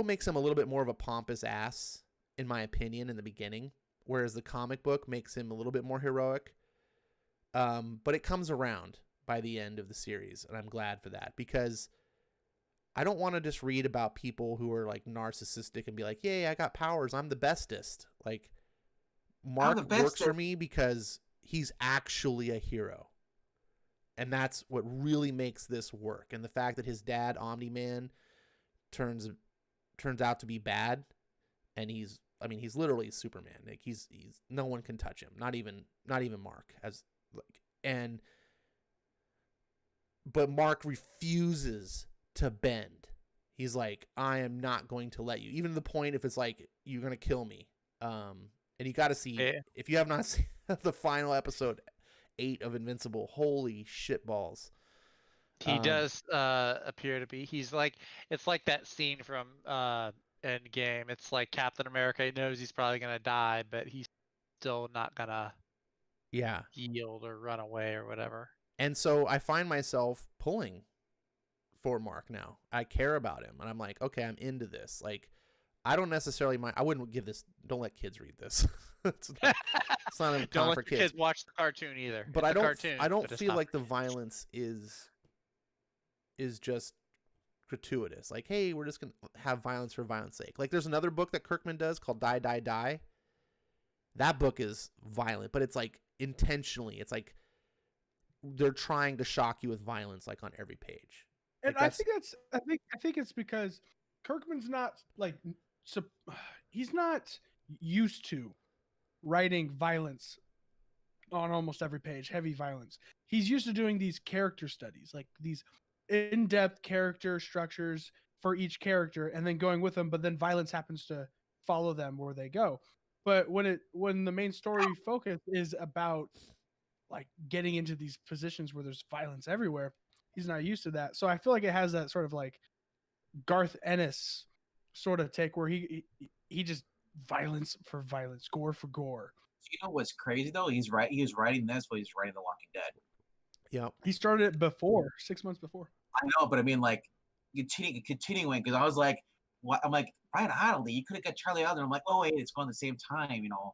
makes him a little bit more of a pompous ass, in my opinion, in the beginning, whereas the comic book makes him a little bit more heroic. But it comes around by the end of the series, and I'm glad for that, because I don't want to just read about people who are like narcissistic and be like, yay, I got powers, I'm the bestest. Like, Mark works for me because he's actually a hero. And that's what really makes this work. And the fact that his dad, Omni-Man, turns out to be bad, and he's literally Superman. Like he's no one can touch him, not even Mark, but Mark refuses to bend. He's like, I am not going to let you, even to the point if it's like, you're going to kill me. And you got to see, if you have not seen the final episode 8 of Invincible, holy shit balls. He does appear to be. He's like, it's like that scene from Endgame. It's like Captain America knows he's probably gonna die, but he's still not gonna yield or run away or whatever. And so I find myself pulling for Mark now. I care about him, and I'm like, okay, I'm into this. Like, I don't necessarily mind. I wouldn't give this. Don't let kids read this. It's not a don't let for kids watch the cartoon either. But I don't feel like the violence is just gratuitous. Like, hey, we're just gonna have violence for violence sake. Like, there's another book that Kirkman does called Die, Die, Die. That book is violent, but it's like intentionally. It's like they're trying to shock you with violence, like on every page. And I think it's because Kirkman's not he's not used to writing violence on almost every page, heavy violence. He's used to doing these character studies, like these in-depth character structures for each character, and then going with them. But then violence happens to follow them where they go. But when the main story focus is about like getting into these positions where there's violence everywhere, he's not used to that. So I feel like it has that sort of like Garth Ennis sort of take where he just violence for violence, gore for gore. You know what's crazy though? He was writing this while he's writing The Walking Dead. Yeah. He started it before, 6 months before. I know, but I mean, like, continuing, because I was like, what? I'm like, Ryan Otley, you could have got Charlie out there. I'm like, oh wait, it's going at the same time, you know,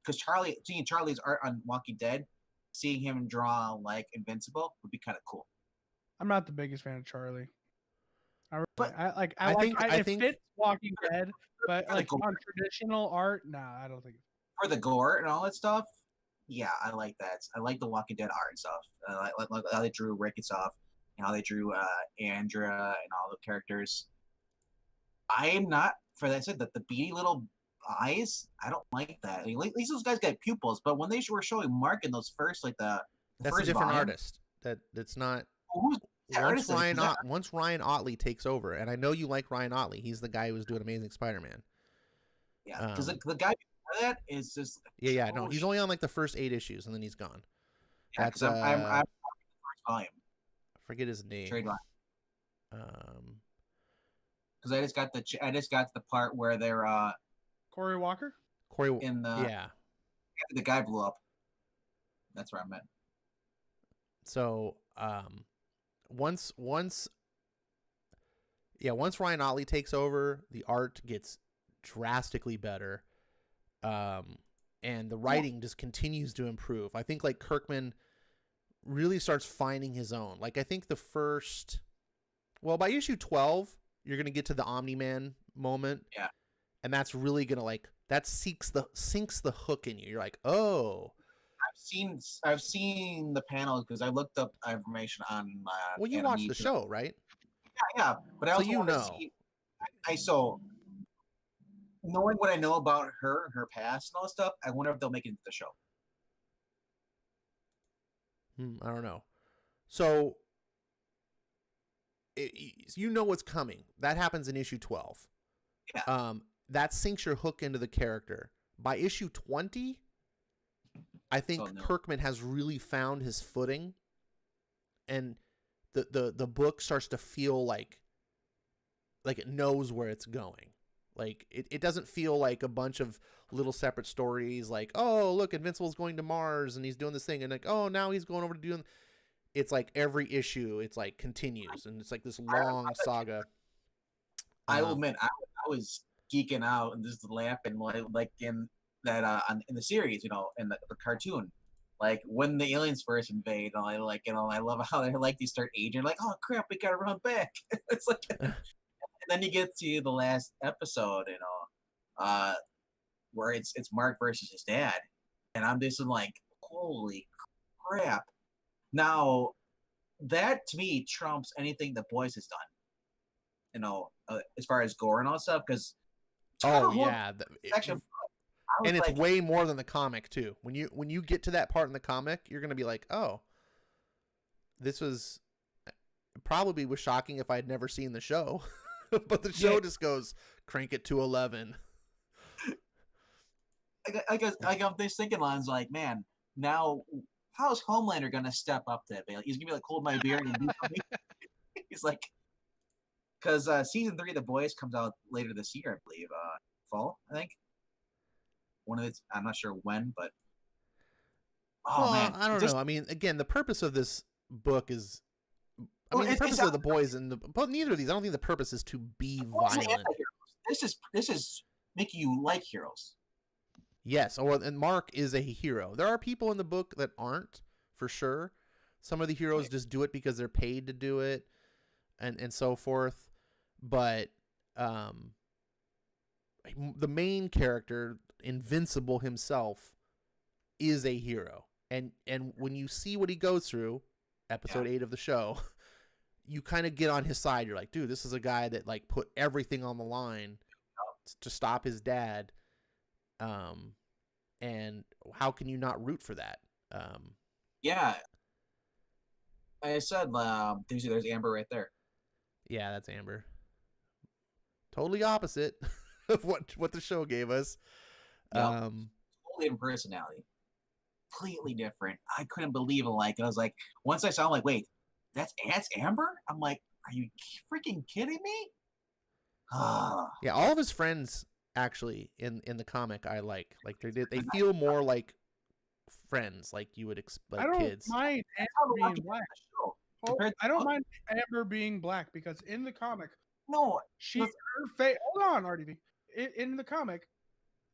because seeing Charlie's art on Walking Dead, seeing him draw like Invincible would be kind of cool. I'm not the biggest fan of Charlie. But I think it fits Walking Dead, but like on traditional art, nah, I don't think. For the gore and all that stuff, yeah, I like that. I like the Walking Dead art and stuff. I like how they drew Rick and stuff, and how they drew Andrea and all the characters. I am not for that. I said that the beady little eyes. I don't like that. I mean, at least those guys got pupils, but when they were showing Mark in those first, like that's a different artist. That's not. Who's the artist? Once Ryan Otley takes over, and I know you like Ryan Otley. He's the guy who was doing Amazing Spider-Man. Yeah, because the guy before that is just. Yeah. No, he's only on like the first 8 issues, and then he's gone. Yeah, because I'm the first volume. I forget his name. Trade line. Because I just got to the part where they're Corey Walker. In the yeah. The guy blew up. That's where I'm at. So once Ryan Otley takes over, the art gets drastically better. And the writing just continues to improve. I think like Kirkman really starts finding his own. Like I think by issue 12, you're going to get to the Omni-Man moment. Yeah. And that's really going to that sinks the hook in you. You're like, "Oh, I've seen the panels because I looked up information on well, you watched the show, right? Yeah, but I also want to see so knowing what I know about her past and all that stuff, I wonder if they'll make it into the show. I don't know. So you know what's coming. That happens in issue 12. Yeah. That sinks your hook into the character. By issue 20, I think Kirkman has really found his footing, and the book starts to feel like it knows where it's going. Like it doesn't feel like a bunch of little separate stories like, oh, look, Invincible's going to Mars and he's doing this thing, and like, oh, now he's going over to doing. It's like every issue, it's like continues, and it's like this long saga. I will admit, I was geeking out and just laughing like in that in the series, you know, in the cartoon, like when the aliens first invade. I love how they they start aging. Like, oh crap, we gotta run back. It's like, and then you get to the last episode, you know, where it's Mark versus his dad, and I'm just like, holy crap. Now, that to me trumps anything the Boys has done, you know, as far as gore and all stuff. Because and it's like, way more than the comic too. When you get to that part in the comic, you're gonna be like, oh, this was probably was shocking if I had never seen the show, but the show just goes crank it to 11. I'm just thinking lines like, man, now. How's Homelander gonna step up to it? He's gonna be like, hold my beer and do something. He's like, because season 3 of The Boys comes out later this year, I believe, fall, I think. I'm not sure when, but man, I don't know. I mean, again, the purpose of this book is, the purpose of The Boys but neither of these. I don't think the purpose is to be violent. This is making you like heroes. Yes, and Mark is a hero. There are people in the book that aren't, for sure. Some of the heroes just do it because they're paid to do it, and so forth. But the main character, Invincible himself, is a hero. And when you see what he goes through, episode 8 of the show, you kind of get on his side. You're like, dude, this is a guy that like put everything on the line to stop his dad. And how can you not root for that? Yeah. I said, there's Amber right there. Yeah, that's Amber. Totally opposite of what the show gave us. Yep. Totally different personality. Completely different. I couldn't believe it. Like, I was like, once I saw, I'm like, wait, that's Amber? I'm like, are you freaking kidding me? Yeah, all of his friends actually in the comic I like they feel more like friends, like you would expect, I don't kids. mind Amber being black. I don't mind Amber being black because in the comic, no, her face. Hold on, RDV. In the comic,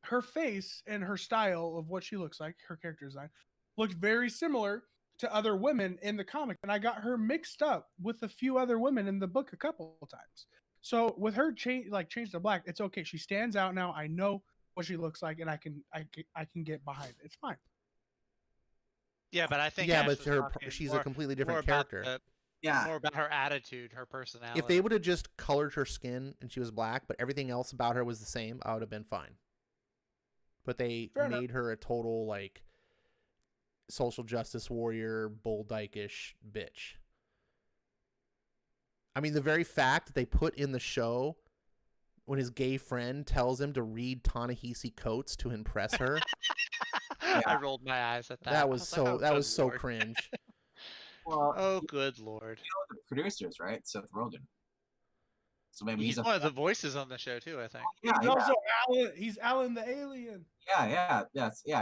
her face and her style of what she looks like, her character design, looked very similar to other women in the comic, and I got her mixed up with a few other women in the book a couple of times. So with her change to black, it's okay. She stands out now. I know what she looks like, and I can get behind it. It's fine. Yeah, but I think but she's a completely different character. More about her attitude, her personality. If they would have just colored her skin and she was black, but everything else about her was the same, I would have been fine. But they made her a total like social justice warrior, bull dyke-ish bitch. I mean, the very fact that they put in the show when his gay friend tells him to read Ta-Nehisi Coates to impress her. I rolled my eyes at that. That was so cringe. Well, oh, good Lord. You know the producers, right? Seth Rogen. So maybe he's one of the voices on the show too, I think. Yeah, he's also Alan. He's Alan the alien. Yeah.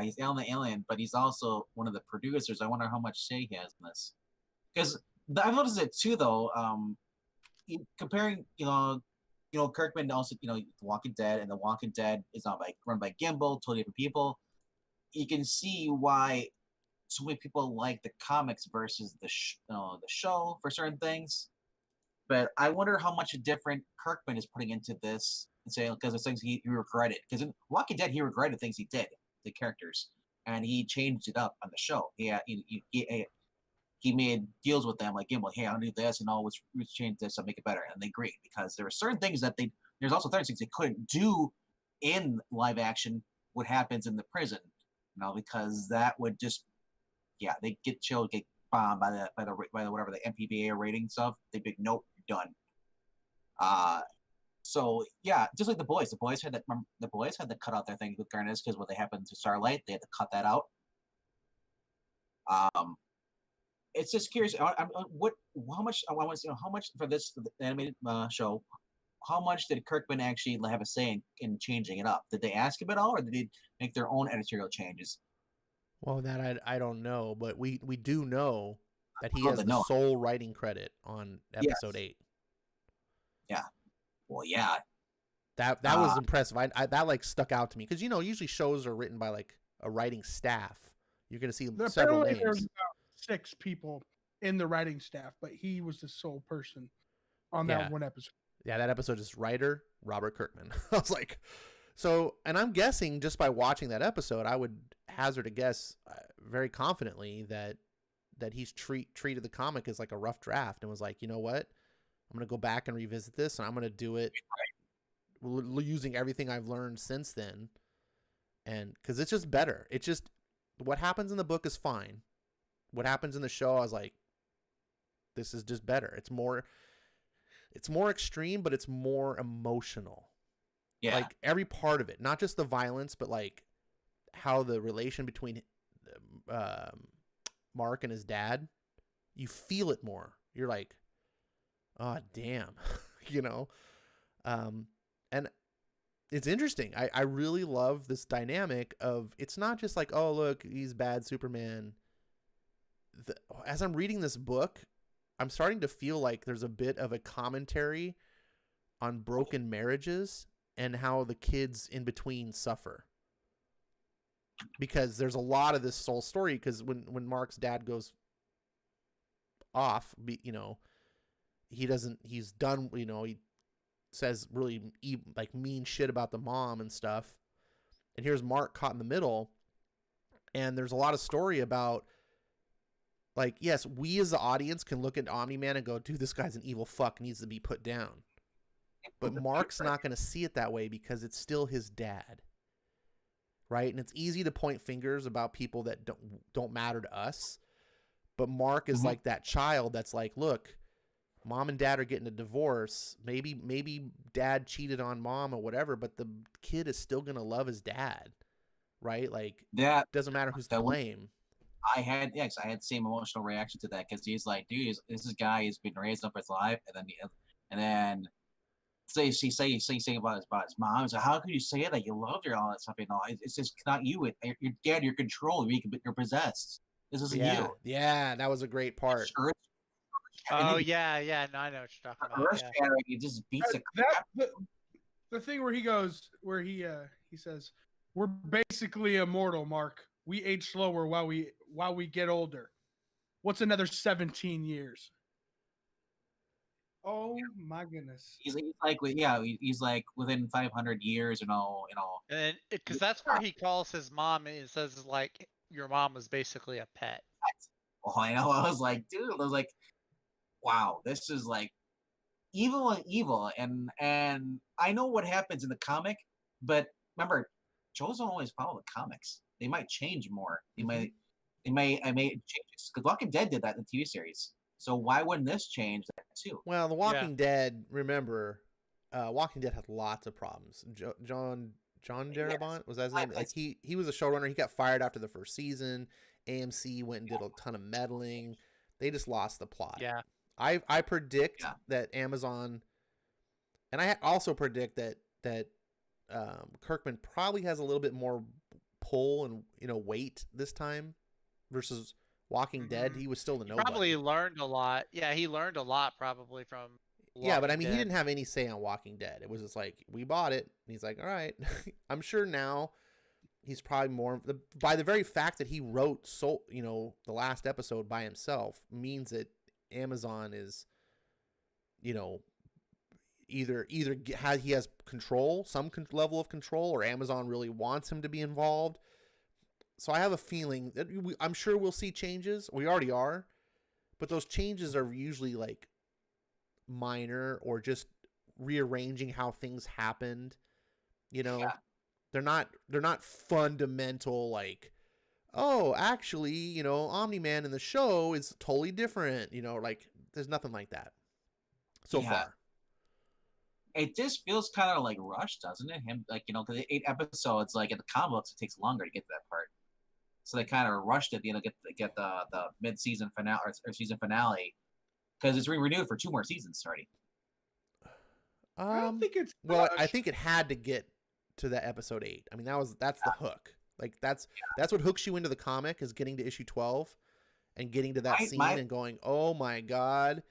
He's Alan the alien, but he's also one of the producers. I wonder how much say he has in this. Because I've noticed it too, though. Comparing, Kirkman also, The Walking Dead, and The Walking Dead is not run by Gimbel, totally different people. You can see why so many people like the comics versus the show for certain things. But I wonder how much different Kirkman is putting into this, and saying because of things he regretted. Because in Walking Dead, he regretted things he did, the characters, and he changed it up on the show. He made deals with them like Gimbel. Hey, I'll do this, and let's change this and make it better. And they agreed because there were certain things that there's also certain things they couldn't do in live action. What happens in the prison, because that would just, they get chilled, get bombed by the whatever the MPBA rating stuff. They'd be nope, you're done. So just like the boys had that. The boys had to cut out their thing with Garnets because what they happened to Starlight, they had to cut that out. It's just curious. How much for this animated show? How much did Kirkman actually have a say in changing it up? Did they ask him at all, or did they make their own editorial changes? Well, that I don't know, but we do know that he has the sole writing credit on episode 8. Yeah. Well, yeah. That was impressive. I that stuck out to me because usually shows are written by a writing staff. You're going to see several names. There's about 6 people in the writing staff, but he was the sole person on that one episode. Yeah, that episode is writer Robert Kirkman. I was like, and I'm guessing just by watching that episode, I would hazard a guess very confidently that he's treated the comic as like a rough draft and was like, you know what, I'm going to go back and revisit this, and I'm going to do it using everything I've learned since then. And because it's just better. It's just what happens in the book is fine. What happens in the show, I was like, this is just better. It's more extreme, but it's more emotional. Yeah. Like every part of it, not just the violence, but like how the relation between Mark and his dad, you feel it more. You're like, oh, damn, and it's interesting. I really love this dynamic of, it's not just like, oh, look, he's bad Superman. As I'm reading this book, I'm starting to feel like there's a bit of a commentary on broken marriages and how the kids in between suffer. Because there's a lot of this soul story, because when Mark's dad goes off, he's done, he says really mean shit about the mom and stuff. And here's Mark caught in the middle. And there's a lot of story about, like, yes, we as the audience can look at Omni-Man and go, dude, this guy's an evil fuck, needs to be put down. But Mark's not going to see it that way because it's still his dad. right? And it's easy to point fingers about people that don't matter to us. But Mark is like that child that's like, look, mom and dad are getting a divorce. Maybe dad cheated on mom or whatever, but the kid is still going to love his dad, right? Like, that doesn't matter who's to blame. I had the same emotional reaction to that because he's like, dude, this guy has been raised up his life, and then say about his mom. So how could you say that you loved her, all that stuff? You know, it's just not you. Your dad, you're controlled. You're possessed. This isn't you. Yeah, that was a great part. Oh yeah. No, I know what you're talking about. Yeah. He just beats the crap. The thing where he says, "We're basically immortal, Mark. We age slower while we get older. What's another 17 years?" Oh my goodness. He's like within 500 years, you know. And because that's where he calls his mom and it says like your mom was basically a pet. Oh, I know. I was like, dude, I was like, wow, this is like evil, and I know what happens in the comic, but remember, shows don't always follow the comics. They might change more. I may change because Walking Dead did that in the TV series. So why wouldn't this change that too? Well, The Walking Dead, remember, Walking Dead had lots of problems. John Darabont, was that his name? Like he was a showrunner. He got fired after the first season. AMC went and did a ton of meddling. They just lost the plot. Yeah. I predict that Amazon, and I also predict that Kirkman probably has a little bit more pull and weight this time versus Walking Dead. He was still the nobody. Probably learned a lot. Yeah, he learned a lot probably from. But I mean, he didn't have any say on Walking Dead. It was just like, we bought it, and he's like, all right. I'm sure now he's probably more by the very fact that he wrote the last episode by himself means that Amazon is, either he has control, some level of control, or Amazon really wants him to be involved. So I have a feeling that I'm sure we'll see changes. We already are, but those changes are usually like minor or just rearranging how things happened. They're not fundamental, like, oh, actually, Omni-Man in the show is totally different. Like, there's nothing like that so far. It just feels kind of like rushed, doesn't it? Him, like, because 8 episodes, like in the comic books, it takes longer to get to that part. So they kind of rushed it, get the mid-season finale or season finale, because it's renewed for 2 more seasons already. I don't think it's I think it had to get to that episode 8. I mean, that's the hook. Like that's what hooks you into the comic, is getting to issue 12 and getting to that scene and going, oh my god.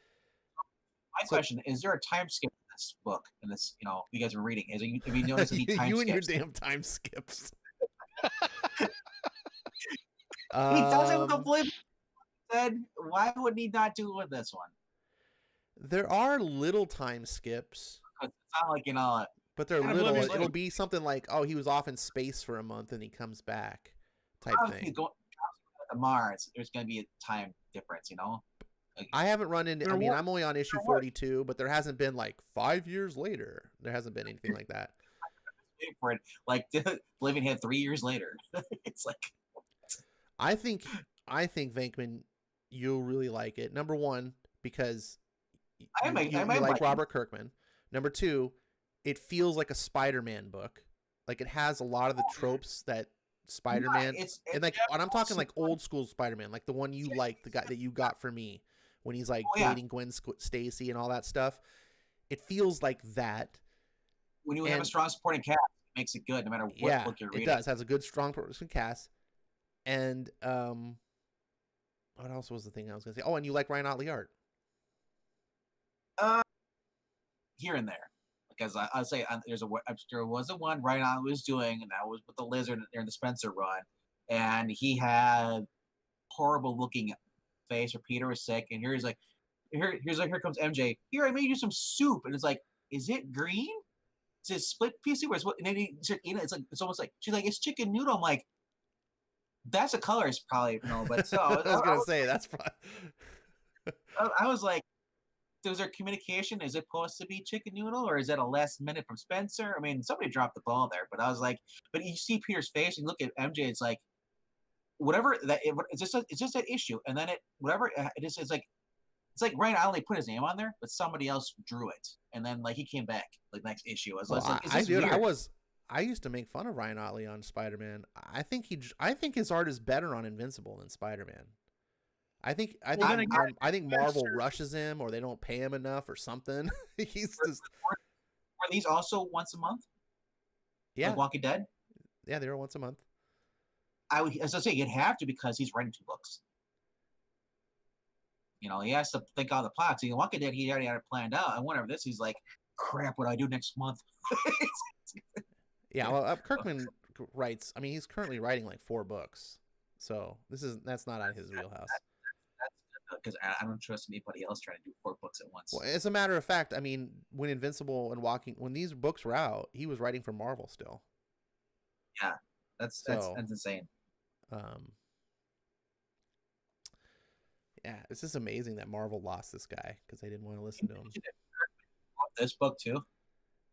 My question: is there a time skip in this book? In this, you guys are reading. Have you noticed any time skips? You and your damn time skips. He doesn't completely said. Why would he not do it with this one? There are little time skips. It's not like but they're little. It'll be something like, oh, he was off in space for a month and he comes back, type thing. Going to Mars, there's going to be a time difference, I haven't run into. I mean, I'm only on issue 42, but there hasn't been like 5 years later. There hasn't been anything like that. For it, like living here 3 years later, it's like. I think Venkman, you'll really like it. Number one, because you like Robert Kirkman. Number two, it feels like a Spider-Man book. Like, it has a lot of the tropes that Spider-Man, and I'm talking like old school Spider-Man, like the one you like, the guy that you got for me when he's like dating Gwen Stacy and all that stuff. It feels like that. When you have a strong supporting cast, it makes it good no matter what book you're reading. It does. Has a good strong supporting cast. And what else was the thing I was going to say? Oh, and you like Ryan Otley art. Here and there, because I'll say there was a one Ryan Otley was doing, and that was with the Lizard during the Spencer run, and he had horrible looking face, or Peter was sick, and here comes MJ. Here, I made you some soup, and it's like, is it green? Is it split piece of soup? Or is what? And then he started eating it. It's like, it's almost like, she's like, it's chicken noodle. I'm like, that's a color is probably but so I was gonna say that's probably. I was like, was there communication? Is it supposed to be chicken noodle, or is that a last minute from Spencer? I mean, somebody dropped the ball there, but I was like, but you see Peter's face and you look at MJ, it's like, whatever that it's just that issue, and then it's like Ryan Ollie put his name on there, but somebody else drew it, and then like he came back like next issue. I was like, is this weird? I used to make fun of Ryan Otley on Spider-Man. I think his art is better on Invincible than Spider-Man. I think Marvel rushes him, or they don't pay him enough, or something. He's just. Are these also once a month? Yeah, like Walking Dead. Yeah, they were once a month. As I say, you'd have to, because he's writing 2 books. You know, he has to think out the plots. In Walking Dead, he already had it planned out. And whenever this, he's like, crap, what do I do next month? Yeah, well, Kirkman writes. I mean, he's currently writing like 4 books, so that's not out of his wheelhouse. That's because I don't trust anybody else trying to do 4 books at once. Well, as a matter of fact, I mean, when Invincible and when these books were out, he was writing for Marvel still. Yeah, that's insane. Yeah, it's just amazing that Marvel lost this guy because they didn't want to listen to him. This book too.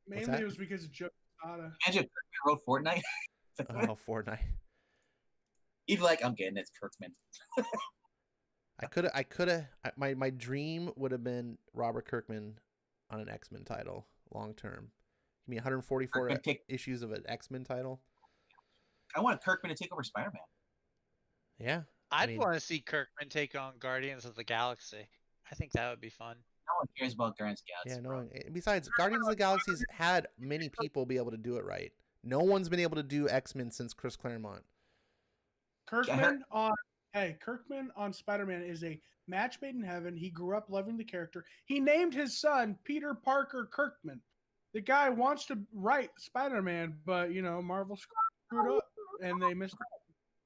Mainly it was because of Joe Quesada. Imagine Kirkman wrote Fortnite. Oh, Fortnite. He's like, I'm getting it, Kirkman. I could have. My dream would have been Robert Kirkman on an X-Men title long term. Give me 144 issues of an X-Men title. I want Kirkman to take over Spider-Man. Yeah. I'd want to see Kirkman take on Guardians of the Galaxy. I think that would be fun. No one cares about Guardians of the Galaxy. Yeah, no one. Besides, Guardians of the Galaxy's had many people be able to do it right. No one's been able to do X-Men since Chris Claremont. Kirkman on Spider-Man is a match made in heaven. He grew up loving the character. He named his son Peter Parker Kirkman. The guy wants to write Spider-Man, but Marvel screwed up and they missed it.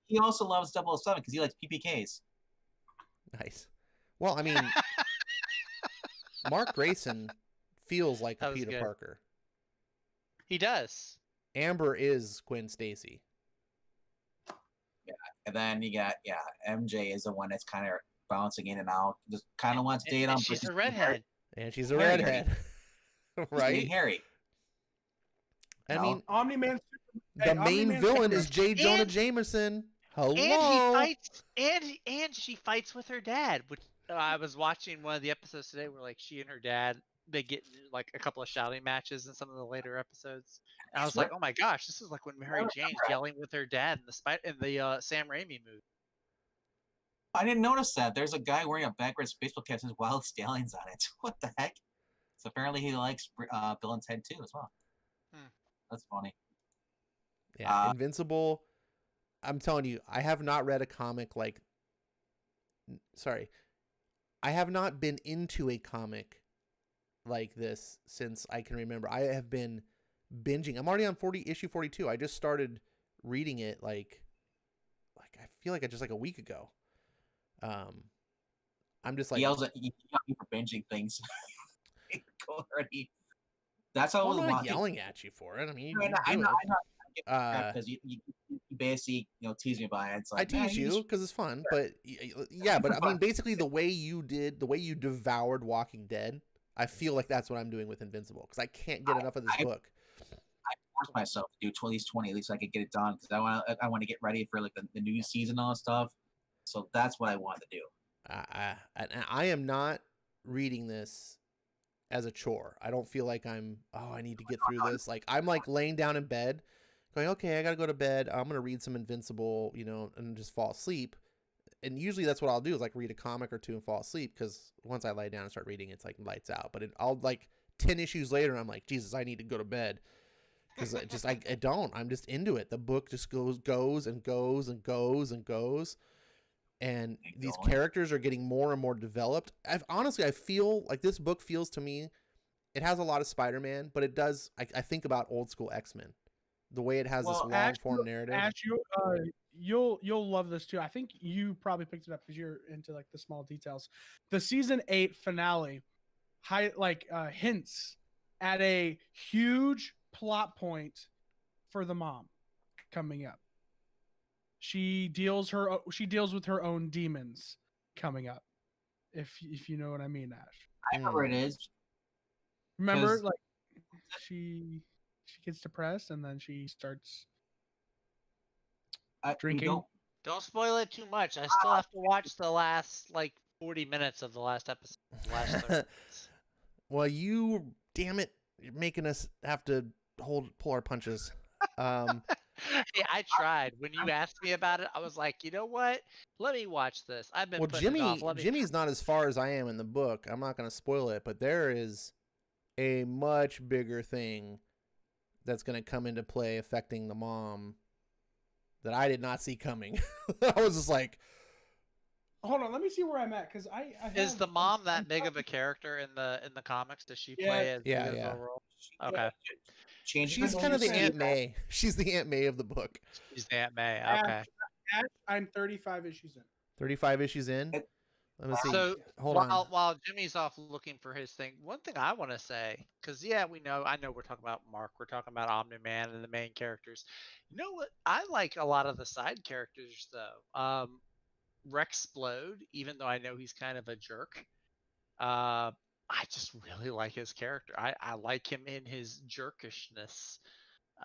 He also loves 007 because he likes PPKs. Nice. Well, I mean, Mark Grayson feels like a Peter Parker. He does. Amber is Gwen Stacy. Yeah, and then you got MJ is the one that's kind of bouncing in and out. Just kind of wants to date him. She's a redhead. And she's a redhead. Right? Harry. I mean, Omni-Man. The main villain is J. Jonah Jameson. Hello. And she fights with her dad. Which I was watching one of the episodes today where like she and her dad, they get like a couple of shouting matches in some of the later episodes. And I was like, oh my gosh, this is like when Mary Jane's yelling with her dad in the Sam Raimi movie. I didn't notice that. There's a guy wearing a backwards baseball cap that says Wild Stallions on it. What the heck? So apparently he likes Bill and Ted too as well. That's funny. Yeah, Invincible. I'm telling you, I have not read a comic like. Sorry, I have not been into a comic like this since I can remember. I have been binging. I'm already on issue 42. I just started reading it like I feel like just like a week ago. I'm just like he yells at you for binging things. Already. That's how I'm not yelling at you for it. I mean, I know. Because you basically tease me by it. It's like, I tease you because it's fun, but yeah, but I mean, basically the way you devoured Walking Dead, I feel like that's what I'm doing with Invincible because I can't get enough of this book. I force myself to do at least 20, at least so I could get it done because I want to get ready for like the new season and all that stuff. So that's what I want to do. I am not reading this as a chore. I don't feel like I need to get through this. Like I'm like laying down in bed going, okay, I got to go to bed. I'm going to read some Invincible, and just fall asleep. And usually that's what I'll do is like read a comic or two and fall asleep. Cause once I lie down and start reading, it's like lights out, but I'll like 10 issues later. I'm like, Jesus, I need to go to bed. Cause I don't, I'm just into it. The book just goes and goes and goes and goes. And these characters are getting more and more developed. I feel like this book feels to me, it has a lot of Spider-Man, but it does. I think about old school X-Men, the way it has this long form narrative. Ash, you'll love this too. I think you probably picked it up because you're into like the small details. The season 8 finale, hints at a huge plot point for the mom coming up. She deals with her own demons coming up. If you know what I mean, Ash. I know where it is. Remember, 'Cause- like she gets depressed and then she starts we drinking. Don't spoil it too much. I still have to watch the last like 40 minutes of the last episode. The last 30 minutes. Well, you, damn it, you're making us have to pull our punches. Hey, I tried. When you asked me about it, I was like, you know what? Let me watch this. I've been Well, putting it off. Jimmy's not as far as I am in the book. I'm not going to spoil it, but there is a much bigger thing that's going to come into play affecting the mom that I did not see coming. I was just like, Hold on, let me see where I'm at because I Is have- the mom I'm that big of a fucking- character in the comics? Does she Yeah. play as big Yeah, of yeah. a role? Okay. she's kind of the Aunt May. She's the Aunt May of the book. She's the Aunt May. Ash, Okay. Ash, I'm 35 issues in. 35 issues in. Let me see. So Hold on. while Jimmy's off looking for his thing, one thing I want to say, because I know we're talking about Mark, we're talking about Omni-Man and the main characters. You know what? I like a lot of the side characters though. Rexplode, even though I know he's kind of a jerk. I just really like his character. I like him in his jerkishness.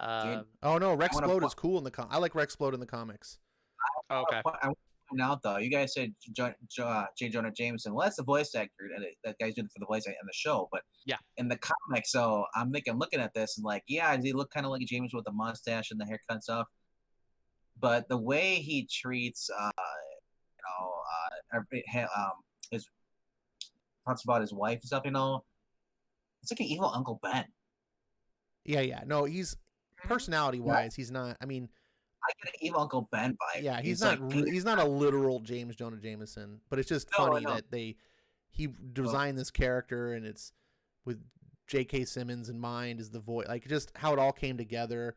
Oh no, Rexplode is cool in the I like Rexplode in the comics. Okay. I want to point out though, you guys said J. Jonah Jameson. Well, that's the voice actor, and that guy's doing it for the voice actor in the show. But yeah, in the comics, so I'm looking at this and like, yeah, he look kind of like James with the mustache and the haircut and stuff. But the way he treats, his talks about his wife and stuff, it's like an evil Uncle Ben. Yeah. No, he's personality wise, he's not. I mean, I get an evil Uncle Ben vibe. yeah, he's not. Like, he's not a literal James Jonah Jameson, but it's just funny that he designed this character, and it's with J.K. Simmons in mind as the voice, like just how it all came together.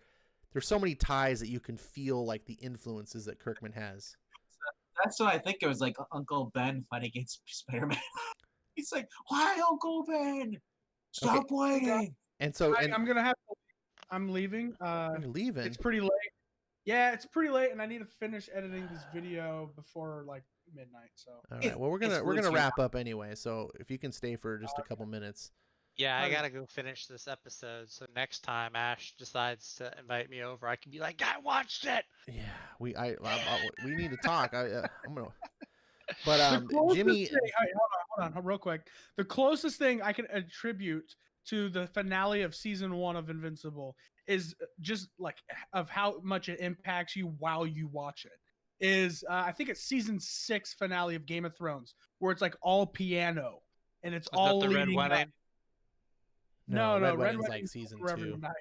There's so many ties that you can feel like the influences that Kirkman has. That's what I think. It was like Uncle Ben fighting against Spider-Man. He's like, "Why, Uncle Ben? Stop waiting!" And so, I'm gonna have to. I'm leaving. you're leaving. It's pretty late. Yeah, it's pretty late, and I need to finish editing this video before like midnight. So. All right. Well, we're gonna wrap up anyway. So if you can stay for just a couple minutes. Yeah, I Okay. gotta go finish this episode. So next time Ash decides to invite me over, I can be like, "I watched it." Yeah, we need to talk. I'm gonna. But Jimmy, hold on, real quick. The closest thing I can attribute to the finale of season 1 of Invincible is just like of how much it impacts you while you watch it. Is I think it's season 6 finale of Game of Thrones, where it's like all piano and it's all the Red leading up. Wedding. No, Red Red Wedding's Wedding's like season forever 2. nice.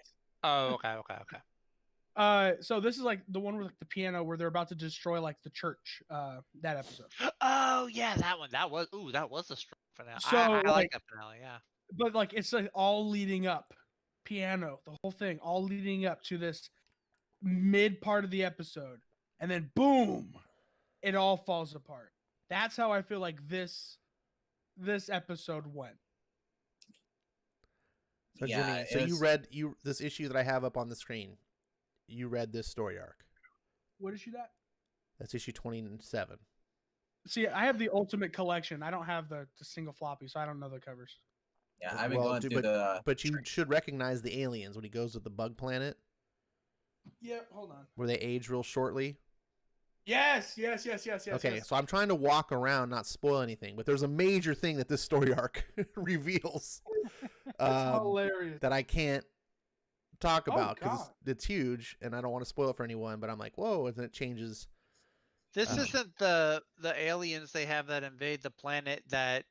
Oh, okay. So this is like the one with like the piano where they're about to destroy like the church. That episode. Oh yeah, that one. That was a strong finale. So, I like like- that finale. Yeah. But like it's like all leading up, piano, the whole thing, all leading up to this mid part of the episode, and then boom, it all falls apart. That's how I feel like this episode went. So Yeah, Jimmy, so you read this issue that I have up on the screen. You read this story arc. What issue that? That's issue 27. See, I have the Ultimate Collection. I don't have the single floppy, so I don't know the covers. Yeah, I've been Well, going through the. But you should recognize the aliens when he goes to the bug planet Yeah, hold on. where they age real shortly. Yes. Okay, yes. so I'm trying to walk around, not spoil anything, but there's a major thing that this story arc reveals That's hilarious. that I can't talk Oh, about because God. it's huge and I don't want to spoil it for anyone. But I'm like, whoa, and then it changes. This isn't the aliens they have that invade the planet that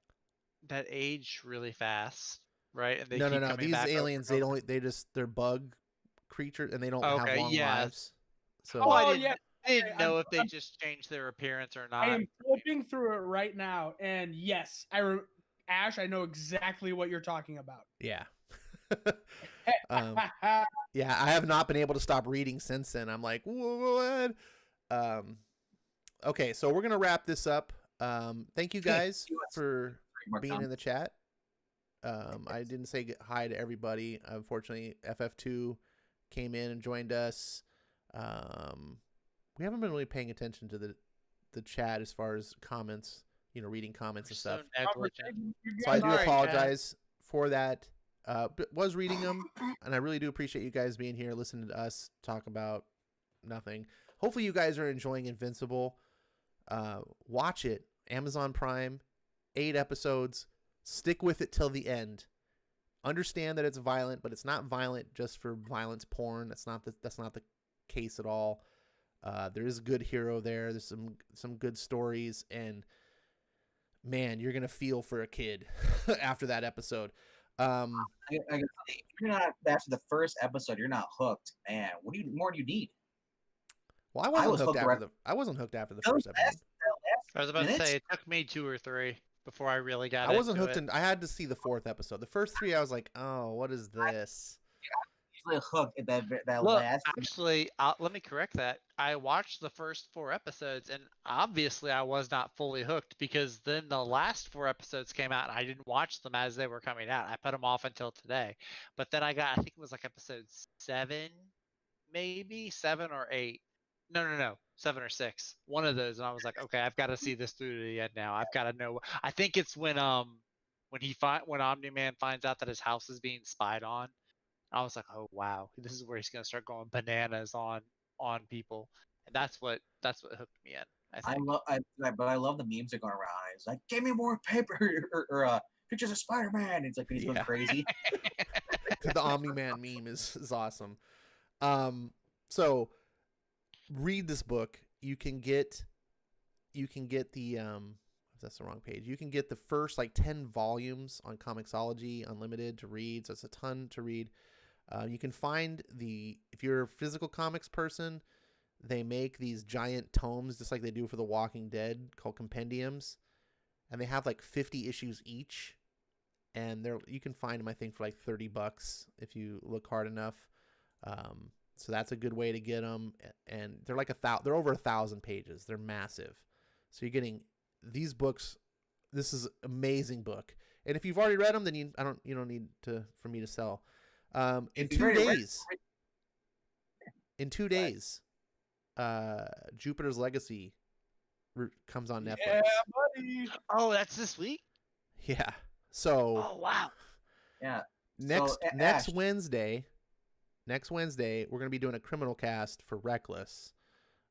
age really fast, right? And they No. keep coming These back over aliens, and over. they're bug creatures and they don't Okay, have long yeah. lives. So Oh, I yeah. didn't know I'm- if they just changed their appearance or I not. am flipping through it right now, and yes, Ash, I know exactly what you're talking about. yeah. Yeah, I have not been able to stop reading since then. I'm like, what? Okay, so we're gonna wrap this up. Thank you guys for being in the chat. I didn't say hi to everybody. Unfortunately, FF2 came in and joined us. We haven't been really paying attention to the chat as far as comments. reading comments and So stuff. negligent. So I do Sorry, apologize for that. But was reading them, and I really do appreciate you guys being here, listening to us talk about nothing. Hopefully, you guys are enjoying Invincible. Watch it, Amazon Prime, 8 episodes. Stick with it till the end. Understand that it's violent, but it's not violent just for violence porn. That's not the case at all. There is a good hero there. There's some good stories, and man, you're gonna feel for a kid after that episode. I if you're not after the first episode, you're not hooked, man. What more do you need? Well, I wasn't hooked after the first episode. I was about to say it took me 2 or 3 before I really got. I wasn't into hooked, it. and I had to see the 4th episode. The first 3, I was like, "Oh, what is this?" Usually hooked at that Look, last. actually, let me correct that. I watched the first 4 episodes, and obviously I was not fully hooked because then the last 4 episodes came out, and I didn't watch them as they were coming out. I put them off until today. But then I think it was like episode 7, maybe 7 or 8. No, 7 or 6. One of those, and I was like, okay, I've got to see this through to the end now. I've got to know. I think it's when Omni-Man finds out that his house is being spied on. I was like, oh wow, this is where he's gonna start going bananas on people, and that's what hooked me in. But I love the memes that go around. It's like, give me more paper or pictures of Spider-Man. It's like when he's going crazy. The Omni-Man meme is awesome. So read this book. You can get the that's the wrong page. You can get the first like 10 volumes on Comixology Unlimited to read. So it's a ton to read. You can find if you're a physical comics person, they make these giant tomes just like they do for The Walking Dead called compendiums, and they have like 50 issues each, and you can find them I think for like $30 if you look hard enough. So that's a good way to get them, and they're like they're over 1,000 pages. They're massive, so you're getting these books. This is an amazing book, and if you've already read them, then you don't need for me to sell. In 2 days, Jupiter's Legacy comes on Netflix. Yeah, buddy. Oh, that's this week? Yeah. So. Oh wow. Yeah. Next Wednesday, we're gonna be doing a criminal cast for Reckless.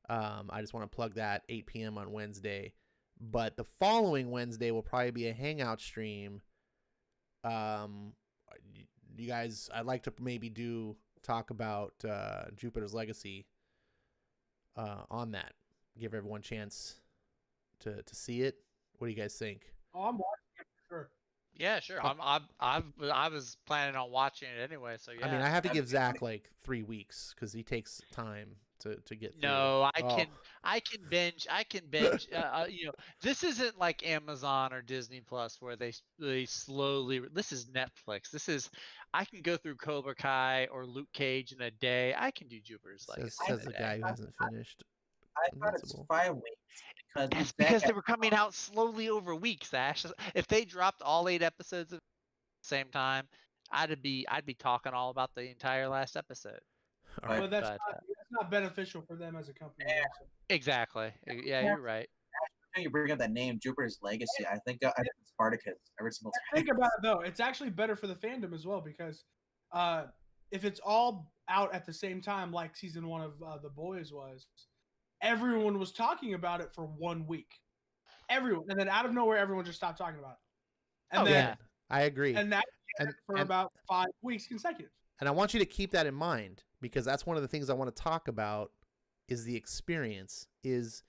I just want to plug that 8 p.m. on Wednesday, but the following Wednesday will probably be a Hangout stream. You guys, I'd like to maybe talk about Jupiter's Legacy on that. Give everyone a chance to see it. What do you guys think? Oh, I'm watching it for sure. Yeah, sure. I was planning on watching it anyway, so yeah. I mean, I have to give Zach like 3 weeks because he takes time to get through. No, I can binge. This isn't like Amazon or Disney Plus where they slowly. This is Netflix. I can go through Cobra Kai or Luke Cage in a day. I can do Jupiter's Legacy. Says the guy who hasn't finised. I thought it's 5 weeks. That's because they were coming out slowly over weeks, Ash. If they dropped all 8 episodes at the same time, I'd be talking all about the entire last episode. Right. But that's not beneficial for them as a company. Yeah. Exactly. Yeah, you're right. You bring up that name, Jupiter's Legacy. I think Spartacus every single time. Think about it though; it's actually better for the fandom as well because if it's all out at the same time, like season 1 of The Boys was, everyone was talking about it for 1 week. Everyone, and then out of nowhere, everyone just stopped talking about it. And then, I agree. And that for about 5 weeks consecutive. And I want you to keep that in mind because that's one of the things I want to talk about is the experience is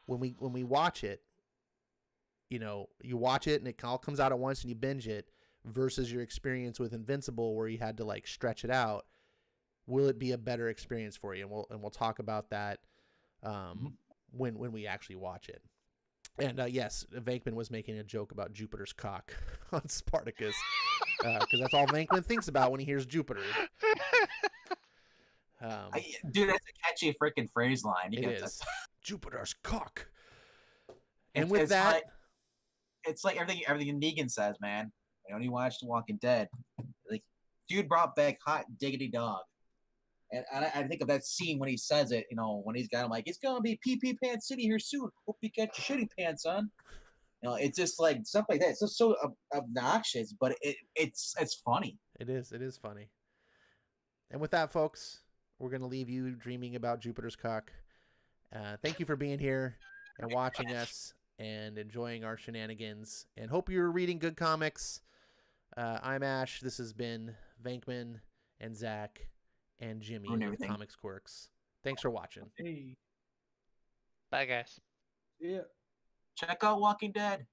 when we watch it, you watch it and it all comes out at once and you binge it versus your experience with Invincible where you had to like stretch it out. Will it be a better experience for you? And we'll talk about that when we actually watch it. And yes, Venkman was making a joke about Jupiter's cock on Spartacus because that's all Venkman thinks about when he hears Jupiter. Dude, that's a catchy freaking phrase line. It is. Jupiter's cock. And with that, it's like everything Negan says, man. I only watched The Walking Dead. Like, dude brought back hot diggity dog. And I think of that scene when he says it, when he's got him like, it's going to be pee-pee pants city here soon. Hope you got your shitty pants on. You know, it's just like stuff like that. It's just so obnoxious, but it's funny. It is. It is funny. And with that, folks, we're going to leave you dreaming about Jupiter's cock. Thank you for being here and watching us and enjoying our shenanigans. And hope you're reading good comics. I'm Ash. This has been Venkman and Zach and Jimmy Ruin with everything. Comics Quirks. Thanks for watching. Hey, Bye, guys. yeah. Check out Walking Dead.